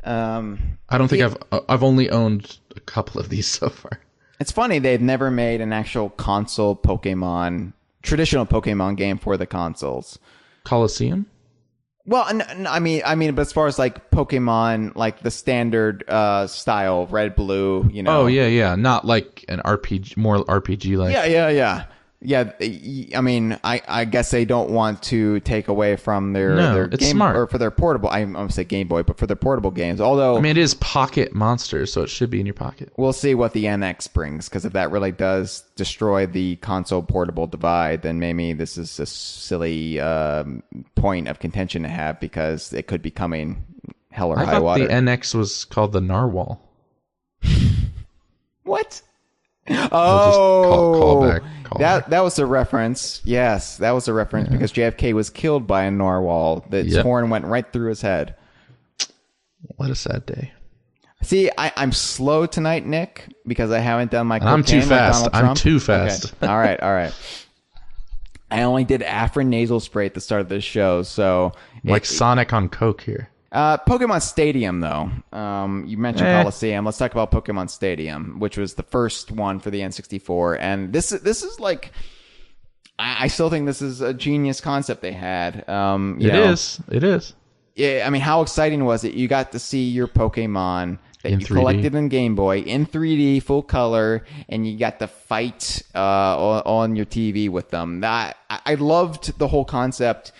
I don't think I've only owned a couple of these so far. It's funny they've never made an actual console traditional Pokemon game for the consoles. Coliseum? Well, I mean, but as far as like Pokemon, like the standard style, red, blue, Oh yeah, not like an RPG, more RPG like. Yeah. I mean, I guess they don't want to take away from their it's game smart. or for their portable. I'm going to say Game Boy, but for their portable games. Although, I mean, it is pocket monsters, so it should be in your pocket. We'll see what the NX brings, because if that really does destroy the console portable divide, then maybe this is a silly point of contention to have, because it could be coming hell or high water. I thought the NX was called the Narwhal. What? Oh, callback. That was a reference. Yes, that was a reference because JFK was killed by a narwhal. Its horn went right through his head. What a sad day. See, I'm slow tonight, Nick, because I haven't done my cocaine. I'm too fast. Like I'm too fast. Okay. All right. I only did Afrin nasal spray at the start of this show, so like Sonic on Coke here. Pokemon Stadium, though. You mentioned Coliseum. Let's talk about Pokemon Stadium, which was the first one for the N64. And this is like, I still think this is a genius concept they had. It is. Yeah, I mean, how exciting was it? You got to see your Pokemon that you collected in Game Boy in 3D, full color, and you got to fight on your TV with them. I loved the whole concept,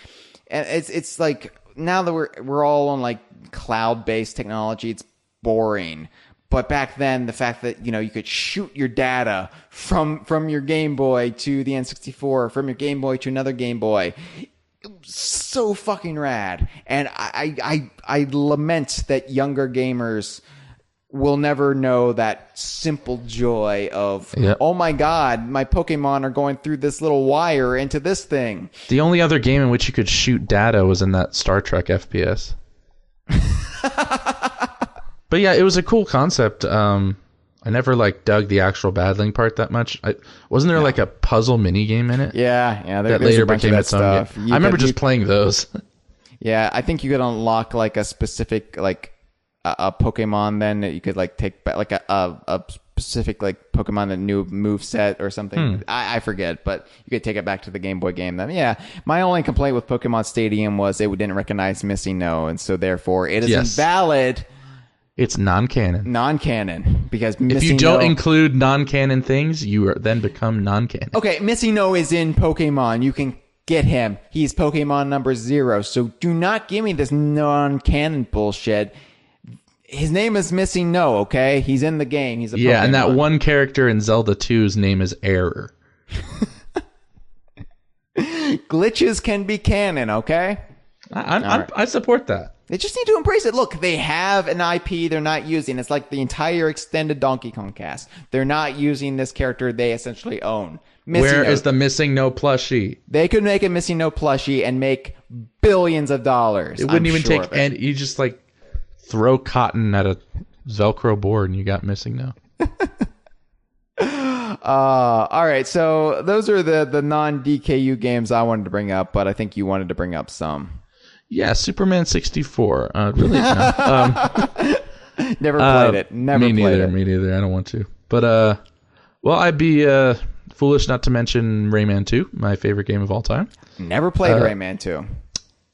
and it's like, now that we're all on like cloud-based technology, it's boring. But back then, the fact that you could shoot your data from your Game Boy to the N64, from your Game Boy to another Game Boy, it was so fucking rad. And I lament that younger gamers will never know that simple joy of, oh my god, my Pokemon are going through this little wire into this thing. The only other game in which you could shoot data was in that Star Trek FPS. But yeah, it was a cool concept. I never dug the actual battling part that much. Wasn't there like a puzzle mini game in it? Yeah. That later became its own game. I remember just playing those. Yeah, I think you could unlock like a specific a Pokemon then that you could take back, like a specific Pokemon, that new move set or something. I forget, but you could take it back to the Game Boy game then. Yeah, my only complaint with Pokemon Stadium was it didn't recognize Missing No, and so therefore it is invalid. It's non-canon because if you don't include non-canon things, you then become non-canon. Okay, Missing No is in Pokemon. You can get him. He's Pokemon number 0. So do not give me this non-canon bullshit. His name is Missing No, okay? He's in the game. He's a Pokemon. And that one character in Zelda 2's name is Error. Glitches can be canon, okay? I support that. They just need to embrace it. Look, they have an IP they're not using. It's like the entire extended Donkey Kong cast. They're not using this character they essentially own. Where is the Missing No plushie? They could make a Missing No plushie and make billions of dollars. It wouldn't even take, and you just throw cotton at a Velcro board and you got Missing No. All right, so those are the non-DKU games I wanted to bring up, but I think you wanted to bring up some. Yeah, Superman 64. Really? No. Never played it. Me neither. I don't want to. But, well, I'd be foolish not to mention Rayman 2, my favorite game of all time. Never played Rayman 2.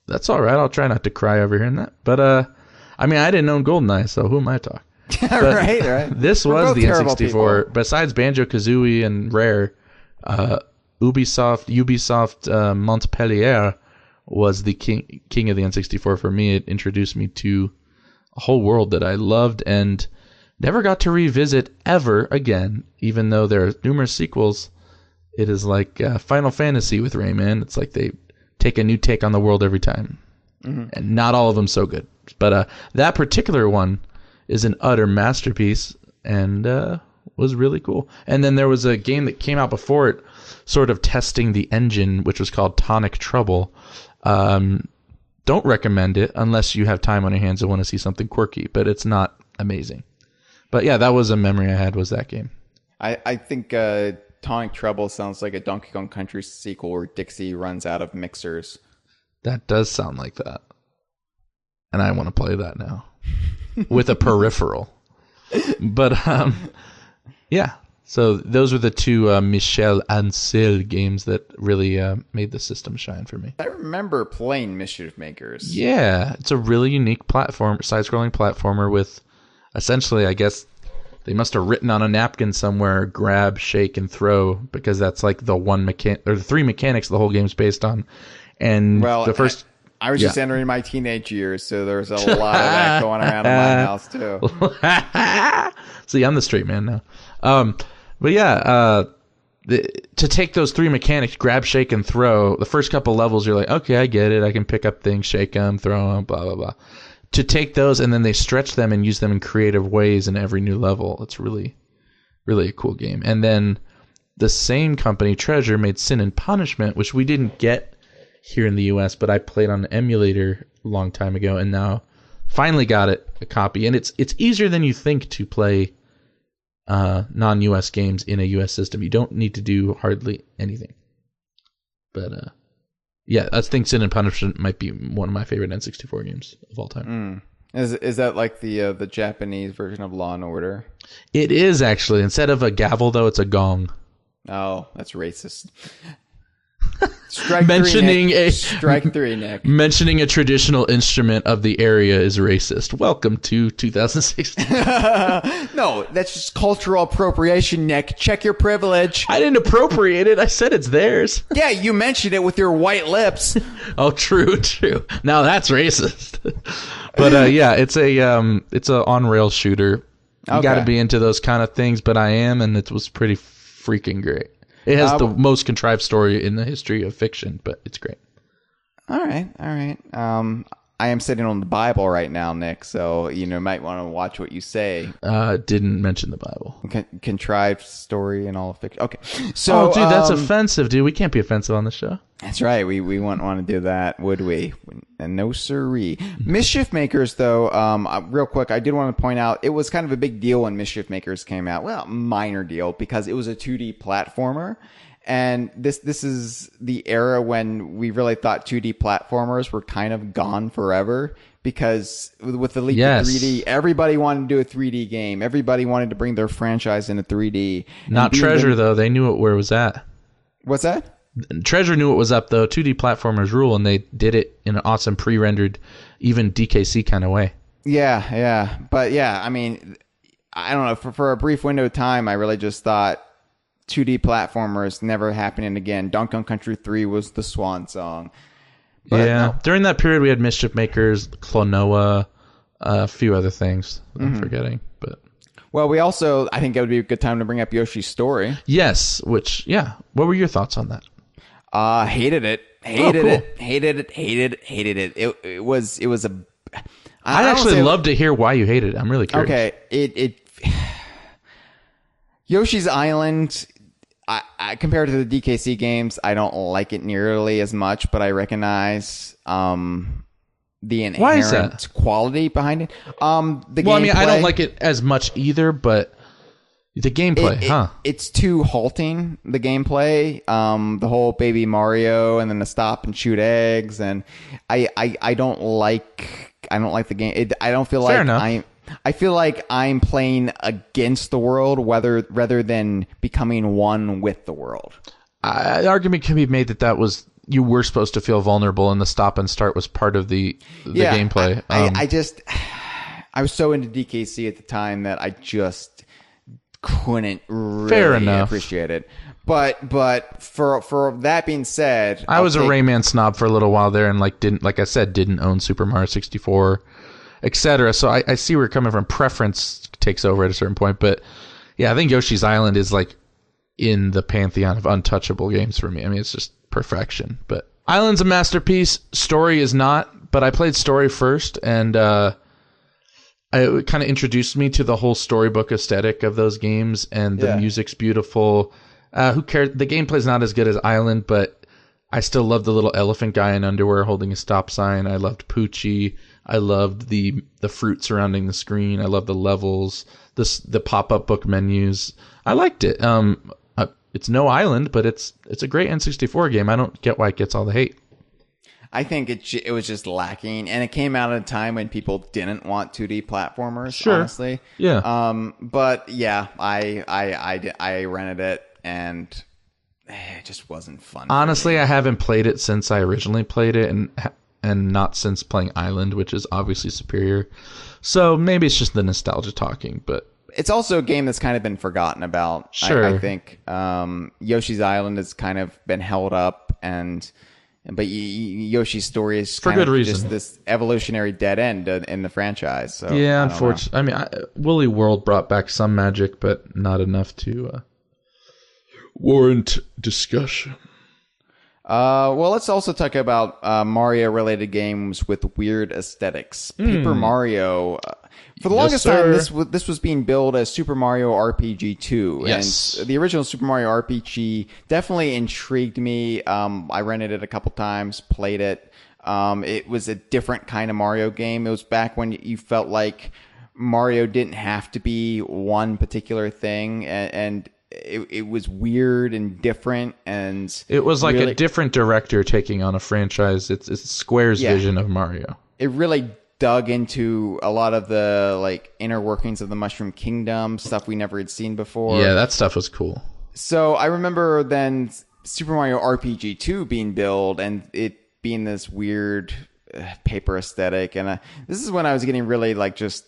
That's all right. I'll try not to cry over hearing that. But, I mean, I didn't own GoldenEye, so who am I to talk? Right. This was the N64. People. Besides Banjo-Kazooie and Rare, Ubisoft Montpellier was the king of the N64 for me. It introduced me to a whole world that I loved and never got to revisit ever again, even though there are numerous sequels. It is like Final Fantasy with Rayman. It's like they take a new take on the world every time. And not all of them so good. But that particular one is an utter masterpiece and was really cool. And then there was a game that came out before it, sort of testing the engine, which was called Tonic Trouble. Don't recommend it unless you have time on your hands and want to see something quirky, but it's not amazing. But yeah, that was a memory I had, was that game. I think Tonic Trouble sounds like a Donkey Kong Country sequel where Dixie runs out of mixers. That does sound like that. And I want to play that now. With a peripheral. But, yeah. So those were the two Michel Ancel games that really made the system shine for me. I remember playing Mischief Makers. Yeah. It's a really unique side-scrolling platformer with, essentially, I guess, they must have written on a napkin somewhere, grab, shake, and throw, because that's like the three mechanics the whole game's based on. And well, the first, I was just entering my teenage years, so there's a lot of that going around in my house too. See, I'm the straight man now. But yeah, to take those three mechanics, grab, shake, and throw, the first couple levels, you're like, okay, I get it. I can pick up things, shake them, throw them, blah, blah, blah. To take those and then they stretch them and use them in creative ways in every new level. It's really, really a cool game. And then the same company, Treasure, made Sin and Punishment, which we didn't get here in the US, but I played on an emulator a long time ago and now finally got a copy. And it's easier than you think to play non-US games in a US system. You don't need to do hardly anything. But yeah, I think Sin and Punishment might be one of my favorite N64 games of all time. Is that like the Japanese version of Law and Order? It is, actually. Instead of a gavel, though, it's a gong. Oh, that's racist. Strike three, Nick. Mentioning a traditional instrument of the area is racist. Welcome to 2016. No, that's just cultural appropriation, Nick. Check your privilege. I didn't appropriate it. I said it's theirs. Yeah, you mentioned it with your white lips. Oh, true. Now that's racist. But yeah, it's a on-rail shooter. You got to be into those kind of things, but I am, and it was pretty freaking great. It has the most contrived story in the history of fiction, but it's great. All right. I am sitting on the Bible right now, Nick, so you might want to watch what you say. Didn't mention the Bible. Contrived story and all of fiction. Okay. So, dude, that's offensive, dude. We can't be offensive on the show. That's right. We wouldn't want to do that, would we? And no siree. Mischief Makers, though, real quick, I did want to point out, it was kind of a big deal when Mischief Makers came out. Well, minor deal, because it was a 2D platformer. And this is the era when we really thought 2D platformers were kind of gone forever, because with the leap of 3D, everybody wanted to do a 3D game. Everybody wanted to bring their franchise into 3D. Not Treasure, though. They knew where it was at. What's that? Treasure knew it was up, though. 2D platformers rule, and they did it in an awesome pre-rendered, even DKC kind of way. Yeah. But yeah, I mean, I don't know. For a brief window of time, I really just thought 2D platformers never happening again. Donkey Kong Country 3 was the swan song. But yeah, during that period we had Mischief Makers, Klonoa, a few other things I'm forgetting. But well, we also, I think it would be a good time to bring up Yoshi's Story. Yes, which, yeah. What were your thoughts on that? Hated it. Hated it. It was a... I'd actually love to hear why you hated it. I'm really curious. Okay, Yoshi's Island... I compared to the DKC games, I don't like it nearly as much, but I recognize the inherent quality behind it. Gameplay, I don't like it as much either, but the gameplay, it's too halting. The gameplay, the whole Baby Mario, and then the stop and shoot eggs, and I don't like the game. I don't feel Fair like enough. I feel like I'm playing against the world rather than becoming one with the world. The argument can be made that was you were supposed to feel vulnerable, and the stop and start was part of the gameplay. I was so into DKC at the time that I just couldn't really appreciate it. But for that being said, I was a Rayman snob for a little while there, and didn't own Super Mario 64. Etc. So I see where you're coming from. Preference takes over at a certain point, but yeah, I think Yoshi's Island is like in the pantheon of untouchable games for me. I mean, it's just perfection. But Island's a masterpiece. Story is not, but I played story first, and it kind of introduced me to the whole storybook aesthetic of those games, and the music's beautiful. Who cares? The gameplay's not as good as Island, but I still love the little elephant guy in underwear holding a stop sign. I loved Poochie. I loved the fruit surrounding the screen. I loved the levels, the pop-up book menus. I liked it. It's no Island, but it's a great N64 game. I don't get why it gets all the hate. I think it was just lacking, and it came out at a time when people didn't want 2D platformers. Honestly, yeah. But yeah, I rented it, and it just wasn't fun. Honestly, I haven't played it since I originally played it, and not since playing Island, which is obviously superior. So maybe it's just the nostalgia talking, but it's also a game that's kind of been forgotten about. Sure. I think Yoshi's Island has kind of been held up, but Yoshi's story is for kind good of reason. just this evolutionary dead end in the franchise. So yeah, unfortunately, I mean, Woolly World brought back some magic, but not enough to warrant discussion. Well, let's also talk about Mario-related games with weird aesthetics. Paper Mario. For the longest time, this was being billed as Super Mario RPG 2. Yes. And the original Super Mario RPG definitely intrigued me. I rented it a couple times, played it. It was a different kind of Mario game. It was back when you felt like Mario didn't have to be one particular thing, and it was weird and different, and it was like really, a different director taking on a franchise. It's Square's vision of Mario. It really dug into a lot of the like inner workings of the Mushroom Kingdom, stuff we never had seen before. Yeah, that stuff was cool. So I remember then Super Mario RPG 2 being billed, and it being this weird paper aesthetic, and this is when I was getting really like just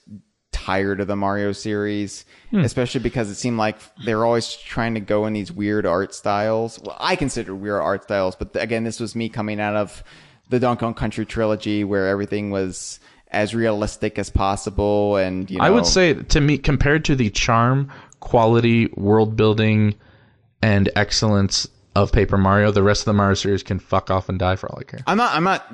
tired of the Mario series, especially because it seemed like they were always trying to go in these weird art styles. Well, I consider weird art styles, but again, this was me coming out of the Donkey Kong Country trilogy where everything was as realistic as possible. And I would say, to me, compared to the charm, quality, world building, and excellence of Paper Mario, the rest of the Mario series can fuck off and die for all I care. I'm not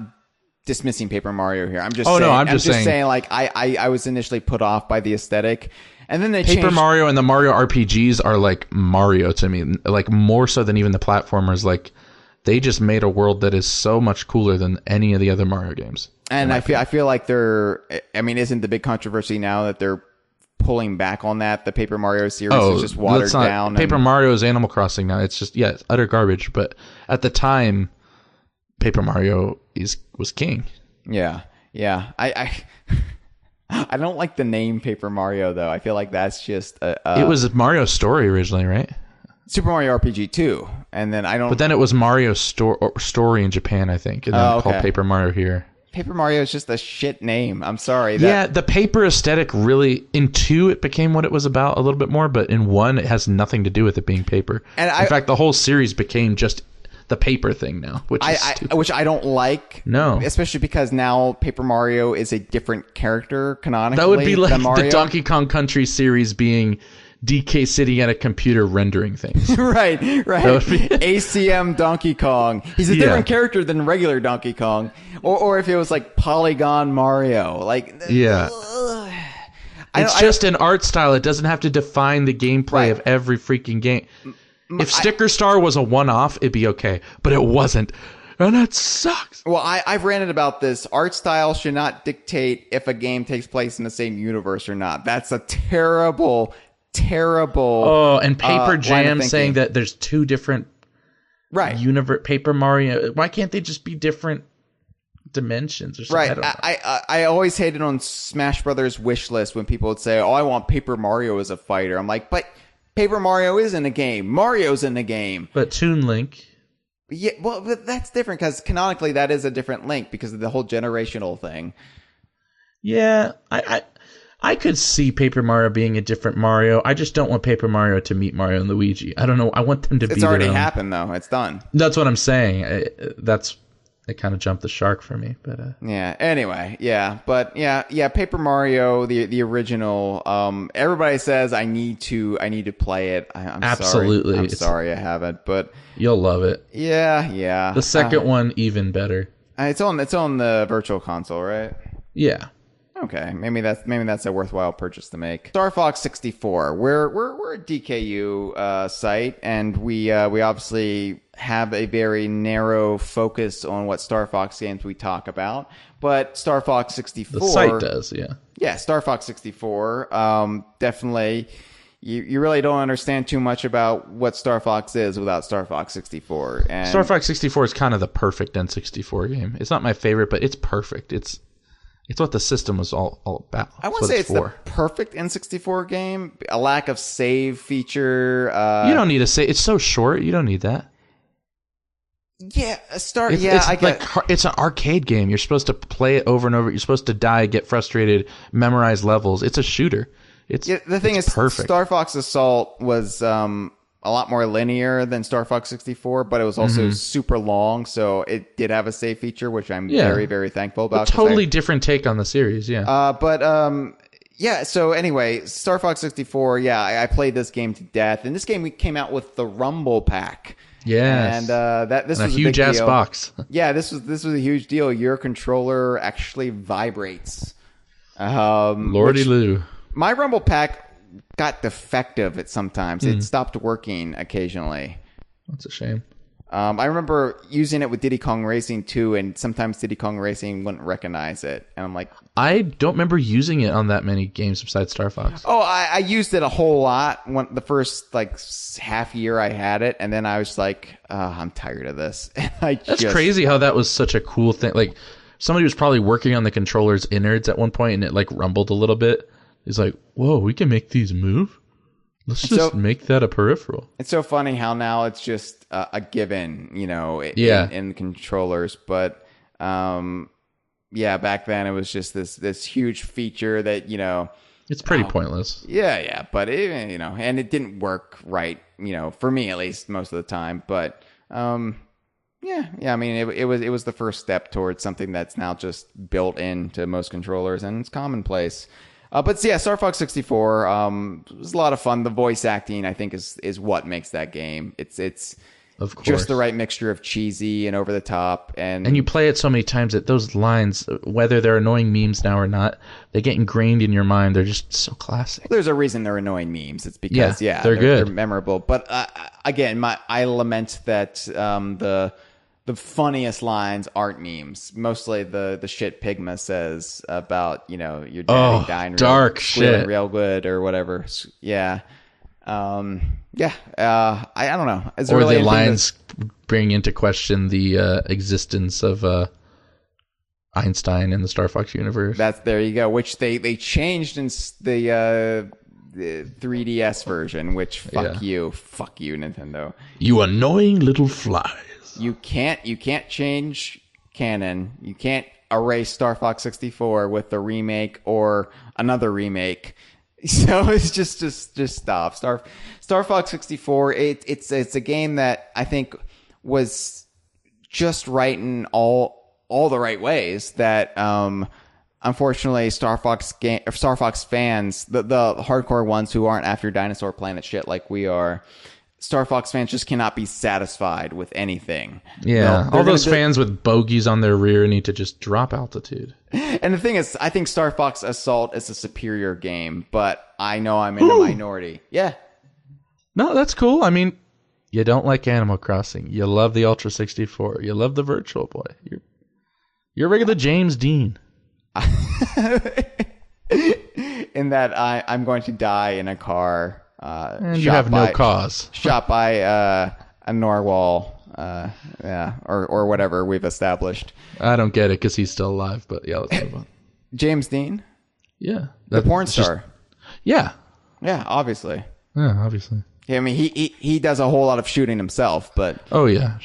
dismissing Paper Mario here. I'm just saying like I was initially put off by the aesthetic, and then they Paper Mario and the Mario RPGs are like Mario to me, like more so than even the platformers. Like they just made a world that is so much cooler than any of the other Mario games. And I feel like isn't the big controversy now that they're pulling back on that? The Paper Mario series is just watered down. Paper Mario is Animal Crossing now. It's just it's utter garbage. But at the time, Paper Mario was king. Yeah. I don't like the name Paper Mario though. I feel like that's just it was Mario's story originally, right? Super Mario RPG 2, and then But then it was Mario's story in Japan, I think, and then called Paper Mario here. Paper Mario is just a shit name. I'm sorry. The paper aesthetic really, in 2, it became what it was about a little bit more, but in 1, it has nothing to do with it being paper. And in fact, the whole series became just the paper thing now, which I don't like. No, especially because now Paper Mario is a different character canonically. That would be like the Donkey Kong Country series being DK sitting at a computer rendering things. right. ACM Donkey Kong. He's a different character than regular Donkey Kong. Or if it was like Polygon Mario. Like it's just an art style. It doesn't have to define the gameplay of every freaking game. If Sticker Star was a one-off, it'd be okay. But it wasn't. And that sucks. Well, I've ranted about this. Art style should not dictate if a game takes place in the same universe or not. That's a terrible... and Paper Jam saying that there's 2 different universe Paper Mario. Why can't they just be different dimensions or something? Right. I always hated on Smash Brothers wish list when people would say, "Oh, I want Paper Mario as a fighter." I'm like, but Paper Mario is in a game. Mario's in a game. But Toon Link. Yeah, well, but that's different because canonically that is a different Link because of the whole generational thing. Yeah, I could see Paper Mario being a different Mario. I just don't want Paper Mario to meet Mario and Luigi. I don't know. I want them to be. It's already happened, though. It's done. That's what I'm saying. it kind of jumped the shark for me. But yeah. Anyway, yeah, but yeah. Paper Mario, the original. Everybody says I need to play it. I'm absolutely. Sorry. I'm sorry I haven't, but you'll love it. Yeah. The second one even better. It's on the Virtual Console, right? Yeah. Okay, maybe that's a worthwhile purchase to make. Star Fox 64. We're a DKU site, and we obviously have a very narrow focus on what Star Fox games we talk about. But Star Fox 64, the site does, yeah. Yeah, Star Fox 64. Definitely, you really don't understand too much about what Star Fox is without Star Fox 64. And Star Fox 64 is kind of the perfect N64 game. It's not my favorite, but it's perfect. It's what the system was all about. I wouldn't say it's the perfect N64 game. A lack of save feature. You don't need a save. It's so short. You don't need that. Yeah, it's an arcade game. You're supposed to play it over and over. You're supposed to die, get frustrated, memorize levels. It's a shooter. The thing is, perfect. Star Fox Assault was a lot more linear than Star Fox 64, but it was also super long, so it did have a save feature, which I'm very, very thankful about. A totally different take on the series, yeah. So anyway, Star Fox 64, I played this game to death, and this game came out with the Rumble Pack. Yes. And this was a huge big ass deal. box. Yeah, this was a huge deal. Your controller actually vibrates. Lordy Lou. My Rumble Pack got defective at sometimes. It stopped working occasionally. That's a shame. I remember using it with Diddy Kong Racing 2, and sometimes Diddy Kong Racing wouldn't recognize it. And I'm like... I don't remember using it on that many games besides Star Fox. Oh, I used it a whole lot the first half year I had it, and then I was like, I'm tired of this. That's crazy how that was such a cool thing. Like, somebody was probably working on the controller's innards at one point, and it rumbled a little bit. He's like, whoa, we can make these move? Let's just make that a peripheral. It's so funny how now it's just a given, in controllers. But, back then it was just this huge feature that, it's pretty pointless. Yeah. But, and it didn't work right, for me at least most of the time. But, I mean, it was the first step towards something that's now just built into most controllers, and it's commonplace. But yeah, Star Fox 64 was a lot of fun. The voice acting, I think, is what makes that game. It's of course just the right mixture of cheesy and over the top, and you play it so many times that those lines, whether they're annoying memes now or not, they get ingrained in your mind. They're just so classic. There's a reason they're annoying memes. It's because they're good, they're memorable. But again, I lament that the funniest lines aren't memes. Mostly the shit Pigma says about, your daddy dying dark shit real good or whatever. Yeah. I don't know. Is there or really the lines bring into question the existence of Einstein in the Star Fox universe. There you go. Which they changed in the 3DS version, which fuck you, Nintendo. You annoying little flies. You can't change canon. You can't erase Star Fox 64 with the remake or another remake. So it's just stop. Star Fox 64. It's a game that I think was just right in all the right ways. That unfortunately Star Fox fans, the hardcore ones who aren't after Dinosaur Planet shit like we are. Star Fox fans just cannot be satisfied with anything. Yeah, all those fans with bogies on their rear need to just drop altitude. And the thing is, I think Star Fox Assault is a superior game, but I know I'm in a minority. Yeah. No, that's cool. I mean, you don't like Animal Crossing. You love the Ultra 64. You love the Virtual Boy. You're regular James Dean. In that I'm going to die in a car. And you have no cause. Shot by a narwhal, or whatever we've established. I don't get it because he's still alive, but yeah, let's move on. James Dean? Yeah. The porn star? Yeah. Yeah, obviously. Yeah, obviously. Yeah, I mean, he does a whole lot of shooting himself, but... Oh, yeah.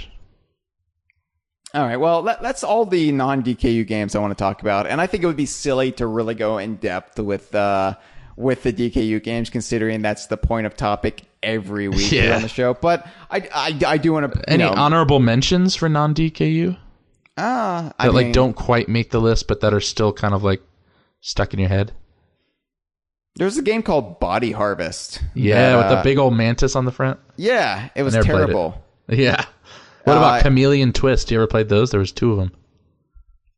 All right, well, that's all the non-DKU games I want to talk about, and I think it would be silly to really go in depth with the DKU games, considering that's the point of topic every week here on the show. But I do want to... Any honorable mentions for non-DKU? I that mean, don't quite make the list, but that are still kind of like stuck in your head. there's a game called Body Harvest. Yeah, with the big old mantis on the front. Yeah, it was never played terrible. Yeah. What about Chameleon Twist? You ever played those? There was 2 of them.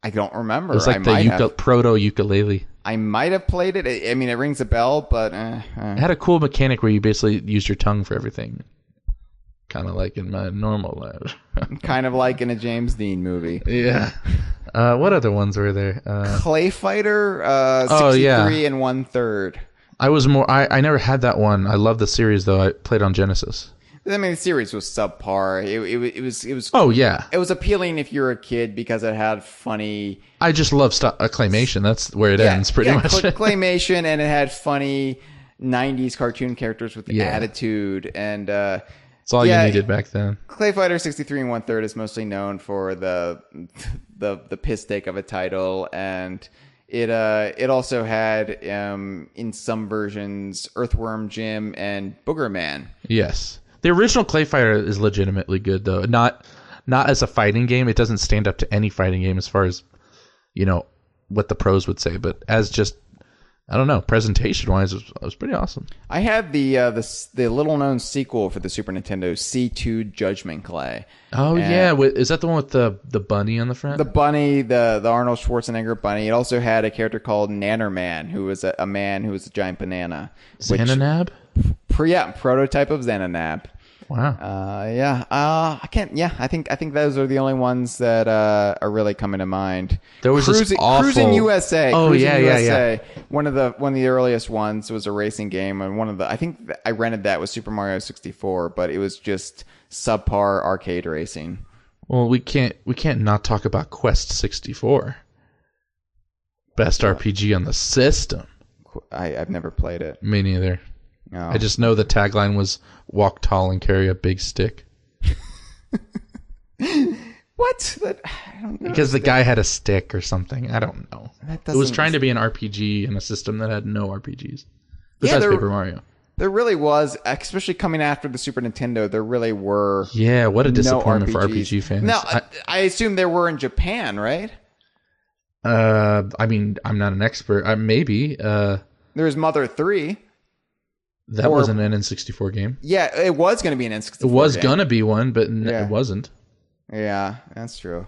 I don't remember. It was like the proto ukulele. I might have played it. I mean, it rings a bell, but... It had a cool mechanic where you basically used your tongue for everything. Kind of like in my normal life. Kind of like in a James Dean movie. Yeah. What other ones were there? Clay Fighter, 63 and 1/3. I never had that one. I love the series, though. I played on Genesis. I mean, the series was subpar. It was. Oh yeah, it was appealing if you're a kid because it had funny. I just love claymation. That's where it ends, pretty much. Claymation, and it had funny '90s cartoon characters with attitude, and that's all you needed back then. Clay Fighter 63 and 1/3 is mostly known for the piss take of a title, and it also had in some versions Earthworm Jim and Boogerman. Yes. The original Clay Fighter is legitimately good, though. Not as a fighting game. It doesn't stand up to any fighting game as far as, what the pros would say. But as just, I don't know, presentation-wise, it was pretty awesome. I had the little-known sequel for the Super Nintendo, C2 Judgment Clay. Oh, yeah. Is that the one with the bunny on the front? The bunny, the Arnold Schwarzenegger bunny. It also had a character called Nannerman, who was a man who was a giant banana. Xananab? Prototype of Xananab. Wow. I can't. Yeah, I think those are the only ones that are really coming to mind. There was this awful Cruising USA. Oh, Cruising yeah. USA. One of the earliest ones was a racing game, and I think I rented that with Super Mario 64, but it was just subpar arcade racing. Well, we can't not talk about Quest 64. Best RPG on the system. I've never played it. Me neither. No. I just know the tagline was "Walk tall and carry a big stick." What? I don't know. Because the guy had a stick or something. I don't know. It was trying to be an RPG in a system that had no RPGs. Besides Paper Mario. There really was, especially coming after the Super Nintendo, there really were. Yeah, what a disappointment for RPG fans. Now, I assume there were in Japan, right? I mean, I'm not an expert. Maybe. There was Mother 3. That wasn't an N64 game. Yeah, it was going to be an N64 game. It was going to be one, but it wasn't. Yeah, that's true.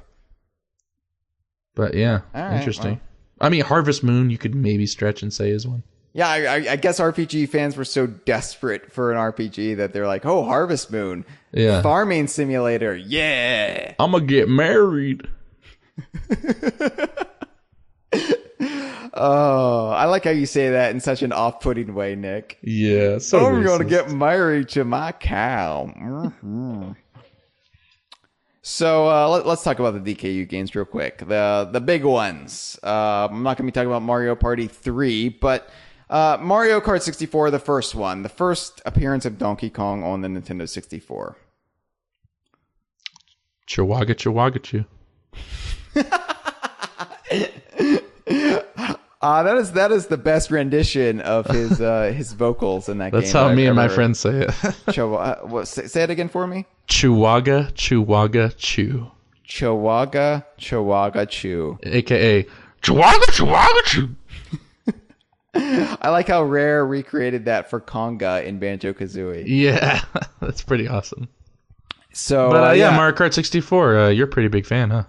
But yeah, interesting. Well. I mean, Harvest Moon, you could maybe stretch and say is one. Yeah, I guess RPG fans were so desperate for an RPG that they're like, oh, Harvest Moon. Yeah. Farming simulator. Yeah. I'm going to get married. Oh, I like how you say that in such an off-putting way, Nick. Yeah, so I'm going to get married to my cow. Mm-hmm. So let's talk about the DKU games real quick. The big ones. I'm not going to be talking about Mario Party 3, but Mario Kart 64, the first one. The first appearance of Donkey Kong on the Nintendo 64. Chihuahua, Chihuahua, Chew. That is the best rendition of his vocals in that game. That's how me and my friends say it. Say it again for me. Chihuahua, Chihuahua, Chew. Chihuahua, Chihuahua, Chew. AKA Chihuahua, Chihuahua, Chew. I like how Rare recreated that for Conga in Banjo-Kazooie. Yeah, that's pretty awesome. So, but Mario Kart 64, you're a pretty big fan, huh?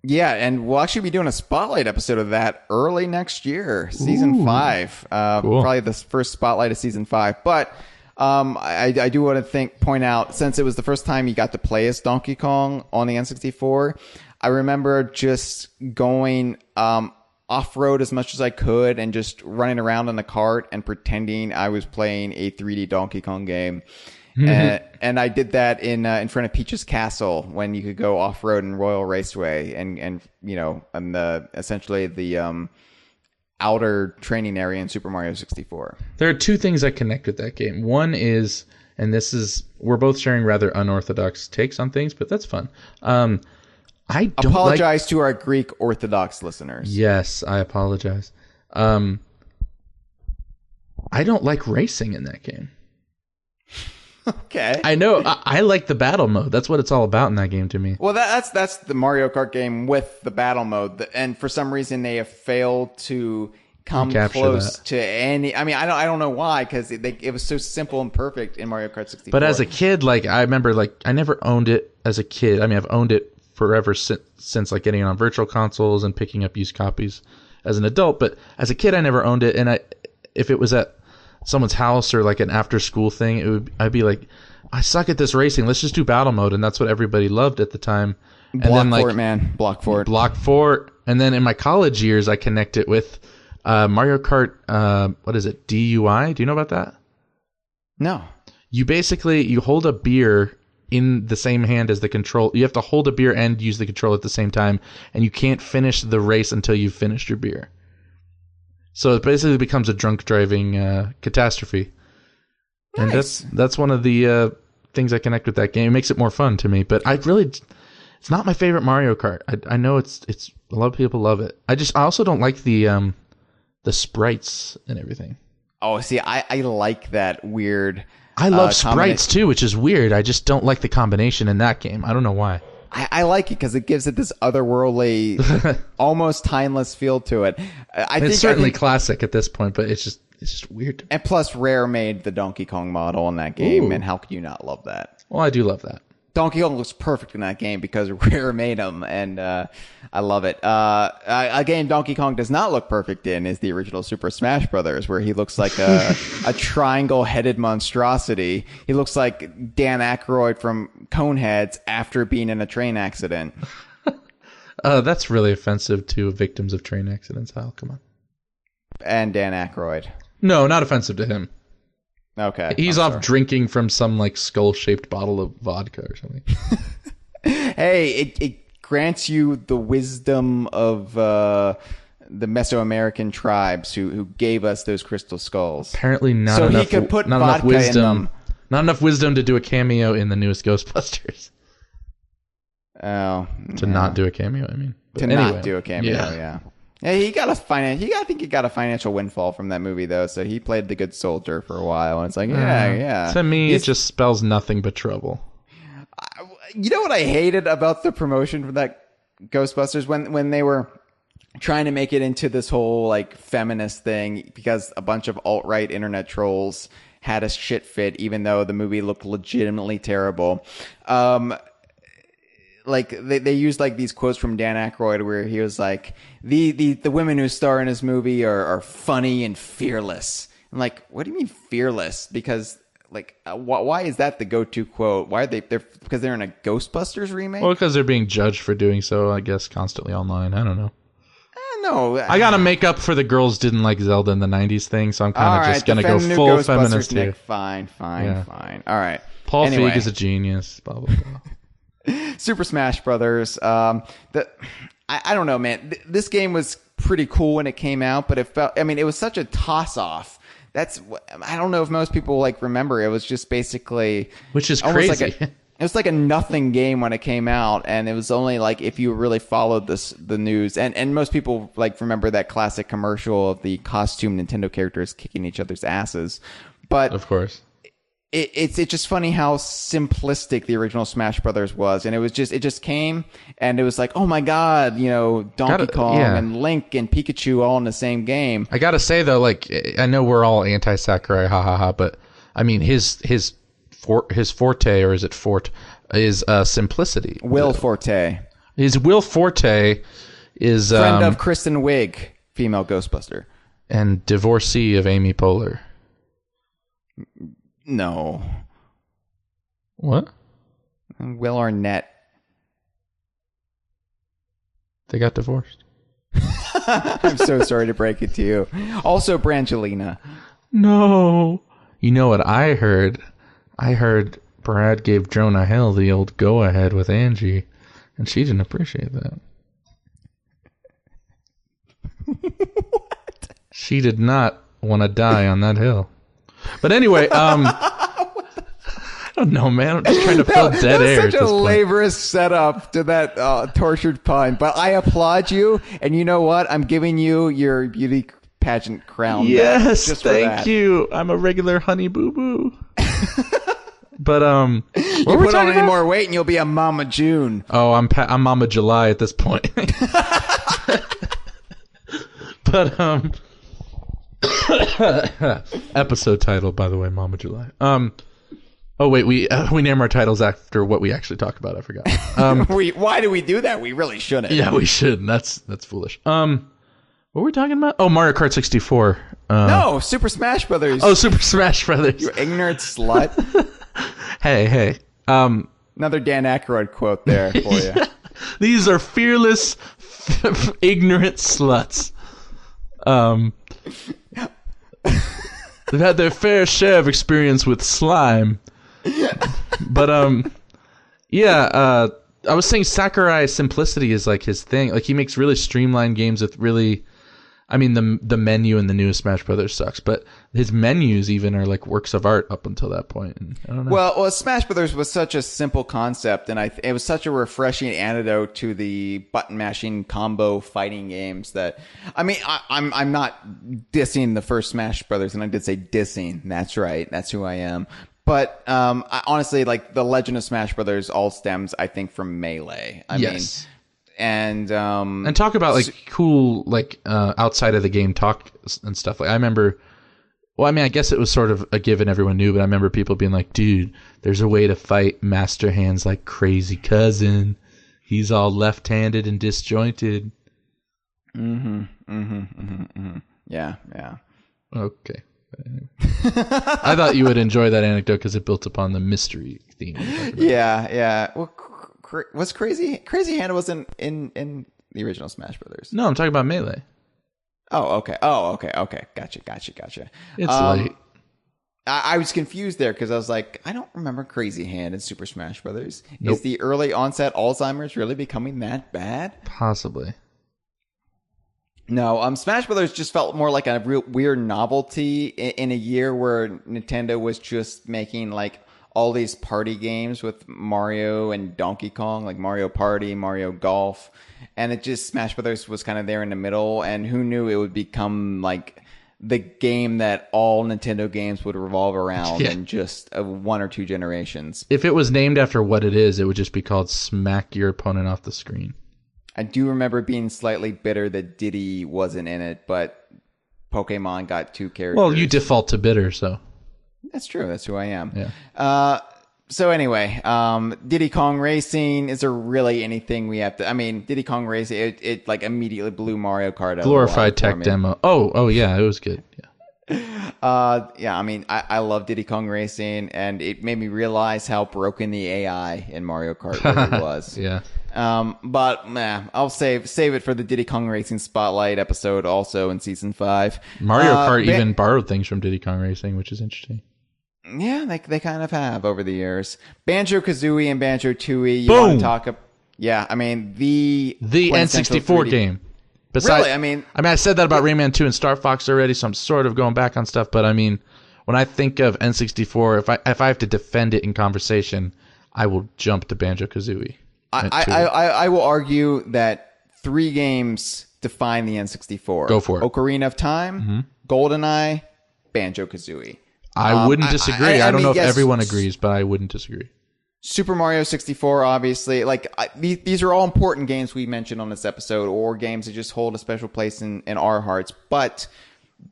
Yeah, and we'll actually be doing a spotlight episode of that early next year, season 5. Cool. Probably the first spotlight of season 5. But I do want to point out, since it was the first time you got to play as Donkey Kong on the N64, I remember just going off-road as much as I could and just running around in the cart and pretending I was playing a 3D Donkey Kong game. And I did that in front of Peach's Castle when you could go off road in Royal Raceway and essentially the outer training area in Super Mario 64. There are two things that connect with that game. One is, and we're both sharing rather unorthodox takes on things, but that's fun. I don't apologize to our Greek Orthodox listeners. Yes, I apologize. I don't like racing in that game. Okay. I know. I like the battle mode. That's what it's all about in that game to me. Well, that's the Mario Kart game with the battle mode, and for some reason they have failed to come close to any. I mean, I don't know why, because it was so simple and perfect in Mario Kart 64. But as a kid, like I remember, like I never owned it as a kid. I mean, I've owned it forever since like getting it on virtual consoles and picking up used copies as an adult. But as a kid, I never owned it, and if it was at someone's house or like an after school thing, I'd be like, I suck at this racing. Let's just do battle mode, and that's what everybody loved at the time. And Block then, like, for it, man. Block for it. Block for it. And then in my college years, I connect it with Mario Kart. What is it? DUI? Do you know about that? No. You hold a beer in the same hand as the control. You have to hold a beer and use the control at the same time, and you can't finish the race until you've finished your beer. So it basically becomes a drunk driving catastrophe. Nice. And that's one of the things I connect with that game. It makes it more fun to me. But it's not my favorite Mario Kart. I know it's a lot of people love it. I also don't like the sprites and everything. Oh, see, I like that weird. I love sprites too, which is weird. I just don't like the combination in that game. I don't know why. I like it because it gives it this otherworldly, almost timeless feel to it. It's certainly classic at this point, but it's just weird. And plus, Rare made the Donkey Kong model in that game, and how could you not love that? Well, I do love that. Donkey Kong looks perfect in that game because Rare made him, and I love it. A game Donkey Kong does not look perfect in is the original Super Smash Brothers, where he looks like a triangle-headed monstrosity. He looks like Dan Aykroyd from Coneheads after being in a train accident. That's really offensive to victims of train accidents, Hyle. Come on. And Dan Aykroyd. No, not offensive to him. Okay. He's off drinking from some like skull-shaped bottle of vodka or something. Hey, it grants you the wisdom of the Mesoamerican tribes who gave us those crystal skulls. Apparently not so enough. He could put not vodka enough wisdom. in them. Not enough wisdom to do a cameo in the newest Ghostbusters. Oh. To not do a cameo, I mean. But not do a cameo, yeah. Yeah, I think he got a financial windfall from that movie though. So he played the good soldier for a while, and it's like, yeah. To me, it just spells nothing but trouble. You know what I hated about the promotion for that Ghostbusters when they were trying to make it into this whole like feminist thing because a bunch of alt-right internet trolls had a shit fit, even though the movie looked legitimately terrible. Like they used like these quotes from Dan Aykroyd where he was like, the women who star in his movie are funny and fearless. I'm like, what do you mean fearless? Because like, why is that the go-to quote? Why are because they're in a Ghostbusters remake? Well, because they're being judged for doing so, I guess, constantly online. I don't know. No. I gotta make up for the girls didn't like Zelda in the 90s thing, so I'm kind of just gonna go full feminist here. Fine. All right. Paul Feig is a genius. Blah, blah, blah. Super Smash Brothers. I don't know, man. This game was pretty cool when it came out, but it was such a toss-off. I don't know if most people like remember. It was just basically, which is crazy. It was like a nothing game when it came out, and it was only like if you really followed the news. And most people like remember that classic commercial of the costume Nintendo characters kicking each other's asses. But of course. It's just funny how simplistic the original Smash Brothers was, and it just came and it was like, oh my god, Donkey Kong and Link and Pikachu all in the same game. I gotta say though, like I know we're all anti-Sakurai, but I mean his forte, or is it fort, is simplicity. Will Forte. His Will Forte is friend of Kristen Wiig, female Ghostbuster, and divorcee of Amy Poehler. No. What? Will Arnett. They got divorced. I'm so sorry to break it to you. Also Brangelina. No. You know what I heard? I heard Brad gave Jonah Hill the old go-ahead with Angie, and she didn't appreciate that. What? She did not want to die on that hill. But anyway, I don't know, man. I'm just trying to fill dead air. That's such a laborious setup to that tortured pun. But I applaud you, and you know what? I'm giving you your beauty pageant crown. Yes, thank you. I'm a regular honey boo boo. But you put on any more weight and you'll be a Mama June. Oh, I'm Mama July at this point. But episode title, by the way, Mama July. Oh wait, we name our titles after what we actually talk about. I forgot. Why do we do that? We really shouldn't. Yeah, we should. That's foolish. What were we talking about? Oh, Mario Kart 64. No, Super Smash Brothers. Oh, Super Smash Brothers. You ignorant slut. Hey. Another Dan Aykroyd quote there for you. These are fearless, ignorant sluts. They've had their fair share of experience with slime. But I was saying Sakurai's simplicity is like his thing. Like he makes really streamlined games with really, I mean the menu in the newest Smash Brothers sucks, but his menus even are like works of art up until that point. And I don't know. Well, Smash Brothers was such a simple concept, and it was such a refreshing antidote to the button mashing combo fighting games that, I mean, I'm not dissing the first Smash Brothers, and I did say dissing. That's right. That's who I am. But I honestly, like the Legend of Smash Brothers all stems, I think, from Melee. I mean, and talk about like cool like outside of the game talk and stuff. Like I remember, well, I mean, I guess it was sort of a given everyone knew, but I remember people being like, "Dude, there's a way to fight Master Hands like Crazy Cousin. He's all left-handed and disjointed." Yeah. Okay. I thought you would enjoy that anecdote because it built upon the mystery theme. Yeah. Well, was Crazy Hand wasn't in the original Smash Brothers? No, I'm talking about Melee. Oh, okay. Gotcha. It's late. I was confused there because I was like, I don't remember Crazy Hand in Super Smash Brothers. Nope. Is the early onset Alzheimer's really becoming that bad? Possibly. No, Smash Brothers just felt more like a real weird novelty in a year where Nintendo was just making like all these party games with Mario and Donkey Kong, like Mario Party, Mario Golf, and it just Smash Brothers was kind of there in the middle, and who knew it would become like the game that all Nintendo games would revolve around in just one or two generations. If it was named after what it is, it would just be called Smack Your Opponent Off the Screen. I do remember being slightly bitter that Diddy wasn't in it, but Pokemon got two characters. Well, you default to bitter, so. That's true. That's who I am. Yeah. So anyway, Diddy Kong Racing, is there really anything we have to... I mean, Diddy Kong Racing, it like immediately blew Mario Kart out. Glorified tech demo. Oh yeah, it was good. Yeah. I mean, I love Diddy Kong Racing, and it made me realize how broken the AI in Mario Kart really was. Yeah. But I'll save it for the Diddy Kong Racing Spotlight episode also in season 5. Mario Kart even borrowed things from Diddy Kong Racing, which is interesting. Yeah, they kind of have over the years. Banjo-Kazooie and Banjo-Tooie. You Boom! want to talk about... Yeah, I mean, the N64 3D game. Really? I mean, I said that about Rayman 2 and Star Fox already, so I'm sort of going back on stuff. But I mean, when I think of N64, if I have to defend it in conversation, I will jump to Banjo-Kazooie. I will argue that 3 games define the N64. Go for it. Ocarina of Time, GoldenEye, Banjo-Kazooie. I wouldn't disagree. I don't know if everyone agrees, but I wouldn't disagree. Super Mario 64, obviously. These are all important games we mentioned on this episode, or games that just hold a special place in our hearts. But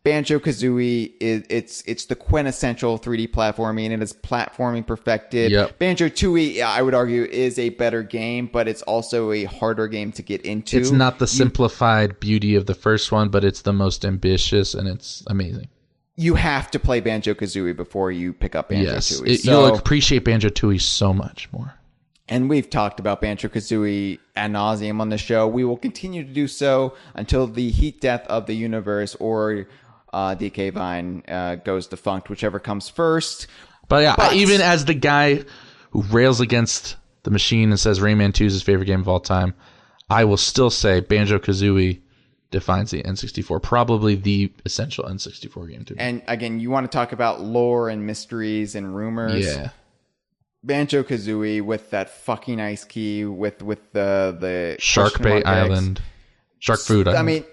Banjo-Kazooie, it's the quintessential 3D platforming, and it's platforming perfected. Yep. Banjo-Tooie, I would argue, is a better game, but it's also a harder game to get into. It's not the simplified beauty of the first one, but it's the most ambitious, and it's amazing. You have to play Banjo-Kazooie before you pick up Banjo-Tooie. Yes, you'll appreciate Banjo-Tooie so much more. And we've talked about Banjo-Kazooie ad nauseum on the show. We will continue to do so until the heat death of the universe or DK Vine goes defunct, whichever comes first. But even as the guy who rails against the machine and says Rayman 2 is his favorite game of all time, I will still say Banjo-Kazooie defines the N64, probably the essential N64 game to me. And again, you want to talk about lore and mysteries and rumors. Yeah. Banjo-Kazooie with that fucking ice key with the Shark Bay Island. Shark Food Island. I mean,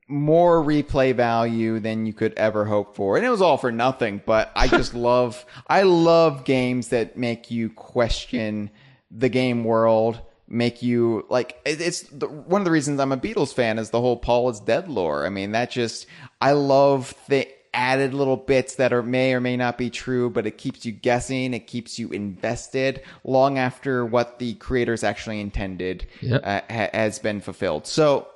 more replay value than you could ever hope for. And it was all for nothing, but I just I love games that make you question the game world, make you like, one of the reasons I'm a Beatles fan is the whole Paul is dead lore. I mean, I love the added little bits that may or may not be true, but it keeps you guessing. It keeps you invested long after what the creators actually intended has been fulfilled. So,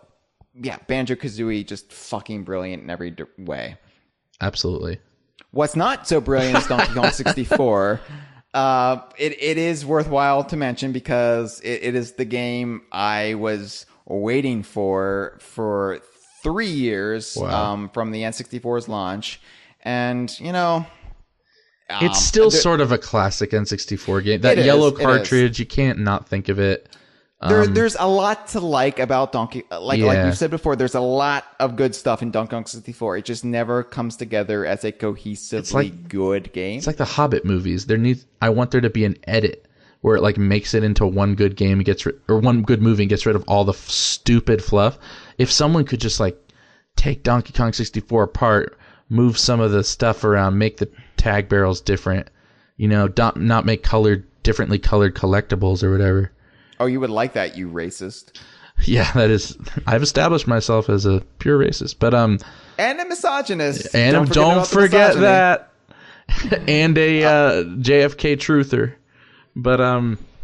yeah, Banjo-Kazooie, just fucking brilliant in every way. Absolutely. What's not so brilliant is Donkey Kong 64. It is worthwhile to mention because it is the game I was waiting for 3 years from the N64's launch. And, it's still sort of a classic N64 game. That yellow cartridge, you can't not think of it. There's a lot to like about Donkey. Like you said before, there's a lot of good stuff in Donkey Kong 64. It just never comes together as a cohesively good game. It's like the Hobbit movies. I want there to be an edit where it like makes it into one good game, or one good movie, and gets rid of all the stupid fluff. If someone could just like take Donkey Kong 64 apart, move some of the stuff around, make the tag barrels different, not make differently colored collectibles or whatever. Oh, you would like that, you racist. Yeah, that is. I've established myself as a pure racist, but and a misogynist. And don't forget that. And a JFK truther. But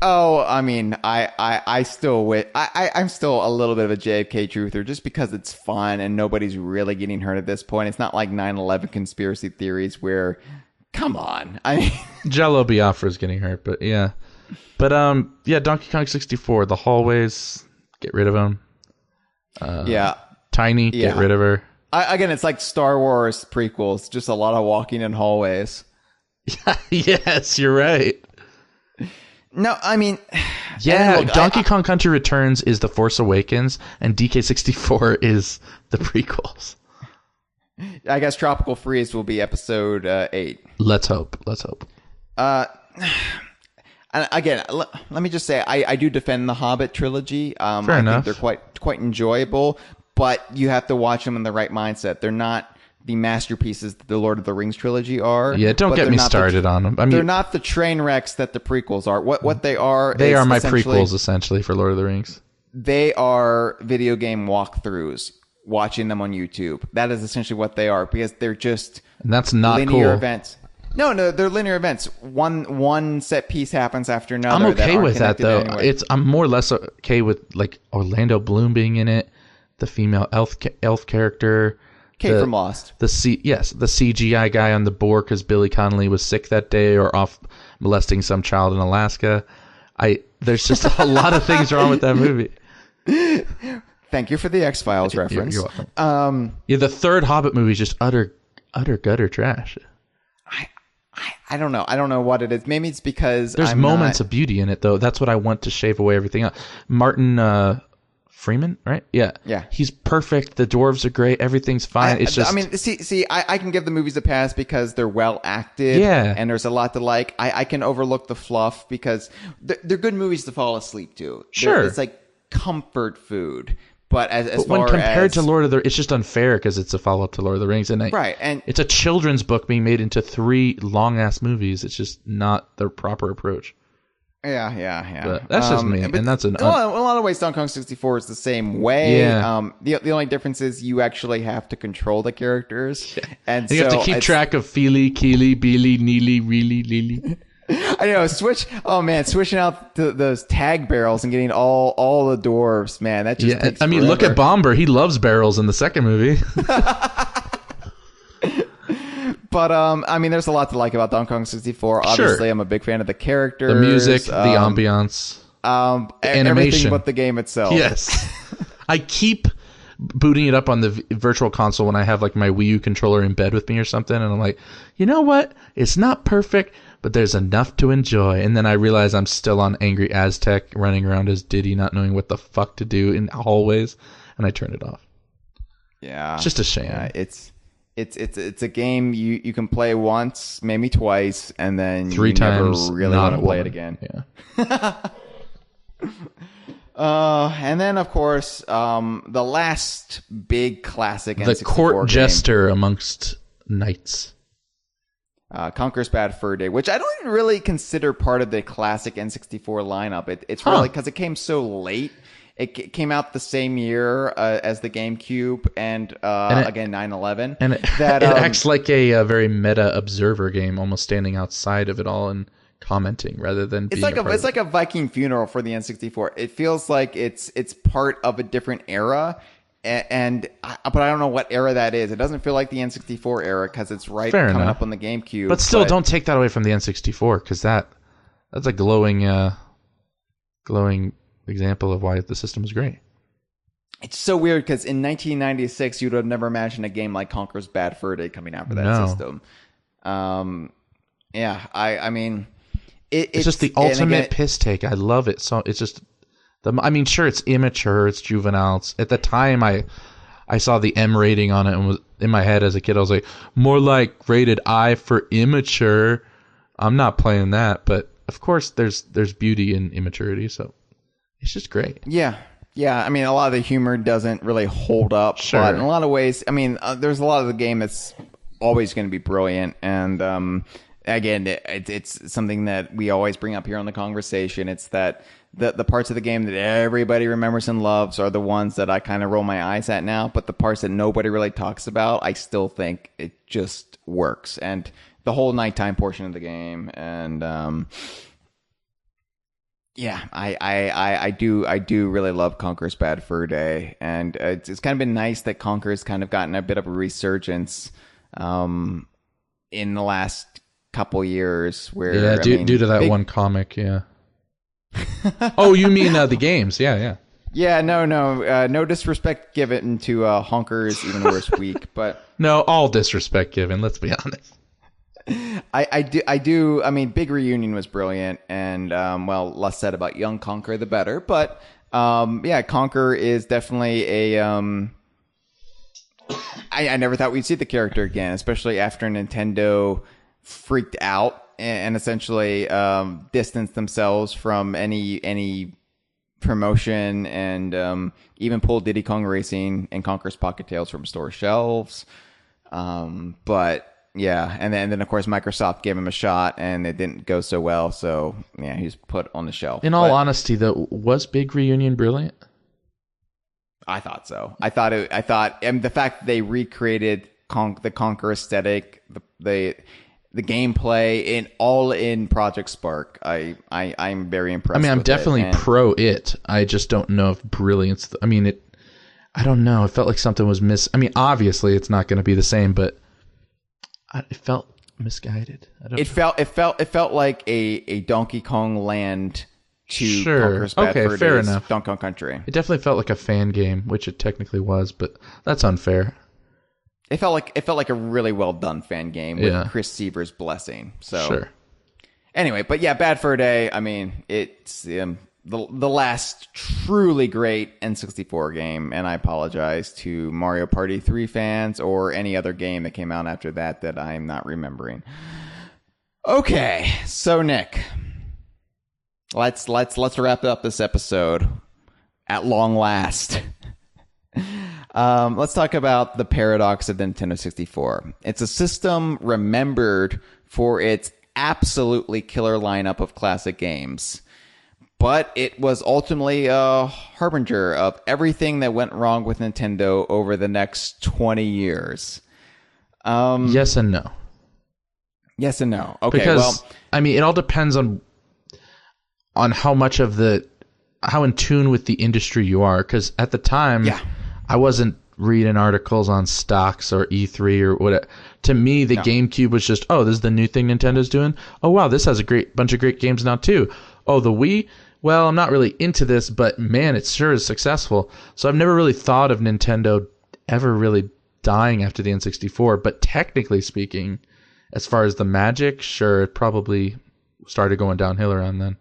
Oh, I mean, I'm still a little bit of a JFK truther just because it's fun and nobody's really getting hurt at this point. It's not like 9/11 conspiracy theories where, come on. I mean, Jello Biafra's getting hurt, but yeah. But Donkey Kong 64, the hallways, get rid of them. Tiny, get rid of her. Again, it's like Star Wars prequels, just a lot of walking in hallways. Yes, you're right. No, I mean, yeah, look, Donkey Kong Country Returns is the Force Awakens, and DK64 is the prequels. I guess Tropical Freeze will be episode 8. Let's hope. And again, let me just say, I do defend the Hobbit trilogy. Fair enough. Think they're quite enjoyable, but you have to watch them in the right mindset. They're not the masterpieces that the Lord of the Rings trilogy are. Yeah, don't get me started on them. I mean, they're not the train wrecks that the prequels are. What they are, they are my prequels essentially for Lord of the Rings. They are video game walkthroughs. Watching them on YouTube. That is essentially what they are because they're just that's not linear cool. events. No, they're linear events. One set piece happens after another. I'm okay with that though. Anyway. I'm more or less okay with like Orlando Bloom being in it, the female elf character, Kate from Lost. The CGI guy on the boar because Billy Connolly was sick that day or off molesting some child in Alaska. There's just a lot of things wrong with that movie. Thank you for the X-Files reference. You're welcome. The third Hobbit movie is just utter gutter trash. I don't know. I don't know what it is. Maybe it's because there's moments of beauty in it, though. That's what I want to shave away everything else. Martin Freeman, right? Yeah. He's perfect. The dwarves are great. Everything's fine. It's just. I mean, see, I can give the movies a pass because they're well acted. Yeah. And there's a lot to like. I can overlook the fluff because they're good movies to fall asleep to. Sure. It's like comfort food. But as when compared to Lord of the, it's just unfair because it's a follow up to Lord of the Rings, and and it's a children's book being made into 3 long ass movies. It's just not the proper approach. Yeah. But that's just me, and that's in a lot of ways. Donkey Kong 64 is the same way. Yeah. The only difference is you actually have to control the characters, and you have to keep track of Feely, Keely, Beely, Neely, Reely, Lily. I know. Switching out those tag barrels and getting all the dwarves, man. That just takes forever. Look at Bomber. He loves barrels in the second movie. But there's a lot to like about Donkey Kong 64. Obviously, sure. I'm a big fan of the characters, the music, the ambiance, the animation, everything but the game itself. Yes, I keep booting it up on the virtual console when I have like my Wii U controller in bed with me or something, and I'm like, you know what? It's not perfect, but there's enough to enjoy. And then I realize I'm still on Angry Aztec running around as Diddy, not knowing what the fuck to do in hallways, and I turn it off. Yeah, it's just a shame. Yeah, it's a game you can play once, maybe twice, and then 3 times never really want to play it again. Yeah. And then, of course, the last big classic N64 The court game, jester amongst knights. Conker's Bad Fur Day, which I don't even really consider part of the classic N64 lineup. It's really because it came so late. It came out the same year as the GameCube and again 9/11. And it acts like a very meta observer game, almost standing outside of it all and commenting rather than it's like a Viking funeral for the N64. It feels like it's part of a different era. But I don't know what era that is. It doesn't feel like the N64 era because it's coming up on the GameCube. But still, don't take that away from the N64 because that's a glowing example of why the system was great. It's so weird because in 1996, you'd have never imagined a game like Conker's Bad Fur Day coming out for that system. I mean, it's just the ultimate piss take. I love it. So it's just. Sure, it's immature, it's juvenile. At the time, I saw the M rating on it and was in my head as a kid. I was like, more like rated I for immature. I'm not playing that, but of course, there's beauty in immaturity, so it's just great. Yeah. I mean, a lot of the humor doesn't really hold up, sure. But in a lot of ways, I mean, there's a lot of the game that's always going to be brilliant, and again, it's something that we always bring up here on the Kongversation. It's that. The parts of the game that everybody remembers and loves are the ones that I kind of roll my eyes at now, but the parts that nobody really talks about, I still think it just works. And the whole nighttime portion of the game, and I do really love Conker's Bad Fur Day, and it's kind of been nice that Conker's kind of gotten a bit of a resurgence in the last couple years. Where due to that one comic, yeah. Oh, you mean the games? Yeah. Yeah, no disrespect given to Honker's even worse week, but no, all disrespect given. Let's be honest. I do. I mean, Big Reunion was brilliant, and less said about young Conker, the better. But Conker is definitely a. I never thought we'd see the character again, especially after Nintendo freaked out and essentially distanced themselves from any promotion and even pulled Diddy Kong Racing and Conker's Pocket Tales from store shelves. But yeah, and then of course Microsoft gave him a shot and it didn't go so well. So yeah, he's put on the shelf. In all honesty, though, was Big Reunion brilliant? I thought so. I thought, and the fact that they recreated the Conker aesthetic, the gameplay in Project Spark, I'm very impressed. I mean, I'm definitely pro it. I just don't know if brilliance. I mean, I don't know. It felt like something was miss. I mean, obviously, it's not going to be the same, but it felt misguided. It felt like a Donkey Kong Land to Conker's Bad Fur fair Days, enough. Donkey Kong Country. It definitely felt like a fan game, which it technically was, but that's unfair. It felt like a really well done fan game with Chris Seaver's blessing. So sure. Anyway, but yeah, Bad Fur Day. I mean, it's the last truly great N64 game, and I apologize to Mario Party 3 fans or any other game that came out after that I'm not remembering. Okay, so Nick, let's wrap up this episode at long last. Let's talk about the paradox of the Nintendo 64. It's a system remembered for its absolutely killer lineup of classic games, but it was ultimately a harbinger of everything that went wrong with Nintendo over the next 20 years. Yes and no. Yes and no. Okay, because, I mean, it all depends on how much of how in tune with the industry you are. Because at the time, I wasn't reading articles on stocks or E3 or whatever. To me, the GameCube was just, oh, this is the new thing Nintendo's doing. Oh, wow, this has a bunch of great games now, too. Oh, the Wii? Well, I'm not really into this, but man, it sure is successful. So I've never really thought of Nintendo ever really dying after the N64. But technically speaking, as far as the magic, sure, it probably started going downhill around then.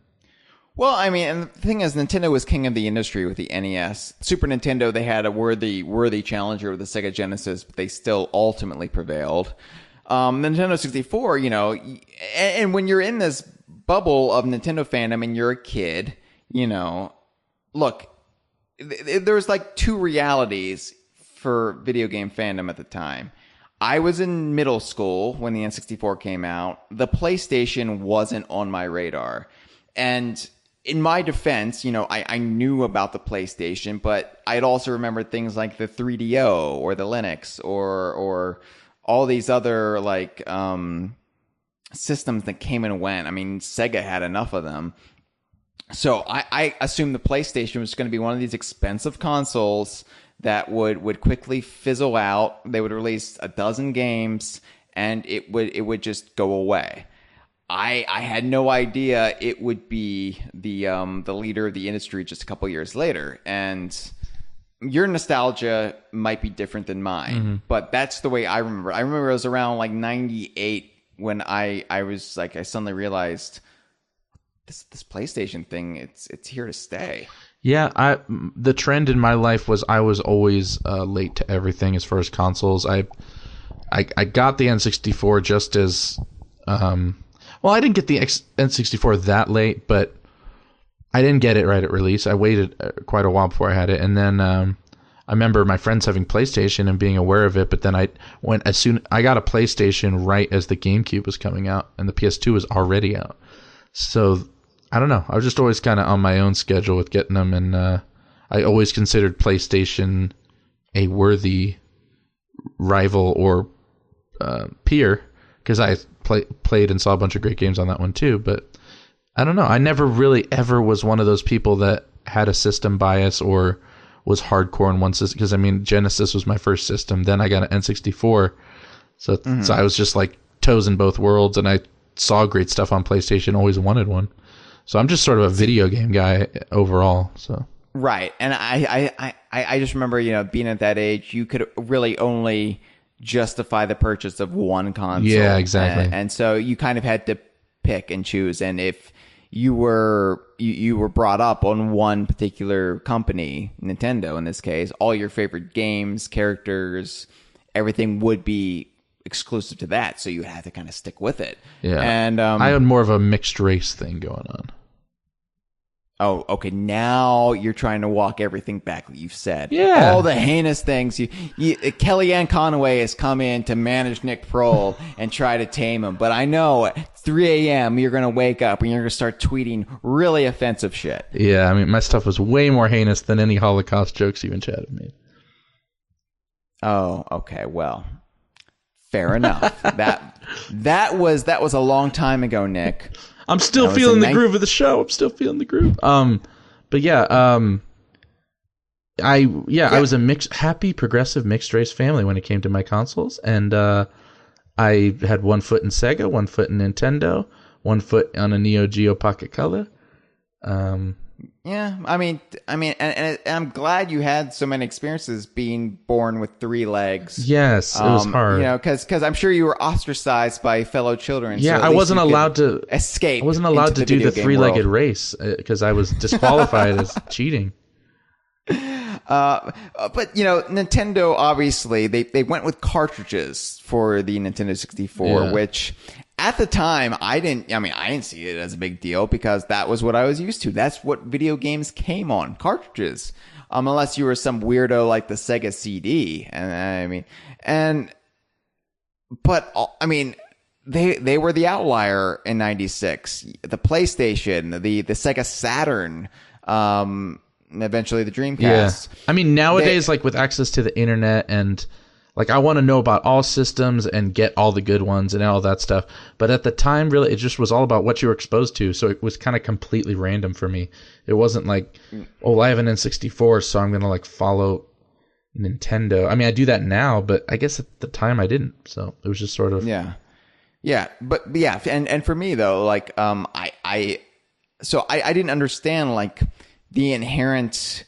Well, I mean, and the thing is, Nintendo was king of the industry with the NES. Super Nintendo, they had a worthy challenger with the Sega Genesis, but they still ultimately prevailed. Nintendo 64, and when you're in this bubble of Nintendo fandom and you're a kid, look, there's like two realities for video game fandom at the time. I was in middle school when the N64 came out. The PlayStation wasn't on my radar. And in my defense, I knew about the PlayStation, but I'd also remembered things like the 3DO or the Linux or all these other like systems that came and went. I mean, Sega had enough of them. So I assumed the PlayStation was going to be one of these expensive consoles that would quickly fizzle out. They would release a dozen games, and it would just go away. I had no idea it would be the leader of the industry just a couple years later. And your nostalgia might be different than mine, but that's the way I remember. I remember it was around like 98 when I was like, I suddenly realized this PlayStation thing, it's here to stay. Yeah, the trend in my life was I was always late to everything as far as consoles. I got the N64 just as well, I didn't get the N64 that late, but I didn't get it right at release. I waited quite a while before I had it, and then I remember my friends having PlayStation and being aware of it. But then I got a PlayStation right as the GameCube was coming out, and the PS2 was already out. So I don't know. I was just always kind of on my own schedule with getting them, and I always considered PlayStation a worthy rival or peer because I played and saw a bunch of great games on that one too. But I don't know. I never really ever was one of those people that had a system bias or was hardcore in one system. Because I mean, Genesis was my first system. Then I got an N64, so I was just like toes in both worlds, and I saw great stuff on PlayStation. Always wanted one. So I'm just sort of a video game guy overall. So right, and I just remember being at that age, you could really only justify the purchase of one console. Yeah, exactly. And so you kind of had to pick and choose. And if you were brought up on one particular company, Nintendo in this case, all your favorite games, characters, everything would be exclusive to that, so you had to kind of stick with it. Yeah, and I had more of a mixed race thing going on. Oh, okay. Now you're trying to walk everything back that you've said. Yeah, all the heinous things. Kellyanne Conway has come in to manage Nick Prol and try to tame him. But I know at 3 a.m. you're going to wake up and you're going to start tweeting really offensive shit. Yeah, I mean, my stuff was way more heinous than any Holocaust jokes even Chad had made. Oh, okay. Well, fair enough. that was a long time ago, Nick. I'm still feeling the groove of the show. I'm still feeling the groove. But yeah, I was a happy, progressive, mixed race family when it came to my consoles, and I had one foot in Sega, one foot in Nintendo, one foot on a Neo Geo Pocket Color. Yeah, I mean, and I'm glad you had so many experiences being born with three legs. Yes, it was hard. Because I'm sure you were ostracized by fellow children. Yeah, so I wasn't allowed to escape. I wasn't allowed to do the three-legged race because I was disqualified as cheating. But Nintendo obviously they went with cartridges for the Nintendo 64, which at the time I didn't see it as a big deal because that was what I was used to. That's what video games came on, cartridges. Unless you were some weirdo like the Sega CD, they were the outlier in '96. The PlayStation, the Sega Saturn, and eventually the Dreamcast. Yeah. I mean, nowadays, with access to the internet and I want to know about all systems and get all the good ones and all that stuff. But at the time, really, it just was all about what you were exposed to. So it was kind of completely random for me. It wasn't I have an N64, so I'm going to follow Nintendo. I mean, I do that now, but I guess at the time I didn't. So it was just sort of... Yeah. And for me, though, I didn't understand, the inherent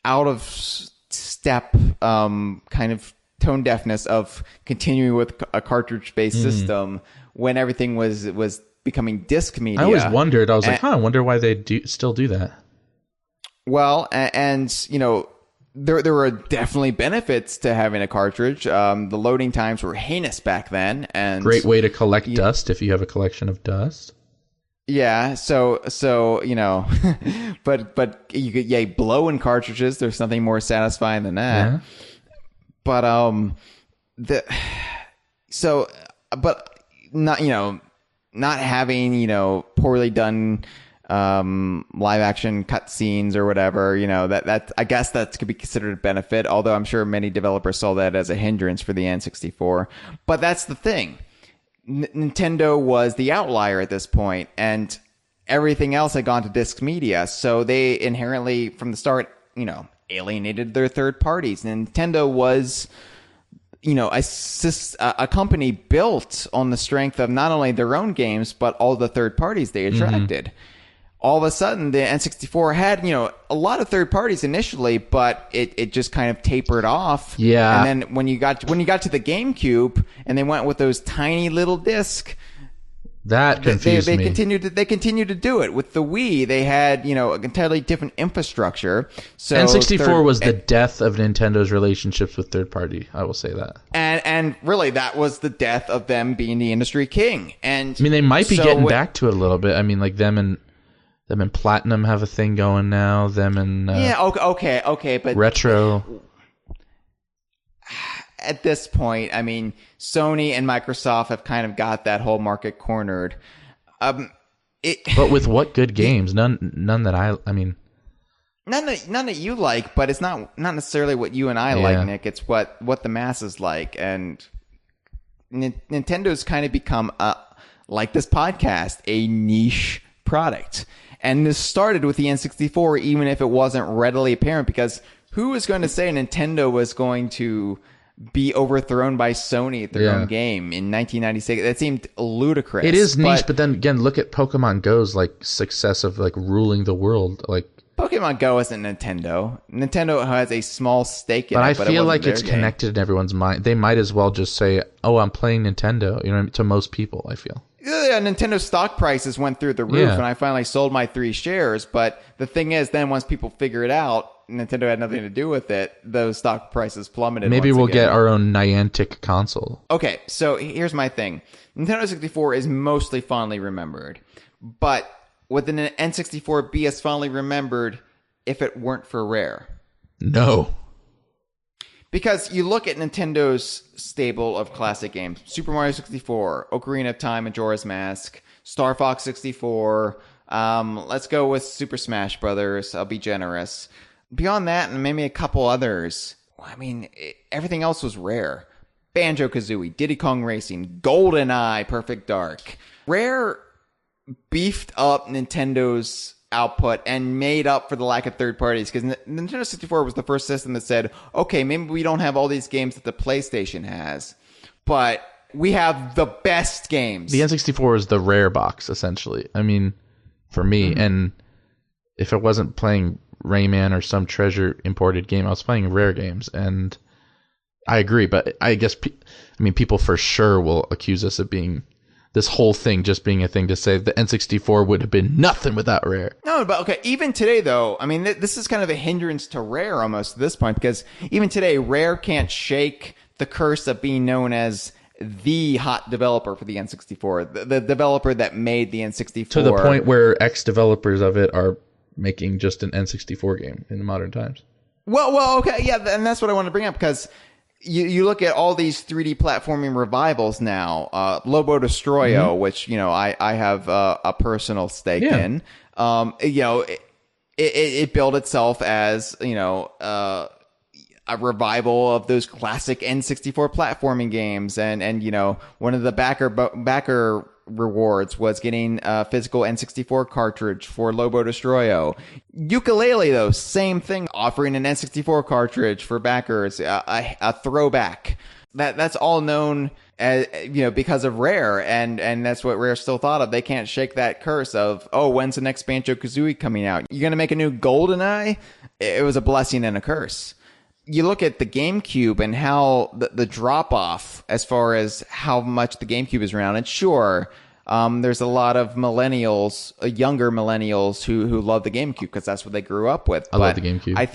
out of step kind of tone deafness of continuing with a cartridge-based system when everything was becoming disc media. I always wondered. I was I wonder why they still do that. Well, and there were definitely benefits to having a cartridge. The loading times were heinous back then, and great way to collect dust if you have a collection of dust. Yeah, so but you could blow in cartridges. There's nothing more satisfying than that. Yeah. But but not having poorly done live action cutscenes or whatever, that I guess that could be considered a benefit. Although I'm sure many developers saw that as a hindrance for the N64. But that's the thing. Nintendo was the outlier at this point, and everything else had gone to disc media. So they inherently, from the start, alienated their third parties. Nintendo was, a company built on the strength of not only their own games, but all the third parties they attracted. Mm-hmm. All of a sudden, the N64 had, a lot of third parties initially, but it just kind of tapered off. Yeah. And then when you got to the GameCube and they went with those tiny little discs, that confused me. They continued to do it. With the Wii, they had, an entirely different infrastructure. So N64 was the death of Nintendo's relationships with third party. I will say that. And really, that was the death of them being the industry king. And I mean, they might be getting back to it a little bit. I mean, like them and Platinum have a thing going now. Them and okay, but Retro. At this point, I mean, Sony and Microsoft have kind of got that whole market cornered. But with what good games? None that I mean, none that you like. But it's not necessarily what you and I like, Nick. It's what the masses like, and Nintendo's kind of become like this podcast, a niche product. And this started with the N64, even if it wasn't readily apparent, because who was going to say Nintendo was going to be overthrown by Sony at their own game in 1996? That seemed ludicrous. It is niche, but then again, look at Pokemon Go's success of ruling the world. Pokemon Go isn't Nintendo. Nintendo has a small stake in it. But I feel like it's connected in everyone's mind. They might as well just say, "Oh, I'm playing Nintendo." To most people, I feel. Yeah, Nintendo stock prices went through the roof, and I finally sold my 3 shares. But the thing is, then once people figure it out, Nintendo had nothing to do with it. Those stock prices plummeted. Maybe we'll get our own Niantic console. Okay, so here's my thing. Nintendo 64 is mostly fondly remembered. But would the N64 be as fondly remembered if it weren't for Rare? No. Because you look at Nintendo's stable of classic games: Super Mario 64, Ocarina of Time, Majora's Mask, Star Fox 64. Let's go with Super Smash Brothers. I'll be generous. Beyond that, and maybe a couple others, I mean, everything else was Rare. Banjo-Kazooie, Diddy Kong Racing, GoldenEye, Perfect Dark. Rare beefed up Nintendo's output and made up for the lack of third parties, because Nintendo 64 was the first system that said, okay, maybe we don't have all these games that the PlayStation has, but we have the best games. The N64 is the Rare box, essentially. I mean, for me, and if I wasn't playing Rayman or some treasure imported game, I was playing Rare games, and I agree, but I guess people for sure will accuse us of being this whole thing just being a thing to say the N64 would have been nothing without Rare. No, but okay, even today though, I mean, this is kind of a hindrance to Rare almost at this point, because even today, Rare can't shake the curse of being known as the hot developer for the N64, the developer that made the N64. To the point where ex-developers of it are making just an N64 game in the modern times. Well, okay, yeah, and that's what I want to bring up, because you look at all these 3D platforming revivals now, Lobo Destroyo, which, I have a personal stake in. It billed itself as, a revival of those classic N64 platforming games. And one of the backer rewards was getting a physical N64 cartridge for Lobo Destroyo. Yooka-Laylee, though, same thing, offering an N64 cartridge for backers, a throwback. That's all known as, because of Rare, and that's what Rare still thought of. They can't shake that curse of, oh, when's the next Banjo-Kazooie coming out? You're gonna make a new GoldenEye? It was a blessing and a curse. You look at the GameCube and how the drop-off as far as how much the GameCube is around. And sure, there's a lot of millennials, younger millennials who love the GameCube because that's what they grew up with. I love the GameCube. I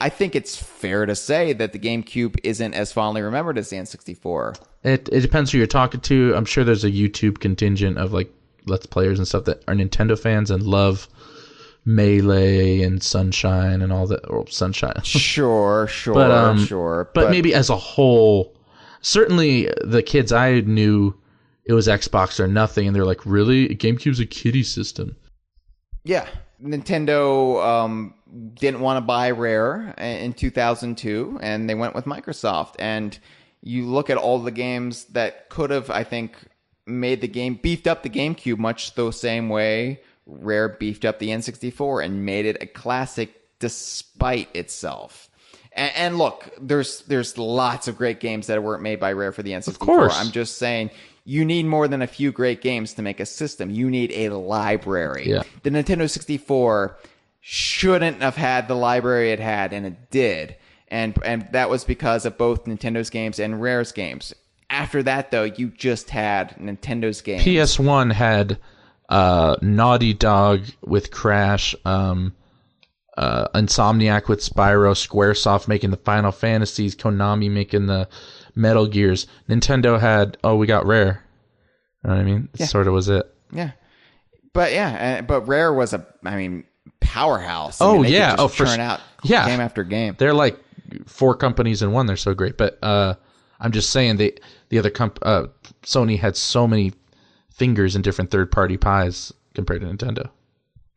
think it's fair to say that the GameCube isn't as fondly remembered as the N64. It depends who you're talking to. I'm sure there's a YouTube contingent of Let's Players and stuff that are Nintendo fans and love Melee and Sunshine and all that, or Sunshine. Sure. But maybe as a whole, certainly the kids I knew, it was Xbox or nothing, and they're like, really? GameCube's a kiddie system. Yeah. Nintendo didn't want to buy Rare in 2002, and they went with Microsoft. And you look at all the games that could have, I think, beefed up the GameCube much the same way Rare beefed up the N64 and made it a classic despite itself. And look, there's lots of great games that weren't made by Rare for the N64. Of course. I'm just saying, you need more than a few great games to make a system. You need a library. Yeah. The Nintendo 64 shouldn't have had the library it had, and it did. And that was because of both Nintendo's games and Rare's games. After that, though, you just had Nintendo's games. PS1 had Naughty Dog with Crash, Insomniac with Spyro, Squaresoft making the Final Fantasies, Konami making the Metal Gears. Nintendo had, we got Rare. You know what I mean? Yeah. Sort of was it. Yeah. But Rare was powerhouse. For turn out game after game. They're like 4 companies in one. They're so great. But I'm just saying the other Sony had so many fingers in different third-party pies compared to Nintendo.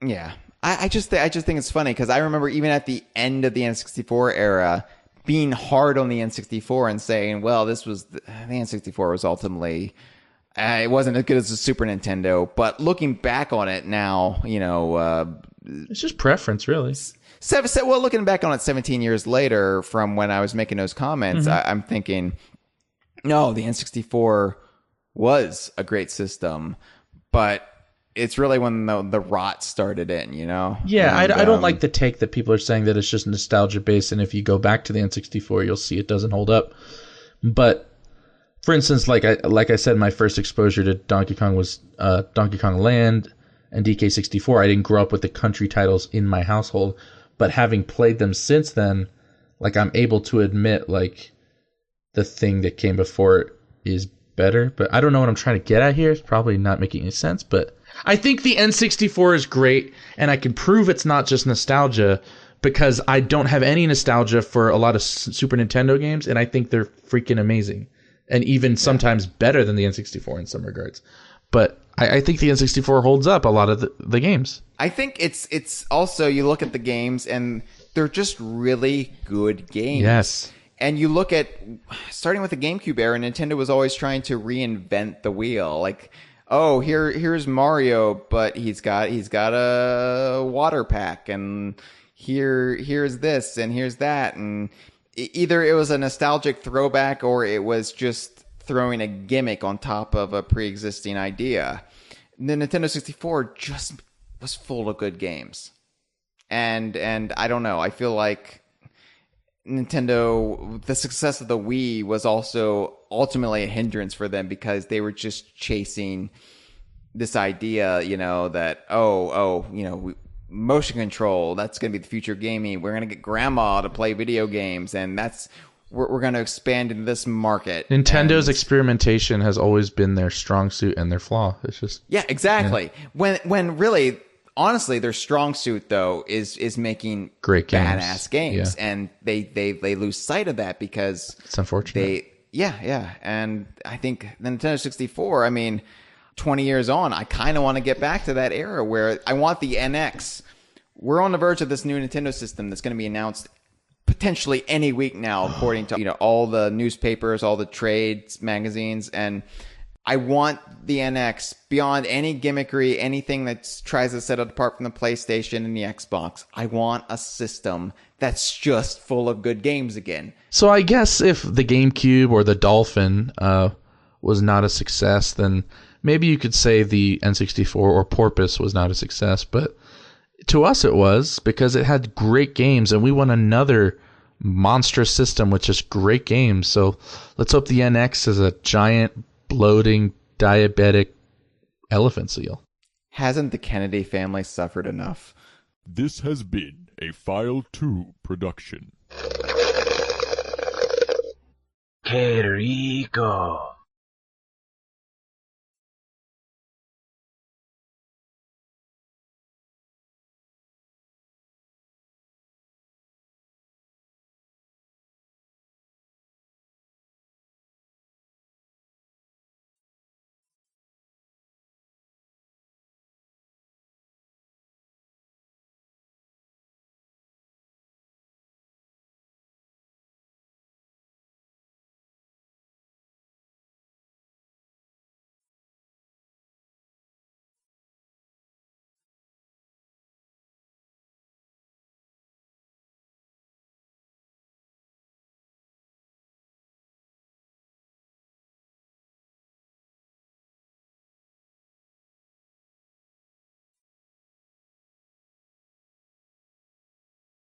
Yeah. I just think it's funny because I remember even at the end of the N64 era being hard on the N64 and saying, well, the N64 was ultimately it wasn't as good as the Super Nintendo, but looking back on it now, it's just preference, really. Looking back on it 17 years later from when I was making those comments, I'm thinking, no, the N64 was a great system, but it's really when the rot started in, Yeah, and, I don't like the take that people are saying that it's just nostalgia based, and if you go back to the N64, you'll see it doesn't hold up. But for instance, like I said, my first exposure to Donkey Kong was Donkey Kong Land and DK64. I didn't grow up with the country titles in my household, but having played them since then, like I'm able to admit like the thing that came before it is better. But I don't know what I'm trying to get at here. It's probably not making any sense, but I think the N64 is great, and I can prove it's not just nostalgia because I don't have any nostalgia for a lot of Super Nintendo games, and I think they're freaking amazing. And even sometimes better than the N64 in some regards. But I think the N64 holds up a lot of the games. I think it's also, you look at the games, and they're just really good games. Yes. And you look at, starting with the GameCube era, Nintendo was always trying to reinvent the wheel. Like, here's Mario, but he's got a water pack, and here's this, and here's that, and either it was a nostalgic throwback or it was just throwing a gimmick on top of a pre-existing idea. The Nintendo 64 just was full of good games. And I don't know, I feel like Nintendo, the success of the Wii was also ultimately a hindrance for them because they were just chasing this idea, that, motion control, that's going to be the future of gaming. We're going to get grandma to play video games, and we're going to expand into this market. Nintendo's experimentation has always been their strong suit and their flaw. It's just... Yeah, exactly. Yeah. When really, honestly, their strong suit, though, is making great games. Badass games. Yeah. And they lose sight of that because... It's unfortunate. Yeah. And I think the Nintendo 64, 20 years on, I kind of want to get back to that era where I want the NX. We're on the verge of this new Nintendo system that's going to be announced potentially any week now, according to all the newspapers, all the trades, magazines, and I want the NX beyond any gimmickry, anything that tries to set it apart from the PlayStation and the Xbox. I want a system that's just full of good games again. So I guess if the GameCube or the Dolphin was not a success, then maybe you could say the N64 or Porpoise was not a success, but to us it was because it had great games, and we want another monstrous system with just great games. So let's hope the NX is a giant, bloating, diabetic elephant seal. Hasn't the Kennedy family suffered enough? This has been a File 2 production. Que rico.